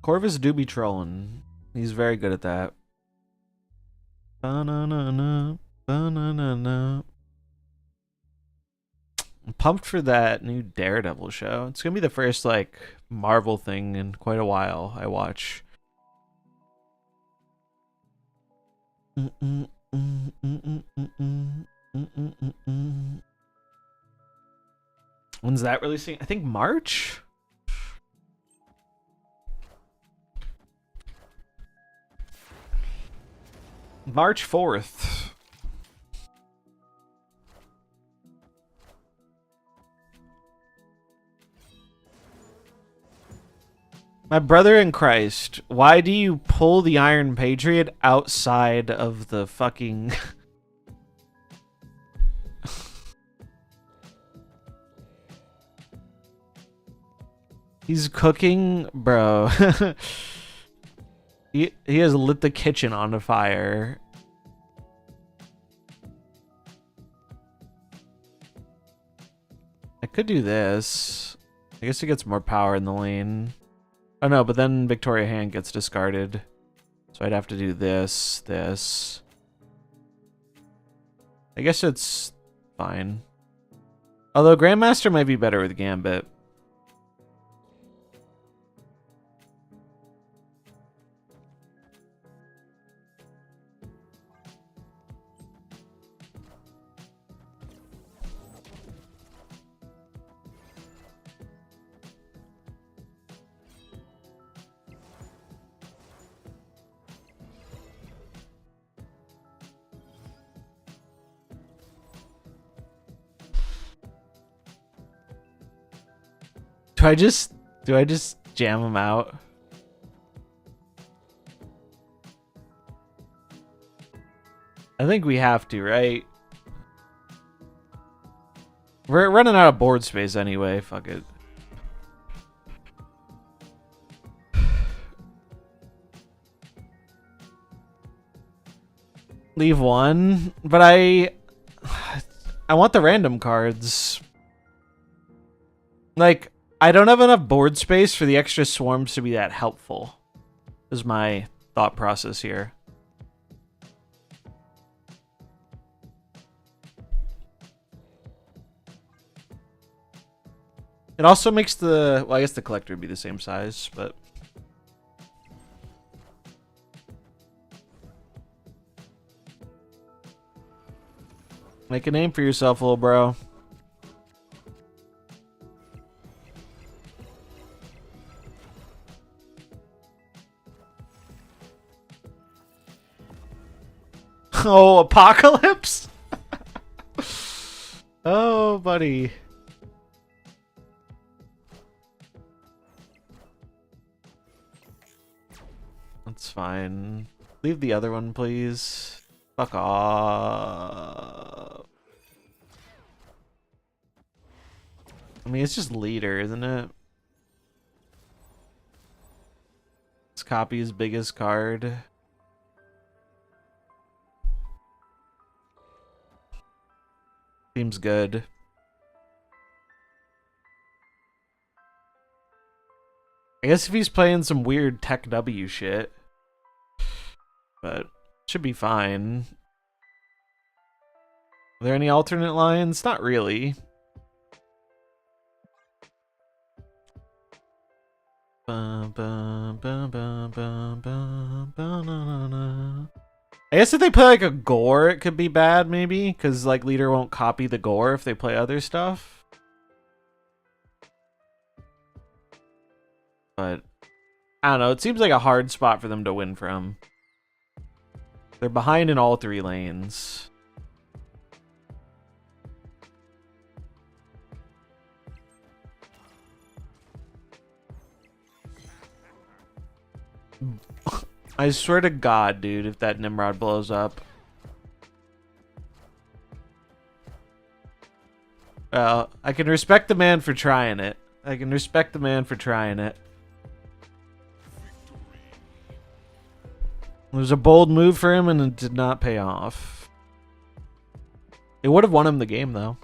Corvus do be trolling. He's very good at that. Ba-na-na-na. Ba-na-na-na. I'm pumped for that new Daredevil show. It's gonna be the first like Marvel thing in quite a while I watch. When's that releasing? I think March? March 4th. My brother in Christ, why do you pull the Iron Patriot outside of the fucking... He's cooking? Bro. He has lit the kitchen on fire. I could do this. I guess he gets more power in the lane. Oh no, but then Victoria Hand gets discarded. So I'd have to do this. I guess it's fine. Although Grandmaster might be better with Gambit. Do I just jam him out? I think we have to, right? We're running out of board space anyway. Fuck it. Leave one, but I want the random cards. Like, I don't have enough board space for the extra swarms to be that helpful, is my thought process here. It also makes the... Well, I guess the collector would be the same size, but... Make a name for yourself, little bro. Oh, Apocalypse? Oh, buddy. That's fine. Leave the other one, please. Fuck off. I mean, it's just leader, isn't it? Let's copy his biggest card. Seems good. I guess if he's playing some weird Tech W shit. But should be fine. Are there any alternate lines? Not really. I guess if they play like a gore, it could be bad, maybe, because like leader won't copy the gore if they play other stuff. But I don't know. It seems like a hard spot for them to win from. They're behind in all 3 lanes. I swear to God, dude, if that Nimrod blows up. Well, I can respect the man for trying it. I can respect the man for trying it. It was a bold move for him, and it did not pay off. It would have won him the game, though.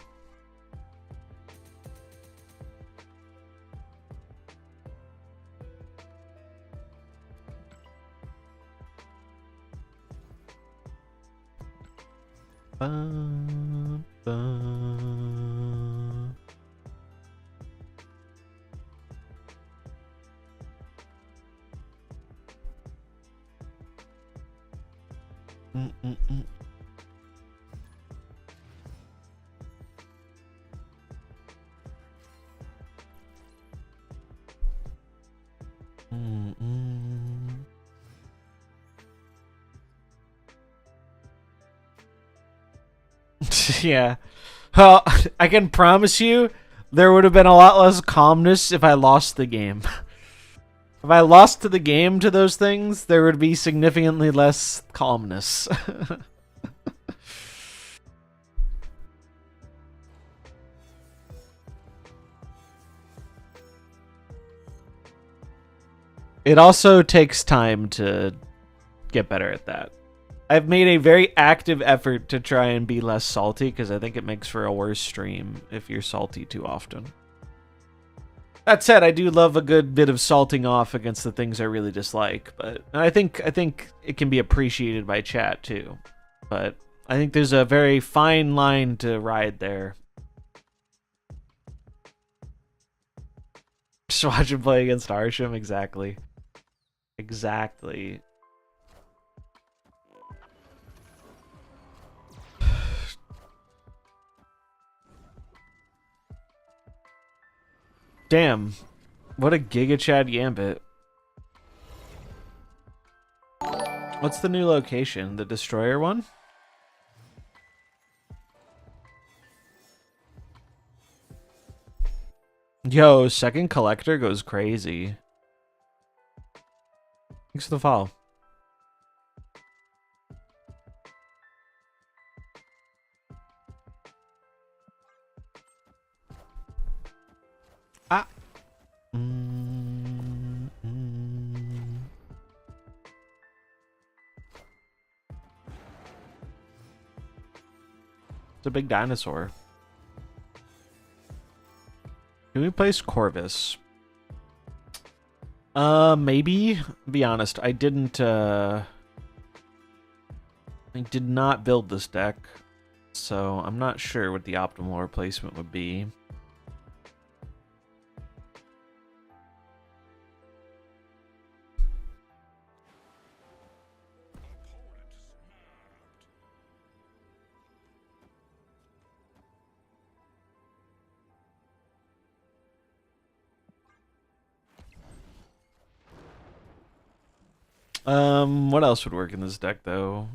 Bum, bum. Mm-mm-mm. Mm-mm. Yeah. Well, I can promise you there would have been a lot less calmness if I lost the game. If I lost to the game to those things, there would be significantly less calmness. It also takes time to get better at that. I've made a very active effort to try and be less salty because I think it makes for a worse stream if you're salty too often. That said, I do love a good bit of salting off against the things I really dislike, but I think it can be appreciated by chat too. But I think there's a very fine line to ride there. Just watch him play against Arsham, exactly. Exactly. Damn. What a Giga Chad Gambit. What's the new location? The Destroyer one? Yo, second collector goes crazy. Thanks for the follow. Ah. It's a big dinosaur. Can we place Corvus? Maybe. Be honest, I did not build this deck, so I'm not sure what the optimal replacement would be. What else would work in this deck, though?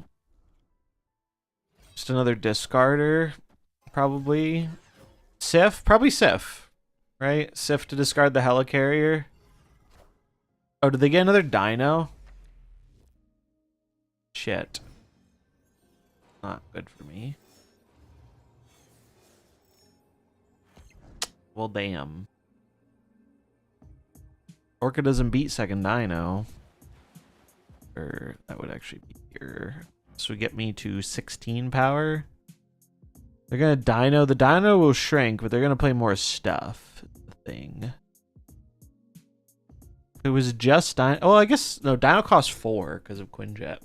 Just another discarder, probably. Sif? Probably Sif, right? Sif to discard the Helicarrier. Oh, did they get another Dino? Shit. Not good for me. Well, damn. Orca doesn't beat second dino. Or that would actually be here. So we get me to 16 power. They're gonna dino. The dino will shrink, but they're gonna play more stuff. The thing. If it was just dino. Oh, I guess no. Dino costs 4 because of Quinjet.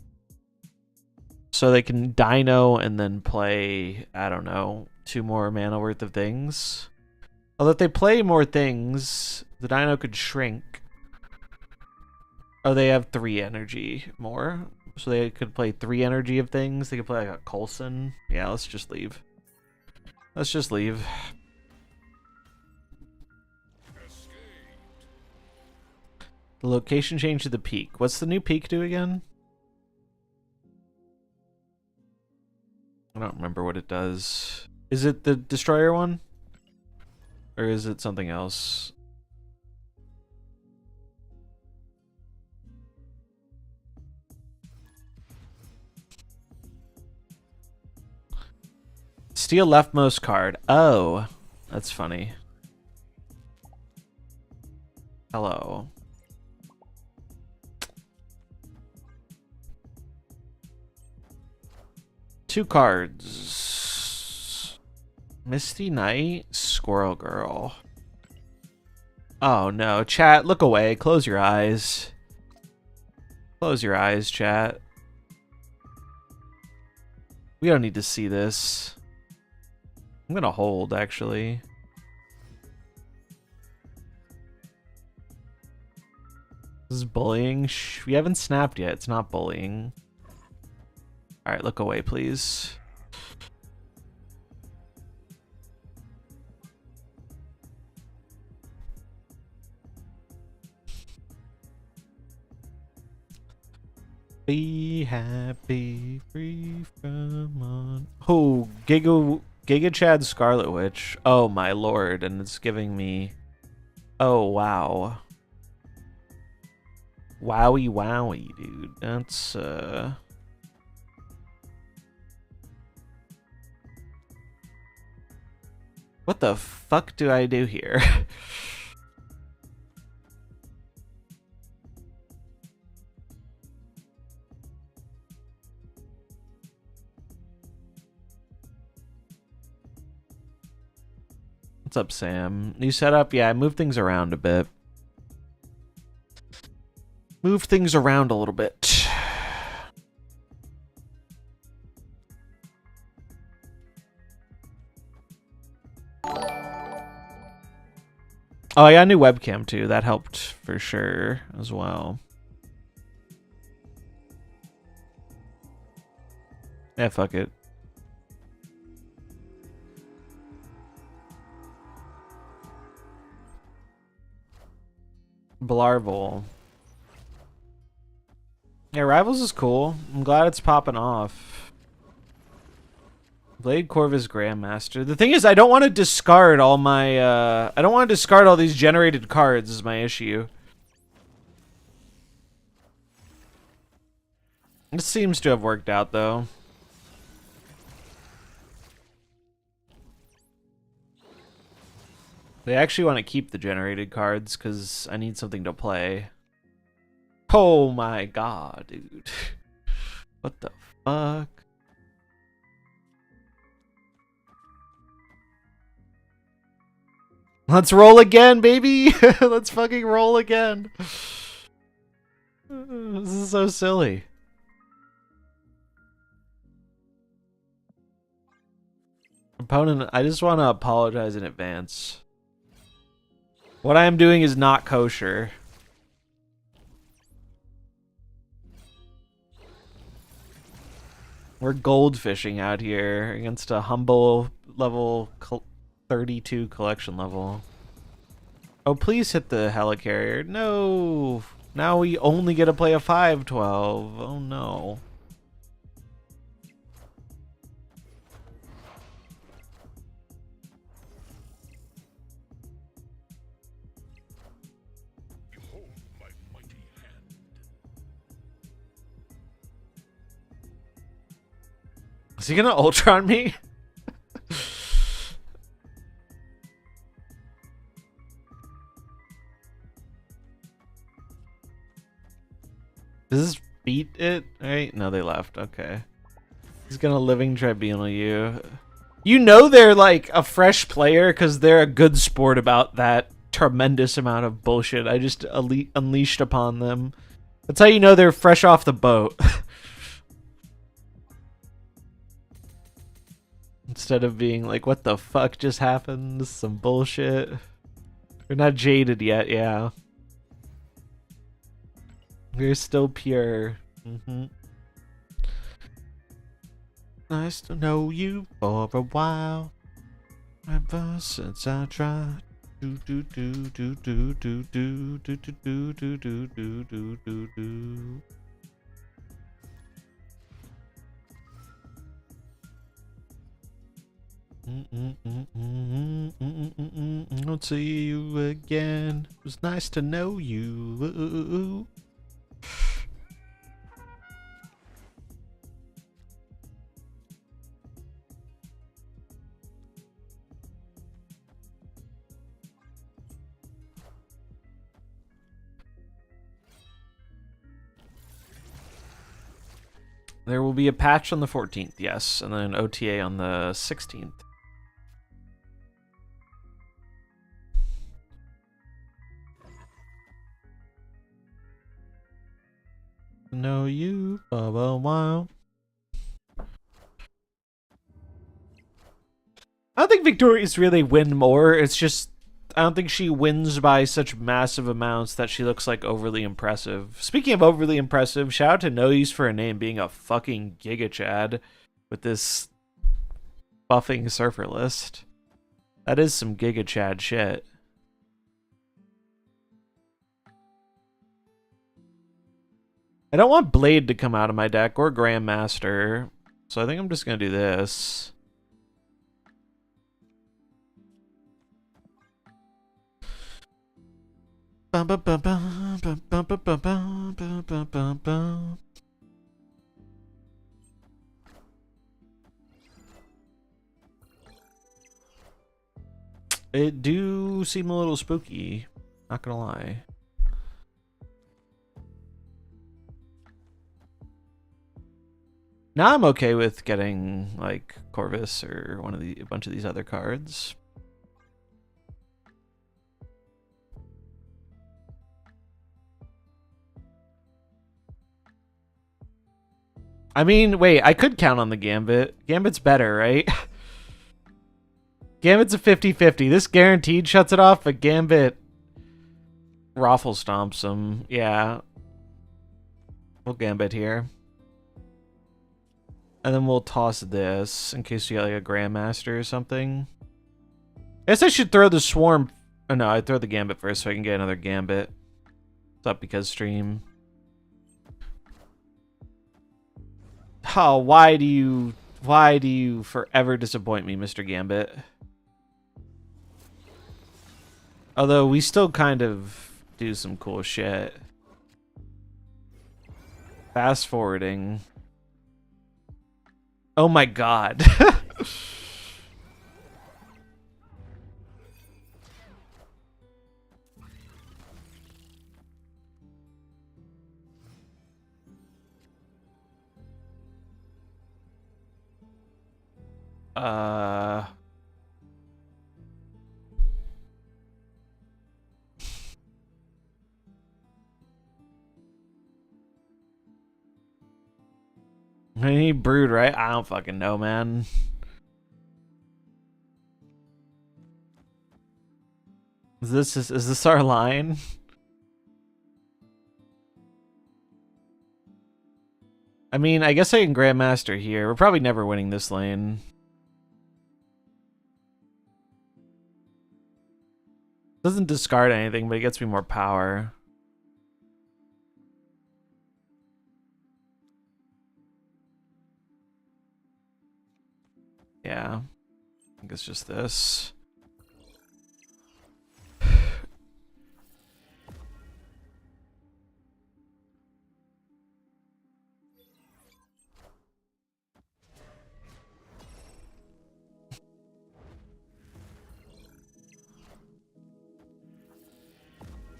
So they can dino and then play, I don't know, 2 more mana worth of things. Although if they play more things, the dino could shrink. Oh, they have 3 energy more. So they could play 3 energy of things. They could play like a Coulson. Yeah, let's just leave. Let's just leave. The location changed to the peak. What's the new peak do again? I don't remember what it does. Is it the destroyer one? Or is it something else? Steal leftmost card. Oh, that's funny. Hello. Two cards. Misty Knight, Squirrel Girl. Oh no, chat, look away. Close your eyes. Close your eyes, chat. We don't need to see this. I'm gonna hold, actually. This is bullying. Shh, we haven't snapped yet. It's not bullying. Alright, look away, please. Be happy, free from on. Oh, Giga Chad Scarlet Witch. Oh my lord, and it's giving me. Oh wow. Wowie wowie, dude. That's what the fuck do I do here? What's up, Sam? New setup? Yeah, I moved things around a bit. Move things around a little bit. Oh, I got a new webcam too. That helped for sure as well. Yeah, fuck it. Blarvel. Yeah, Rivals is cool. I'm glad it's popping off. Blade Corvus Grandmaster. The thing is, I don't want to discard all my, I don't want to discard all these generated cards is my issue. It seems to have worked out, though. They actually want to keep the generated cards, because I need something to play. Oh my god, dude. What the fuck? Let's roll again, baby! Let's fucking roll again! This is so silly. Opponent, I just want to apologize in advance. What I am doing is not kosher. We're goldfishing out here against a humble level 32 collection level. Oh, please hit the helicarrier. No! Now we only get to play a 5/12. Oh no. he gonna Ultron me? Does this beat it? Right? No, they left. Okay. He's gonna living tribunal you. You know they're like a fresh player because they're a good sport about that tremendous amount of bullshit I just unleashed upon them. That's how you know they're fresh off the boat. Instead of being like, what the fuck just happened? This is some bullshit. They're not jaded yet, yeah. We're still pure. Nice to know you for a while. Ever since I tried. Do do do do do do do do do do do do do do do. I'll see you again. It was nice to know you. There will be a patch on the 14th, yes, and then an OTA on the 16th. Know you for a while. I don't think Victoria's really win more. It's just I don't think she wins by such massive amounts that she looks like overly impressive. Speaking of overly impressive, shout out to No Use for a Name being a fucking Giga Chad with this buffing surfer list. That is some Giga Chad shit. I don't want Blade to come out of my deck or Grandmaster, so I think I'm just gonna do this. Bum, bum, bum, bum, bum, bum, bum, bum, bum, bum, bum, bum. It do seem a little spooky, not gonna lie. Now I'm okay with getting like Corvus or a bunch of these other cards. I mean, wait, I could count on the Gambit. Gambit's better, right? Gambit's a 50-50. This guaranteed shuts it off, but Gambit raffle stomps him. Yeah. We'll Gambit here. And then we'll toss this in case you got like a Grandmaster or something. I guess I should throw the Swarm. Oh no, I'd throw the Gambit first so I can get another Gambit. What's up, because stream? Oh, why do you forever disappoint me, Mr. Gambit? Although we still kind of do some cool shit. Fast forwarding. Oh my god. I need Brood, right? I don't fucking know, man. Is this our line? I mean, I guess I can Grandmaster here. We're probably never winning this lane. Doesn't discard anything, but it gets me more power. Yeah. I think it's just this.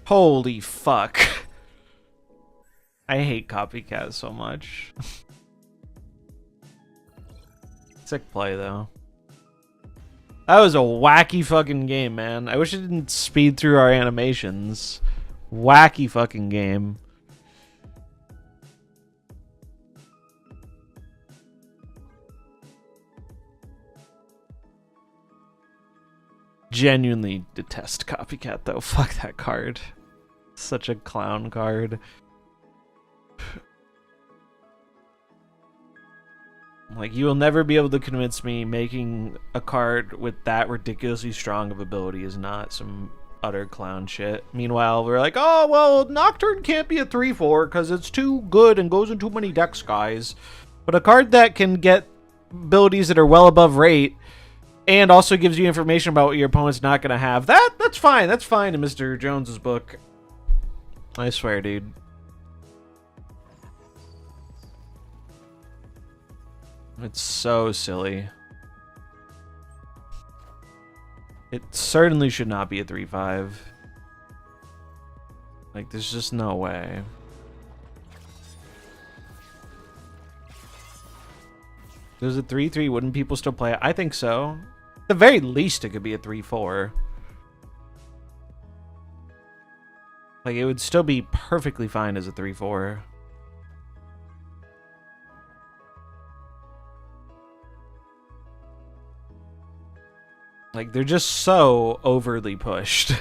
Holy fuck. I hate copycat so much. Sick play, though. That was a wacky fucking game, man. I wish it didn't speed through our animations. Wacky fucking game. Genuinely detest copycat, though. Fuck that card. Such a clown card. Like, you will never be able to convince me making a card with that ridiculously strong of ability is not some utter clown shit. Meanwhile, we're like, oh, well, Nocturne can't be a 3/4 because it's too good and goes in too many decks, guys. But a card that can get abilities that are well above rate and also gives you information about what your opponent's not going to have, that's fine. That's fine in Mr. Jones's book. I swear, dude. It's so silly. It certainly should not be a 3/5. Like, there's just no way. If it was a 3/3, wouldn't people still play it? I think so. At the very least, it could be a 3/4. Like, it would still be perfectly fine as a 3/4. Like, they're just so overly pushed.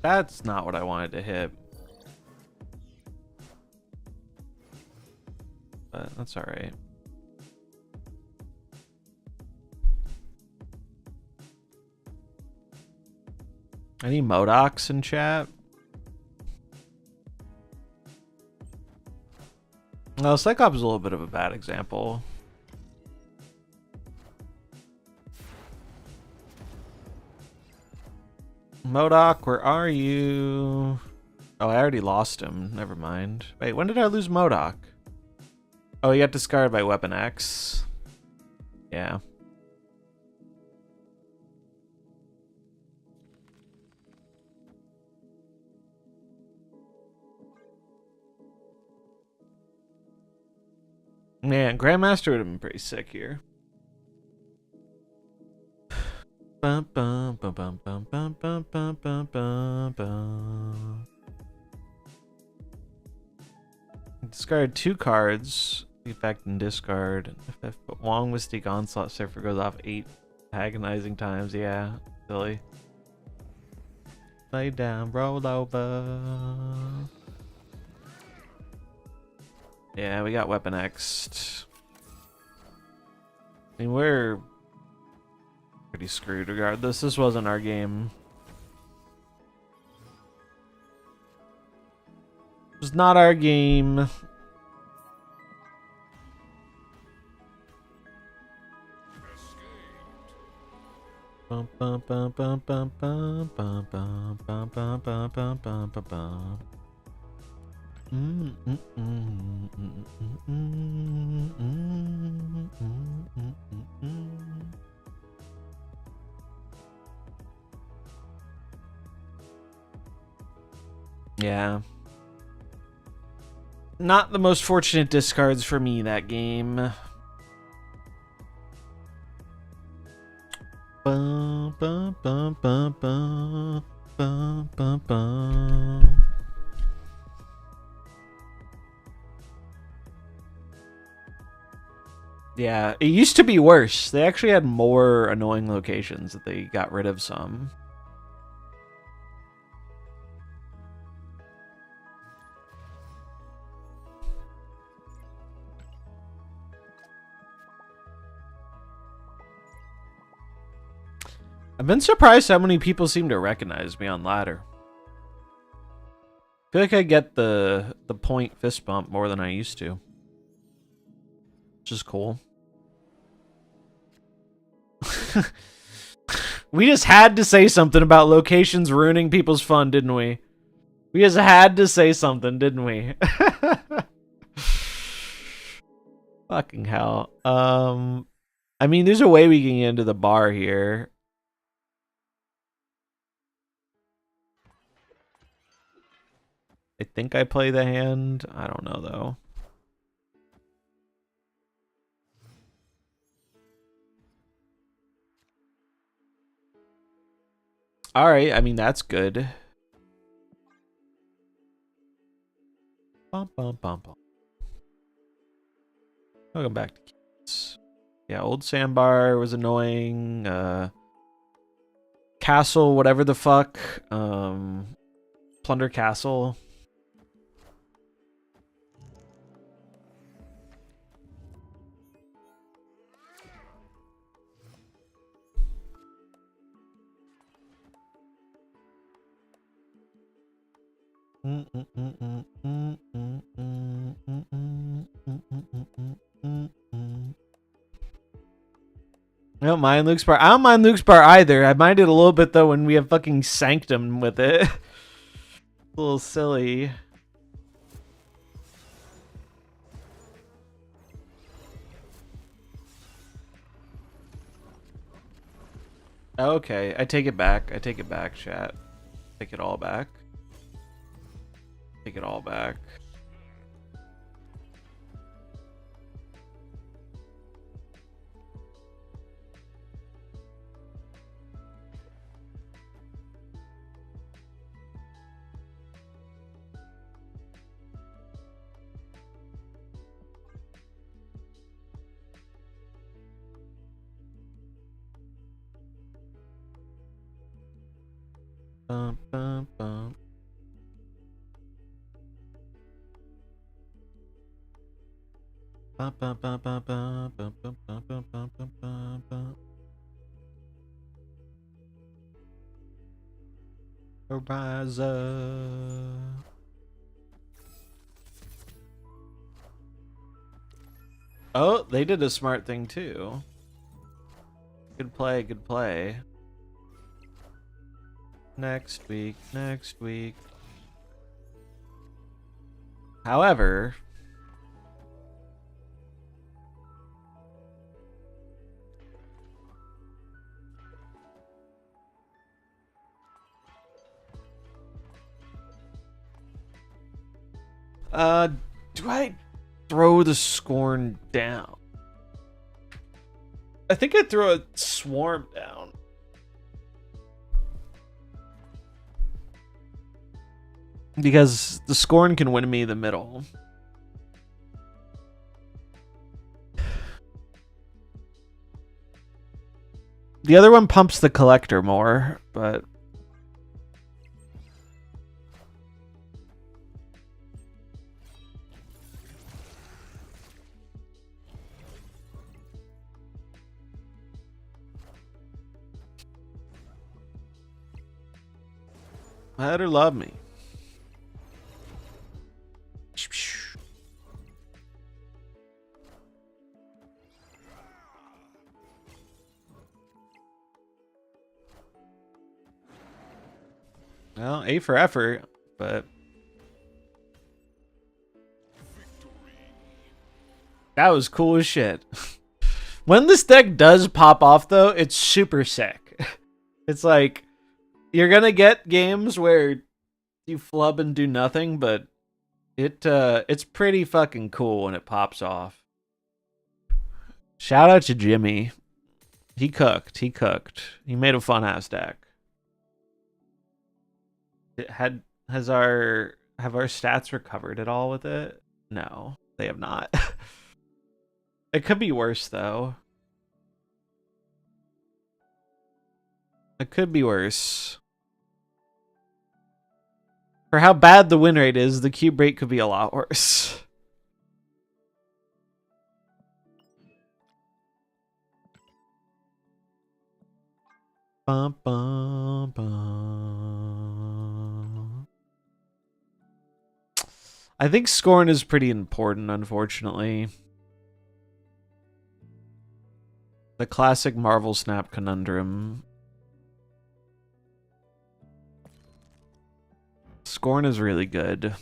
That's not what I wanted to hit. But that's alright. Any Modocs in chat? No, Cyclops is a little bit of a bad example. Modoc, where are you? Oh, I already lost him. Never mind. Wait, when did I lose Modoc? Oh, he got discarded by Weapon X. Yeah. Man, Grandmaster would have been pretty sick here. Bum, bum, bum, bum, bum, bum, bum, bum, bum, bum, bum. Discard 2 cards. Effect and discard. If Wong Mystique Onslaught Surfer goes off 8 agonizing times. Yeah, silly. Lay down, roll over. Yeah, we got Weapon X. I mean, we're pretty screwed regardless. This wasn't our game. It was not our game. Bum, bum, bum, bum, bum, bum, bum, bum, bum, bum, bum, bum, bum, bum, bum. Yeah. Not the most fortunate discards for me that game. Bum, bum, bum, bum, bum, bum, bum, bum. Yeah, it used to be worse. They actually had more annoying locations that they got rid of some. I've been surprised how many people seem to recognize me on ladder. I feel like I get the point fist bump more than I used to. Which is cool. We just had to say something about locations ruining people's fun, didn't we? We just had to say something, didn't we? Fucking hell. I mean, there's a way we can get into the bar here. I think I play the hand. I don't know, though. Alright, I mean, that's good. Bum, bum, bum, bum. Welcome back to Keats. Yeah, old sandbar was annoying. Castle, whatever the fuck. Plunder Castle. I don't mind Luke's bar. I don't mind Luke's bar either. I mind it a little bit though when we have fucking Sanctum with it. A little silly. Okay, I take it back. I take it back, chat. Take it all back. Take it all back. Bum, bum, bum. Bum, bum, bum, bum, bum, bum, bum, bum, bum, bum, bum, bum. Horizon. Oh, they did a smart thing too. Good play, good play. Next week, next week. However, do I throw the Scorn down? I think I'd throw a Swarm down. Because the Scorn can win me the middle. The other one pumps the Collector more, but... let her love me. Well, A for effort, but that was cool as shit. When this deck does pop off, though, it's super sick. It's like you're gonna get games where you flub and do nothing, but it's pretty fucking cool when it pops off. Shout out to Jimmy. He cooked. He cooked. He made a fun ass deck. Have our stats recovered at all with it? No, they have not. It could be worse though. It could be worse. For how bad the win rate is, the cube rate could be a lot worse. Bum, bum, bum. I think Scorn is pretty important, unfortunately. The classic MarvelSnap conundrum. Scorn is really good.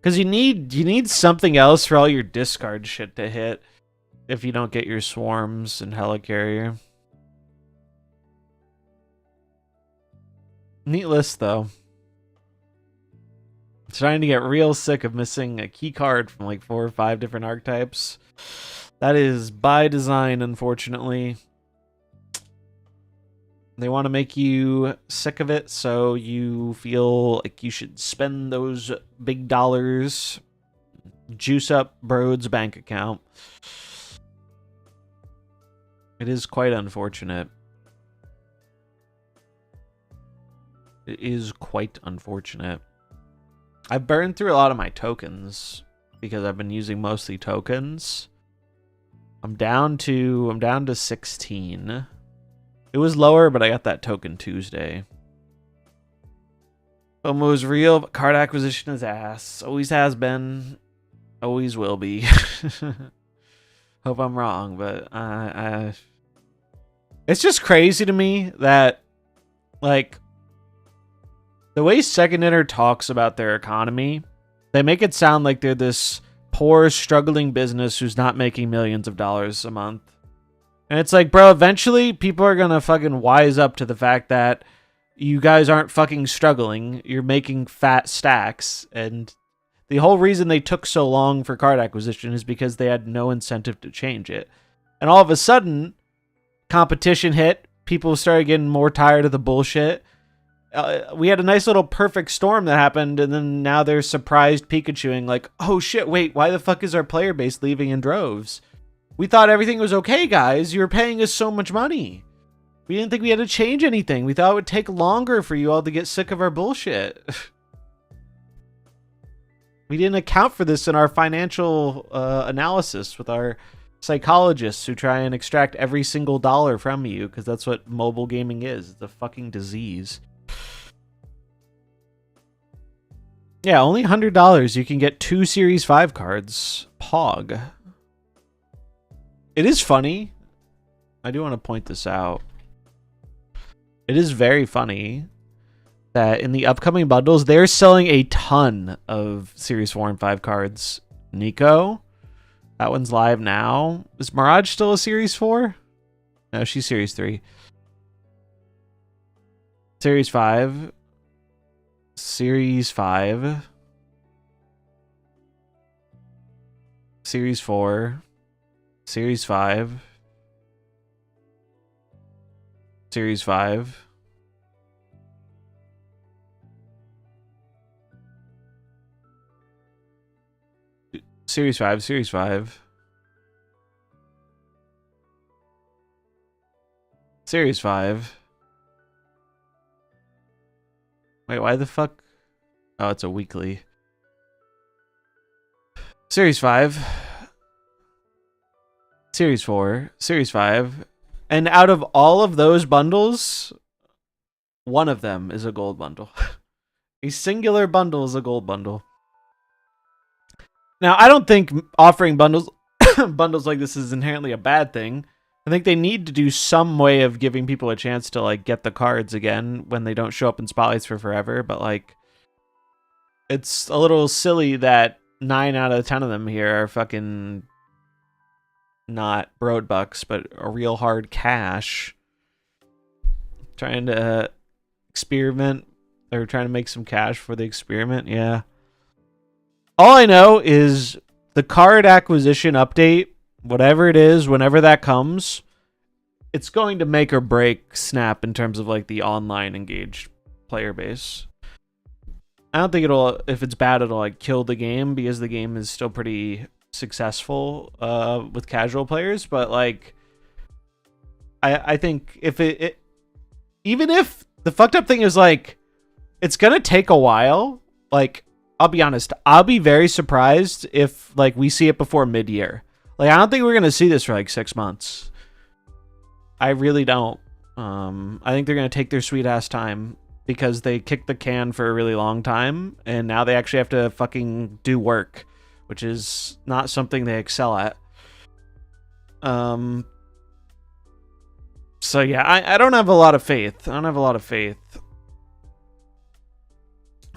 Because you need something else for all your discard shit to hit if you don't get your swarms and helicarrier. Neat list though. Starting to get real sick of missing a key card from like 4 or 5 different archetypes. That is by design, unfortunately. They want to make you sick of it, so you feel like you should spend those big dollars, juice up Broad's bank account. It is quite unfortunate. It is quite unfortunate. I've burned through a lot of my tokens because I've been using mostly tokens. I'm down to 16. It was lower, but I got that token Tuesday. FOMO is real, but card acquisition is ass. Always has been. Always will be. Hope I'm wrong, but it's just crazy to me that, like, the way Second Inner talks about their economy, they make it sound like they're this poor, struggling business who's not making millions of dollars a month. And it's like, bro, eventually people are gonna fucking wise up to the fact that you guys aren't fucking struggling. You're making fat stacks. And the whole reason they took so long for card acquisition is because they had no incentive to change it. And all of a sudden, competition hit. People started getting more tired of the bullshit. We had a nice little perfect storm that happened, and then now they're surprised Pikachuing like, oh shit, wait, why the fuck is our player base leaving in droves? We thought everything was okay, guys. You were paying us so much money. We didn't think we had to change anything. We thought it would take longer for you all to get sick of our bullshit. We didn't account for this in our financial analysis with our psychologists who try and extract every single dollar from you, because that's what mobile gaming is. It's a fucking disease. Yeah, only $100 you can get 2 Series 5 cards. Pog. It is funny. I do want to point this out. It is very funny that in the upcoming bundles, they're selling a ton of Series 4 and 5 cards. Nico, that one's live now. Is Mirage still a Series 4? No, she's Series 3. Series 5. Series 5. Series 4. Series 5. Series 5. Series 5. Series 5. Series 5. Wait, why the fuck? Oh, it's a weekly. Series 5. Series 4. Series 5. And out of all of those bundles, one of them is a gold bundle. A singular bundle is a gold bundle. Now, I don't think offering bundles bundles like this is inherently a bad thing. I think they need to do some way of giving people a chance to, like, get the cards again when they don't show up in spotlights for forever. But, like, it's a little silly that 9 out of 10 of them here are fucking not broad bucks, but a real hard cash. Trying to experiment. They're trying to make some cash for the experiment. Yeah. All I know is the card acquisition update, whatever it is, whenever that comes, it's going to make or break Snap in terms of, like, the online engaged player base. I don't think it'll, if it's bad, it'll, like, kill the game, because the game is still pretty successful with casual players. But, like, I think if it even if the fucked up thing is, like, it's gonna take a while, like, I'll be honest, I'll be very surprised if, like, we see it before mid-year. Like, I don't think we're gonna see this for, like, 6 months. I really don't. I think they're gonna take their sweet ass time, because they kicked the can for a really long time, and now they actually have to fucking do work, which is not something they excel at. So yeah, I don't have a lot of faith.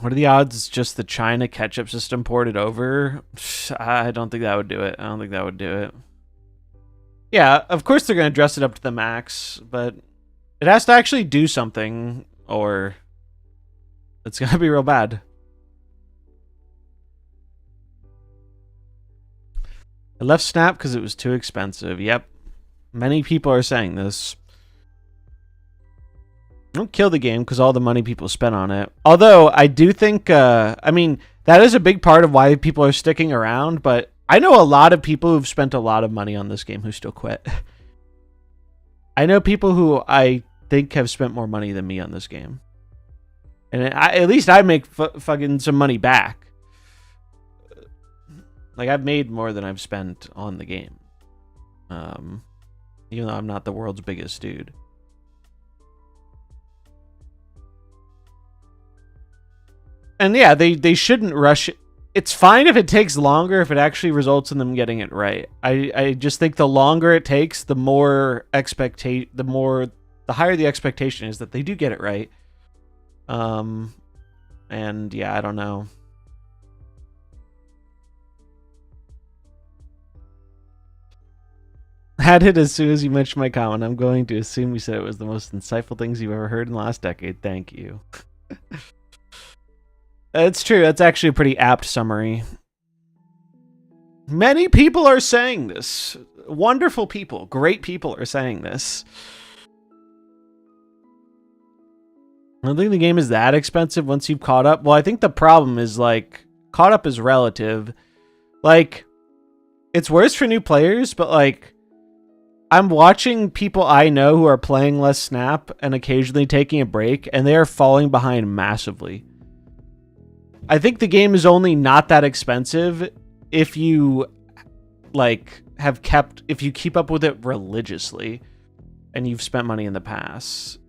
What are the odds it's just the China ketchup system ported over? I don't think that would do it. I don't think that would do it. Yeah, of course they're going to dress it up to the max, but it has to actually do something, or it's going to be real bad. I left Snap because it was too expensive. Yep. Many people are saying this. Don't kill the game because all the money people spent on it. Although, I do think, I mean, that is a big part of why people are sticking around, but I know a lot of people who've spent a lot of money on this game who still quit. I know people who I think have spent more money than me on this game. And at least I make fucking some money back. Like, I've made more than I've spent on the game. Even though I'm not the world's biggest dude. And yeah, they shouldn't rush it. It's fine if it takes longer if it actually results in them getting it right. I just think the longer it takes, the higher the expectation is that they do get it right. And yeah, I don't know. Had it as soon as you mentioned my comment. I'm going to assume you said it was the most insightful things you've ever heard in the last decade. Thank you. It's true. That's actually a pretty apt summary. Many people are saying this. Wonderful people, great people are saying this. I don't think the game is that expensive once you've caught up. Well, I think the problem is, like, caught up is relative. Like, it's worse for new players, but, like, I'm watching people I know who are playing less Snap and occasionally taking a break, and they are falling behind massively. I think the game is only not that expensive if you, like, if you keep up with it religiously and you've spent money in the past.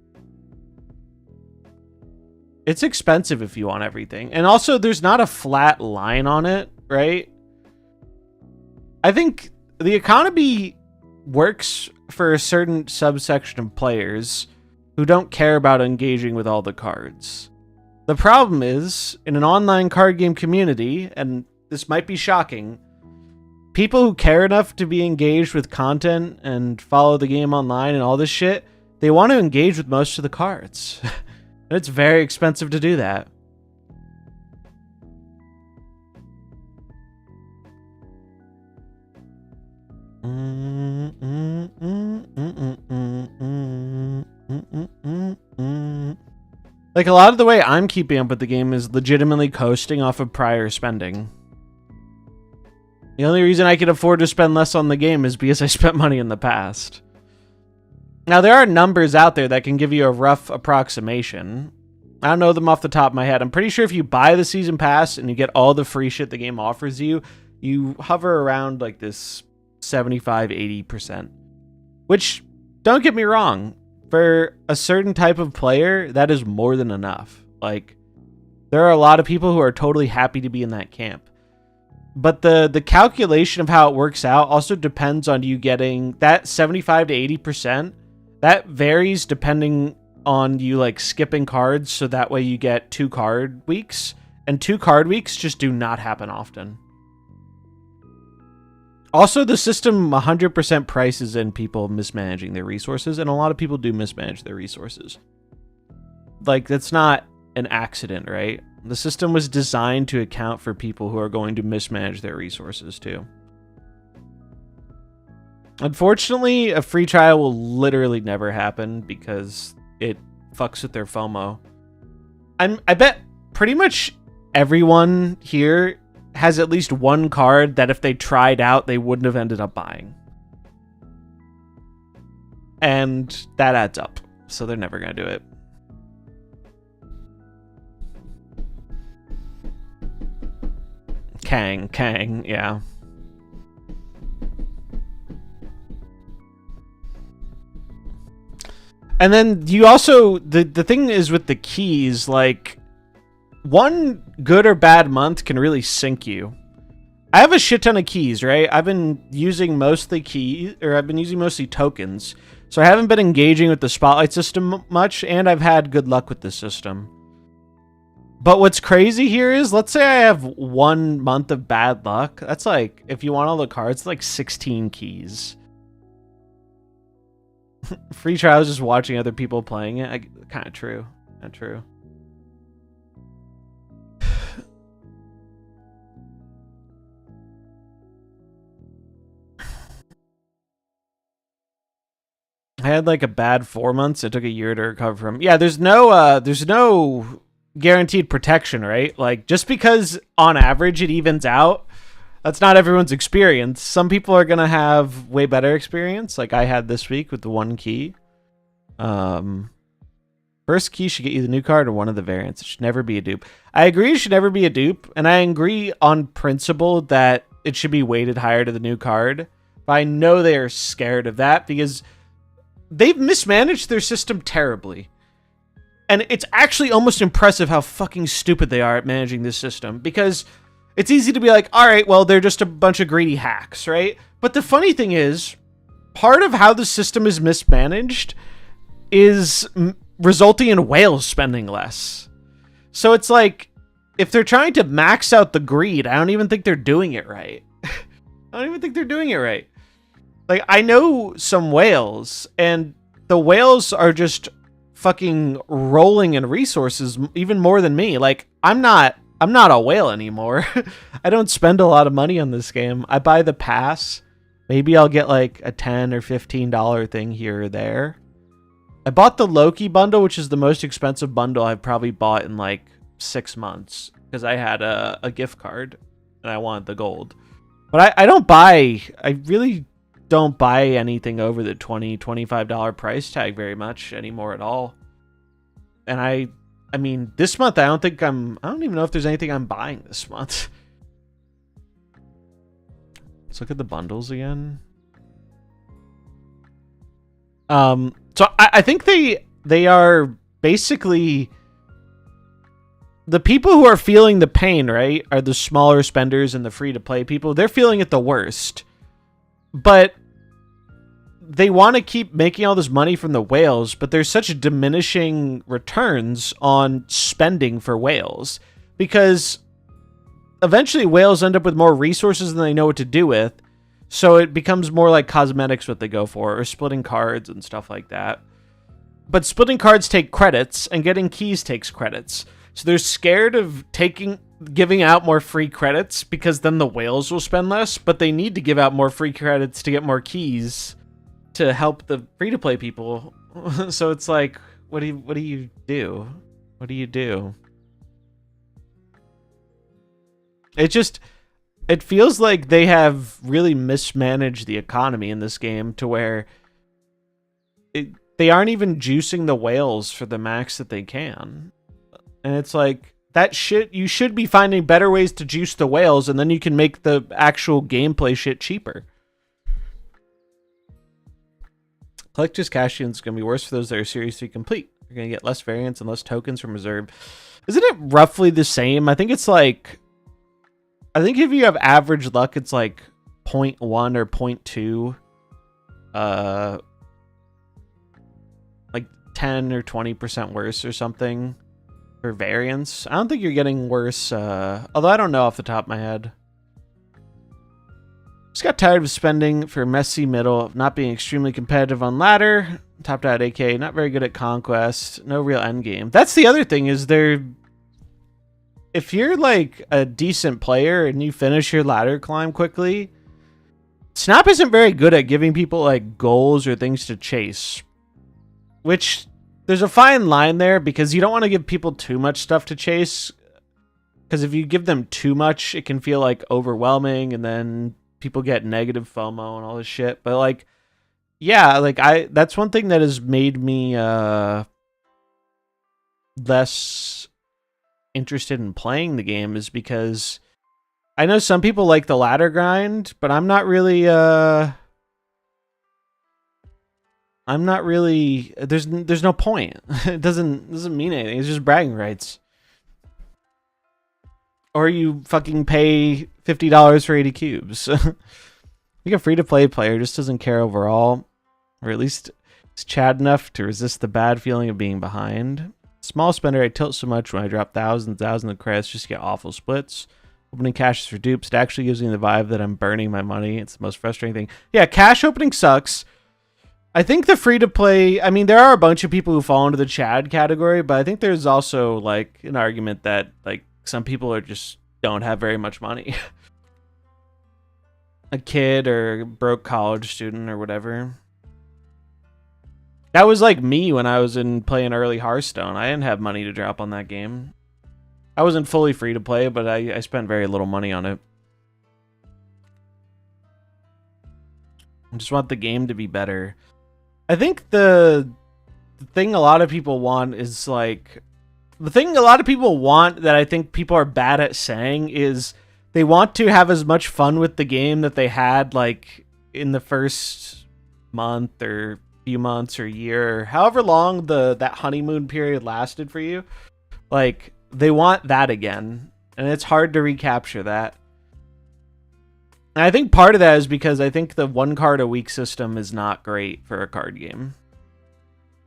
It's expensive if you want everything. And also, there's not a flat line on it, right? I think the economy works for a certain subsection of players who don't care about engaging with all the cards. The problem is, in an online card game community, and this might be shocking, people who care enough to be engaged with content and follow the game online and all this shit, they want to engage with most of the cards. And it's very expensive to do that. Like, a lot of the way I'm keeping up with the game is legitimately coasting off of prior spending. The only reason I can afford to spend less on the game is because I spent money in the past. Now, there are numbers out there that can give you a rough approximation. I don't know them off the top of my head. I'm pretty sure if you buy the season pass and you get all the free shit the game offers you, you hover around like this 75-80%. Which, don't get me wrong, for a certain type of player, that is more than enough. Like, there are a lot of people who are totally happy to be in that camp. But the calculation of how it works out also depends on you getting that 75 to 80%. That varies depending on you, like, skipping cards, so that way you get 2 card weeks. And 2 card weeks just do not happen often. Also, the system 100% prices in people mismanaging their resources, and a lot of people do mismanage their resources. Like, that's not an accident, right? The system was designed to account for people who are going to mismanage their resources too. Unfortunately, a free trial will literally never happen because it fucks with their FOMO. I bet pretty much everyone here has at least one card that if they tried out, they wouldn't have ended up buying. And that adds up. So they're never going to do it. Kang, yeah. And then you also, the thing is with the keys, like, one good or bad month can really sink you. I have a shit ton of keys, right? I've been using mostly tokens. So I haven't been engaging with the spotlight system much, and I've had good luck with the system. But what's crazy here is, let's say I have 1 month of bad luck. That's like, if you want all the cards, like 16 keys. Free trials just watching other people playing it. Kind of true. Kind of true. I had like a bad 4 months. It took a year to recover from. Yeah, there's no guaranteed protection, right? Like, just because on average it evens out, that's not everyone's experience. Some people are gonna have way better experience, like I had this week with the 1 key. First key should get you the new card or one of the variants. It should never be a dupe. I agree it should never be a dupe, and I agree on principle that it should be weighted higher to the new card. But I know they are scared of that because they've mismanaged their system terribly. And it's actually almost impressive how fucking stupid they are at managing this system, because it's easy to be like, all right, well, they're just a bunch of greedy hacks, right? But the funny thing is, part of how the system is mismanaged is resulting in whales spending less. So it's like, if they're trying to max out the greed, I don't even think they're doing it right. I don't even think they're doing it right. Like, I know some whales, and the whales are just fucking rolling in resources even more than me. Like, I'm not a whale anymore. I don't spend a lot of money on this game. I buy the pass. Maybe I'll get like a $10 or $15 thing here or there. I bought the Loki bundle, which is the most expensive bundle I've probably bought in like 6 months, because I had a gift card and I wanted the gold. But I really don't buy anything over the $20, $25 price tag very much anymore at all. And I mean, this month I don't even know if there's anything I'm buying this month. Let's look at the bundles again. So I think they are basically the people who are feeling the pain, right? Are the smaller spenders and the free to play people. They're feeling it the worst. But they want to keep making all this money from the whales, but there's such diminishing returns on spending for whales, because eventually whales end up with more resources than they know what to do with. So it becomes more like cosmetics what they go for, or splitting cards and stuff like that. But splitting cards take credits, and getting keys takes credits. So they're scared of giving out more free credits, because then the whales will spend less, but they need to give out more free credits to get more keys to help the free-to-play people. So it's like, what do you do? What do you do? It feels like they have really mismanaged the economy in this game to where they aren't even juicing the whales for the max that they can. And it's like, you should be finding better ways to juice the whales, and then you can make the actual gameplay shit cheaper. Collector's Cashion is going to be worse for those that are seriously complete. You're going to get less variants and less tokens from reserve. Isn't it roughly the same? I think it's like, I think if you have average luck, it's like 0.1 or 0.2. Like 10 or 20% worse or something for variance. I don't think you're getting worse. Although I don't know off the top of my head. Just got tired of spending for messy middle, not being extremely competitive on ladder. Topped out AK, not very good at conquest, no real end game. That's the other thing, is if you're like a decent player and you finish your ladder climb quickly, Snap isn't very good at giving people like goals or things to chase. Which, there's a fine line there, because you don't want to give people too much stuff to chase. Because if you give them too much, it can feel like overwhelming, and then people get negative FOMO and all this shit. But like, yeah, like that's one thing that has made me less interested in playing the game, is because I know some people like the ladder grind, but I'm not really there's no point. It doesn't mean anything. It's just bragging rights. Or you fucking pay $50 for 80 cubes. I think a free-to-play player just doesn't care overall. Or at least is Chad enough to resist the bad feeling of being behind. Small spender, I tilt so much when I drop thousands of credits just to get awful splits. Opening caches for dupes, it actually gives me the vibe that I'm burning my money. It's the most frustrating thing. Yeah, cache opening sucks. I think the free-to-play... I mean, there are a bunch of people who fall into the Chad category, but I think there's also, like, an argument that, like, some people are just don't have very much money. A kid or a broke college student or whatever. That was like me when I was playing early Hearthstone. I didn't have money to drop on that game. I wasn't fully free to play, but I spent very little money on it. I just want the game to be better. I think the thing a lot of people want is like... The thing a lot of people want that I think people are bad at saying is they want to have as much fun with the game that they had like in the first month or few months or year, or however long that honeymoon period lasted for you. Like, they want that again, and it's hard to recapture that. And I think part of that is because I think the one card a week system is not great for a card game.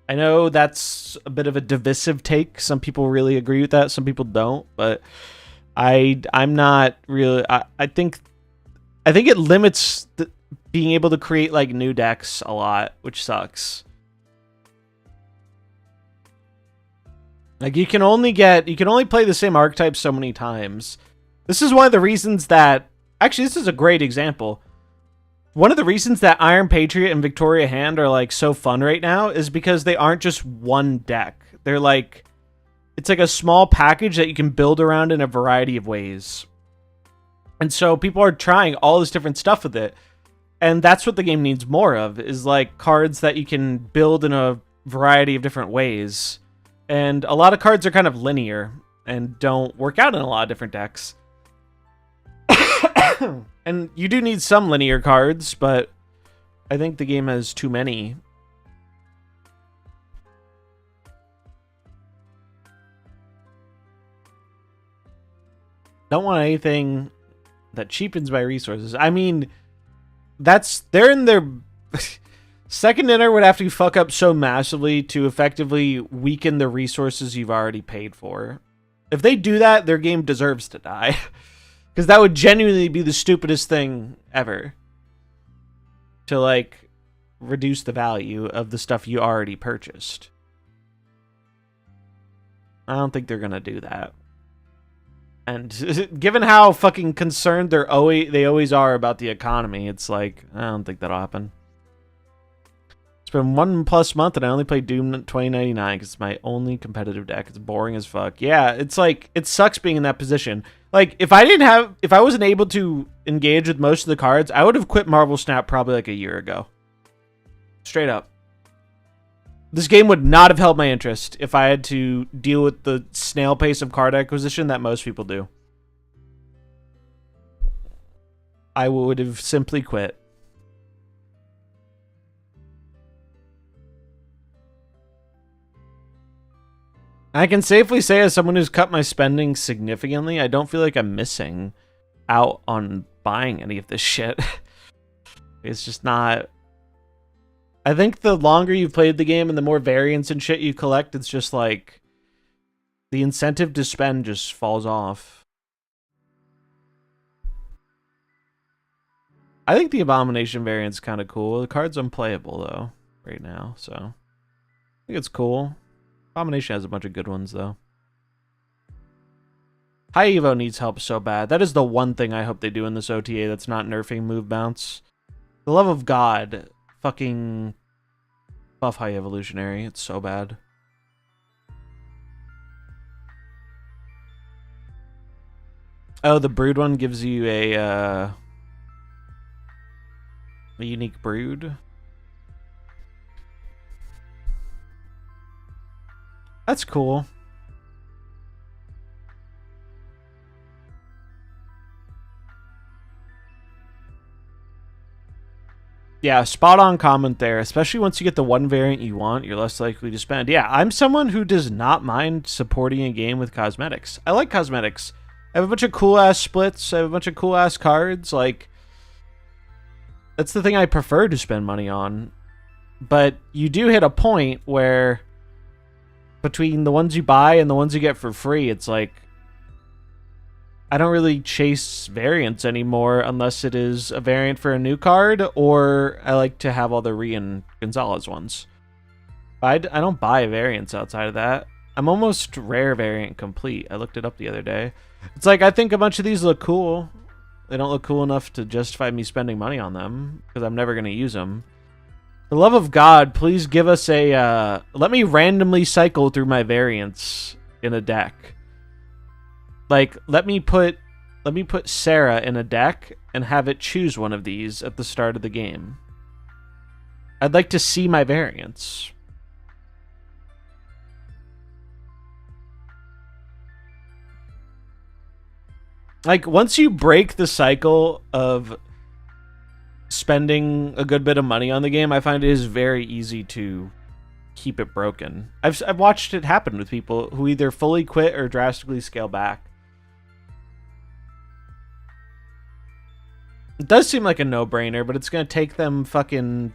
I know that's a bit of a divisive take. Some people really agree with that, some people don't, but I'm not really... I think it limits being able to create like new decks a lot, which sucks. Like you can only play the same archetype so many times. This is one of the reasons that actually this is a great example. One of the reasons that Iron Patriot and Victoria Hand are like so fun right now is because they aren't just one deck. They're like, it's like a small package that you can build around in a variety of ways. And so people are trying all this different stuff with it. And that's what the game needs more of, is like cards that you can build in a variety of different ways. And a lot of cards are kind of linear and don't work out in a lot of different decks. And you do need some linear cards, but I think the game has too many. Don't want anything that cheapens my resources. I mean... they're in their second dinner would have to fuck up so massively to effectively weaken the resources you've already paid for. If they do that, their game deserves to die. Because that would genuinely be the stupidest thing ever. To like reduce the value of the stuff you already purchased. I don't think they're gonna do that. And given how fucking concerned they always are about the economy, it's like, I don't think that'll happen. It's been 1+ month and I only played Doom 2099 because it's my only competitive deck. It's boring as fuck. Yeah, it's like, it sucks being in that position. Like, if I wasn't able to engage with most of the cards, I would have quit MarvelSnap probably like a year ago. Straight up. This game would not have held my interest if I had to deal with the snail pace of card acquisition that most people do. I would have simply quit. I can safely say, as someone who's cut my spending significantly, I don't feel like I'm missing out on buying any of this shit. It's just not... I think the longer you've played the game and the more variants and shit you collect, it's just like the incentive to spend just falls off. I think the Abomination variant's kind of cool. The card's unplayable though right now, so I think it's cool. Abomination has a bunch of good ones though. High Evo needs help so bad. That is the one thing I hope they do in this OTA that's not nerfing move bounce. The love of God. Fucking buff High Evolutionary. It's so bad. Oh, the brood one gives you a unique brood. That's cool. Yeah, spot on comment there. Especially once you get the one variant you want, you're less likely to spend. Yeah, I'm someone who does not mind supporting a game with cosmetics. I like cosmetics. I have a bunch of cool-ass splits. I have a bunch of cool-ass cards. Like, that's the thing I prefer to spend money on. But you do hit a point where between the ones you buy and the ones you get for free, it's like I don't really chase variants anymore unless it is a variant for a new card, or I like to have all the Rian Gonzalez ones. I don't buy variants outside of that. I'm almost rare variant complete. I looked it up the other day. It's like I think a bunch of these look cool. They don't look cool enough to justify me spending money on them because I'm never going to use them. For the love of God, please give us a... let me randomly cycle through my variants in a deck. Like, let me put Sarah in a deck and have it choose one of these at the start of the game. I'd like to see my variants. Like, once you break the cycle of spending a good bit of money on the game, I find it is very easy to keep it broken. I've watched it happen with people who either fully quit or drastically scale back. It does seem like a no-brainer, but it's going to take them fucking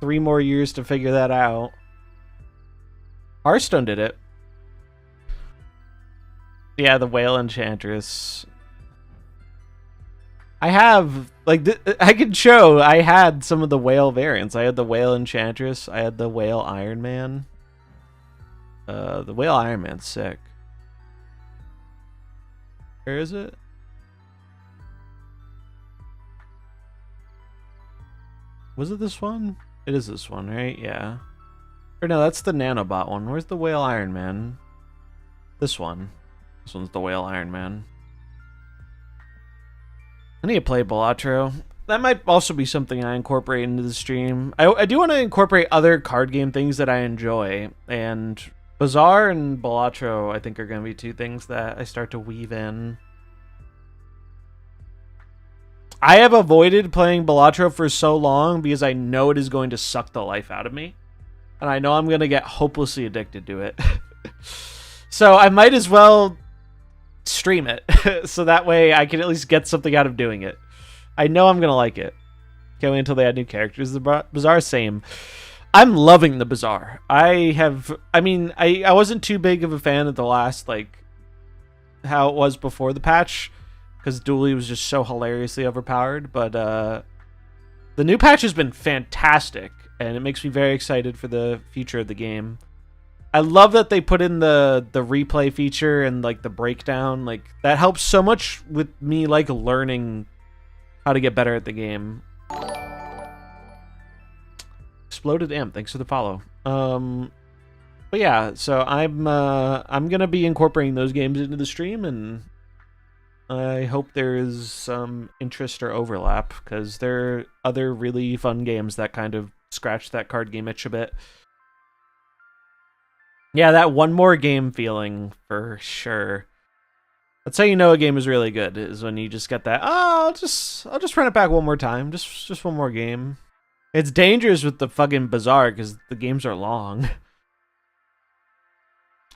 3 more years to figure that out. Hearthstone did it. Yeah, the Whale Enchantress. I have, like, I can show I had some of the Whale variants. I had the Whale Enchantress. I had the Whale Iron Man. The Whale Iron Man's sick. Where is it? Was it this one? It is this one, right? Yeah. Or no, that's the Nanobot one. Where's the Whale Iron Man? This one. This one's the Whale Iron Man. I need to play Balatro. That might also be something I incorporate into the stream. I do want to incorporate other card game things that I enjoy. And Bazaar and Balatro, I think, are going to be 2 things that I start to weave in. I have avoided playing Balatro for so long because I know it is going to suck the life out of me. And I know I'm going to get hopelessly addicted to it. So I might as well stream it. So that way I can at least get something out of doing it. I know I'm going to like it. Can't wait until they add new characters. The Bazaar, same. I'm loving the Bazaar. I mean, I wasn't too big of a fan of the last, like, how it was before the patch, because Dooley was just so hilariously overpowered, but the new patch has been fantastic, and it makes me very excited for the future of the game. I love that they put in the replay feature and, like, the breakdown. Like, that helps so much with me, like, learning how to get better at the game. Exploded Imp, thanks for the follow. But yeah, so I'm gonna be incorporating those games into the stream, and I hope there is some interest or overlap, because there are other really fun games that kind of scratch that card game itch a bit. Yeah, that one more game feeling for sure. That's how you know a game is really good, is when you just get that, oh, I'll just run it back one more time, just one more game. It's dangerous with the fucking Bazaar because the games are long.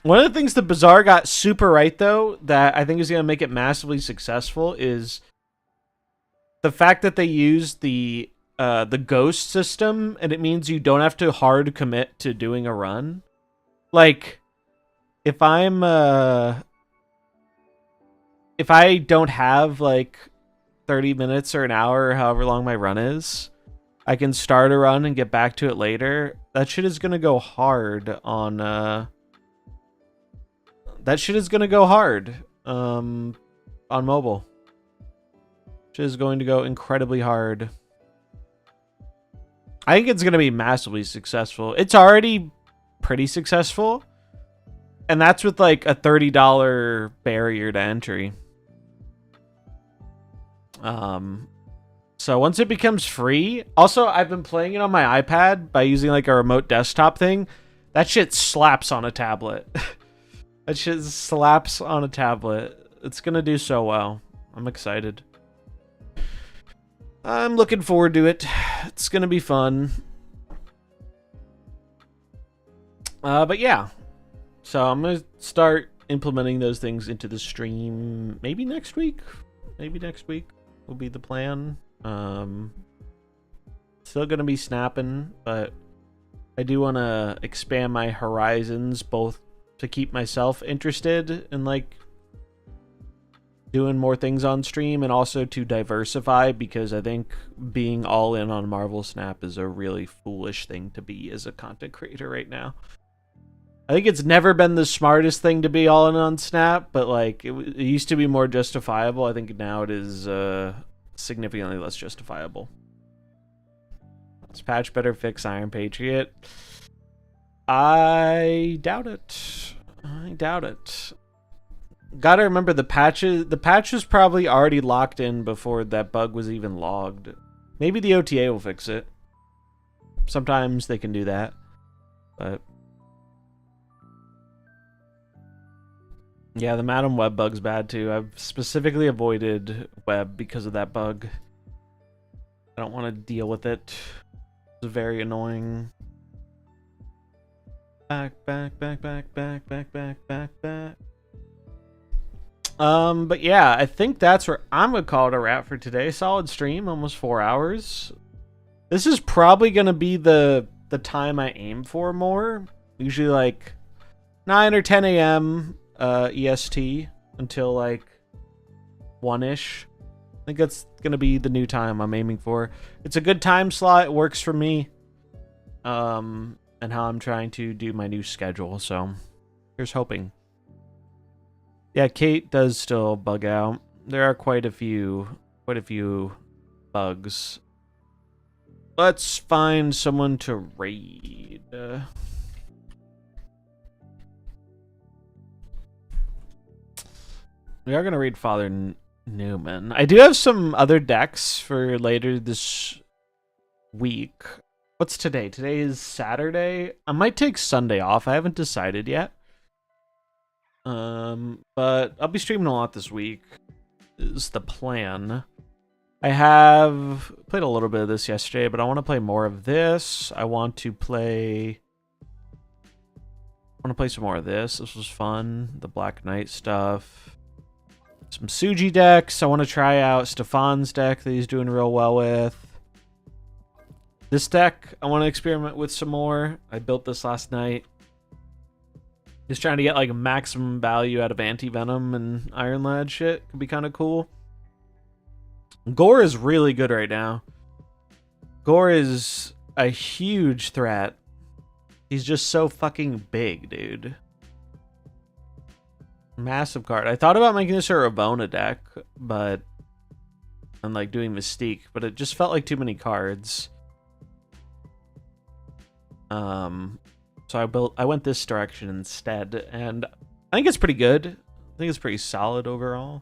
One of the things the Bazaar got super right, though, that I think is going to make it massively successful is the fact that they use the ghost system, and it means you don't have to hard commit to doing a run. Like, if I don't have, like, 30 minutes or an hour or however long my run is, I can start a run and get back to it later. That shit is going to go hard on... that shit is going to go hard on mobile. Shit is going to go incredibly hard. I think it's going to be massively successful. It's already pretty successful. And that's with like a $30 barrier to entry. So once it becomes free... Also, I've been playing it on my iPad by using like a remote desktop thing. That shit slaps on a tablet. That shit slaps on a tablet. It's gonna do so well. I'm excited. I'm looking forward to it. It's gonna be fun. But yeah. So I'm gonna start implementing those things into the stream maybe next week. Maybe next week will be the plan. Still gonna be snapping, but I do want to expand my horizons, both to keep myself interested in like doing more things on stream and also to diversify, because I think being all in on MarvelSnap is a really foolish thing to be as a content creator right now. I think it's never been the smartest thing to be all in on Snap, but like it used to be more justifiable. I think now it is significantly less justifiable. This patch better fix Iron Patriot. I doubt it. I doubt it. Gotta remember the patch was probably already locked in before that bug was even logged. Maybe the OTA will fix it. Sometimes they can do that, but yeah, the Madam Web bug's bad too. I've specifically avoided web because of that bug. I don't want to deal with it. It's very annoying. Back. But yeah, I think that's where I'm gonna call it a wrap for today. Solid stream, almost 4 hours. This is probably gonna be the time I aim for more. Usually like 9 or 10 a.m. EST until like 1-ish. I think that's gonna be the new time I'm aiming for. It's a good time slot. It works for me. And how I'm trying to do my new schedule. So here's hoping. Yeah, Kate does still bug out. There are quite a few bugs. Let's find someone to raid. We are gonna read Father Newman. I do have some other decks for later this week. What's today? Today is Saturday. I might take Sunday off. I haven't decided yet. But I'll be streaming a lot this week, is the plan. I have played a little bit of this yesterday, but I want to play more of this. I want to play some more of this. This was fun. The Black Knight stuff. Some Suji decks. I want to try out Stefan's deck that he's doing real well with. This deck, I want to experiment with some more. I built this last night. Just trying to get like maximum value out of Anti-Venom and Iron Lad shit. Could be kind of cool. Gore is really good right now. Gore is a huge threat. He's just so fucking big, dude. Massive card. I thought about making this a Ravonna deck, but and like doing Mystique, but it just felt like too many cards. So I went this direction instead, and I think it's pretty good. I think it's pretty solid overall.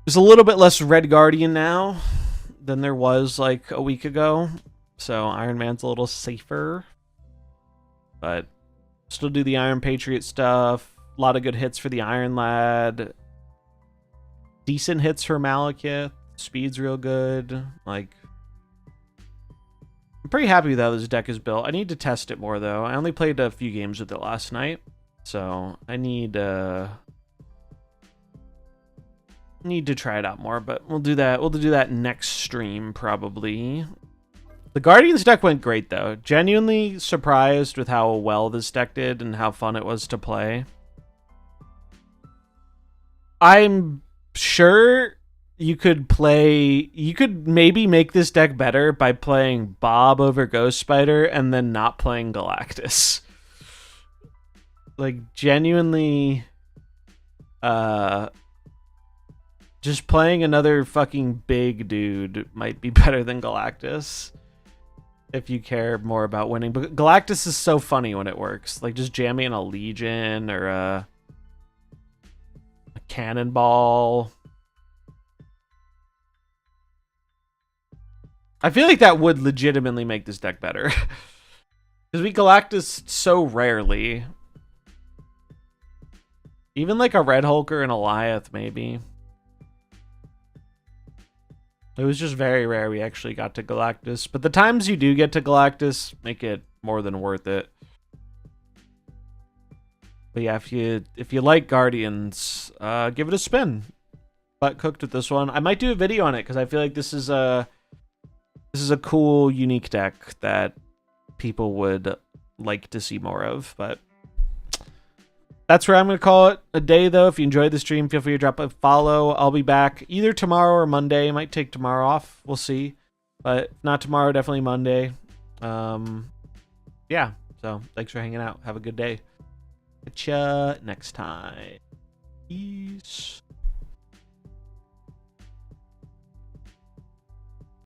There's a little bit less Red Guardian now than there was like a week ago, so Iron Man's a little safer. But still do the Iron Patriot stuff. A lot of good hits for the Iron Lad. Decent hits for Malekith. Speed's real good. Like, I'm pretty happy with how this deck is built. I need to test it more, though. I only played a few games with it last night, so I need to try it out more, but we'll do that. We'll do that next stream, probably. The Guardians deck went great, though. Genuinely surprised with how well this deck did and how fun it was to play. I'm sure you could maybe make this deck better by playing Bob over Ghost Spider and then not playing Galactus. Like, genuinely, just playing another fucking big dude might be better than Galactus if you care more about winning. But Galactus is so funny when it works. Like, just jamming a Legion or a Cannonball. I feel like that would legitimately make this deck better. Because we Galactus so rarely. Even like a Red Hulk or an Eliath, maybe. It was just very rare we actually got to Galactus. But the times you do get to Galactus make it more than worth it. But yeah, if you like Guardians, give it a spin. Butt cooked with this one. I might do a video on it because I feel like this is this is a cool, unique deck that people would like to see more of. But that's where I'm going to call it a day, though. If you enjoyed the stream, feel free to drop a follow. I'll be back either tomorrow or Monday. I might take tomorrow off. We'll see. But if not tomorrow, definitely Monday. Yeah. So thanks for hanging out. Have a good day. Catch ya next time. Peace.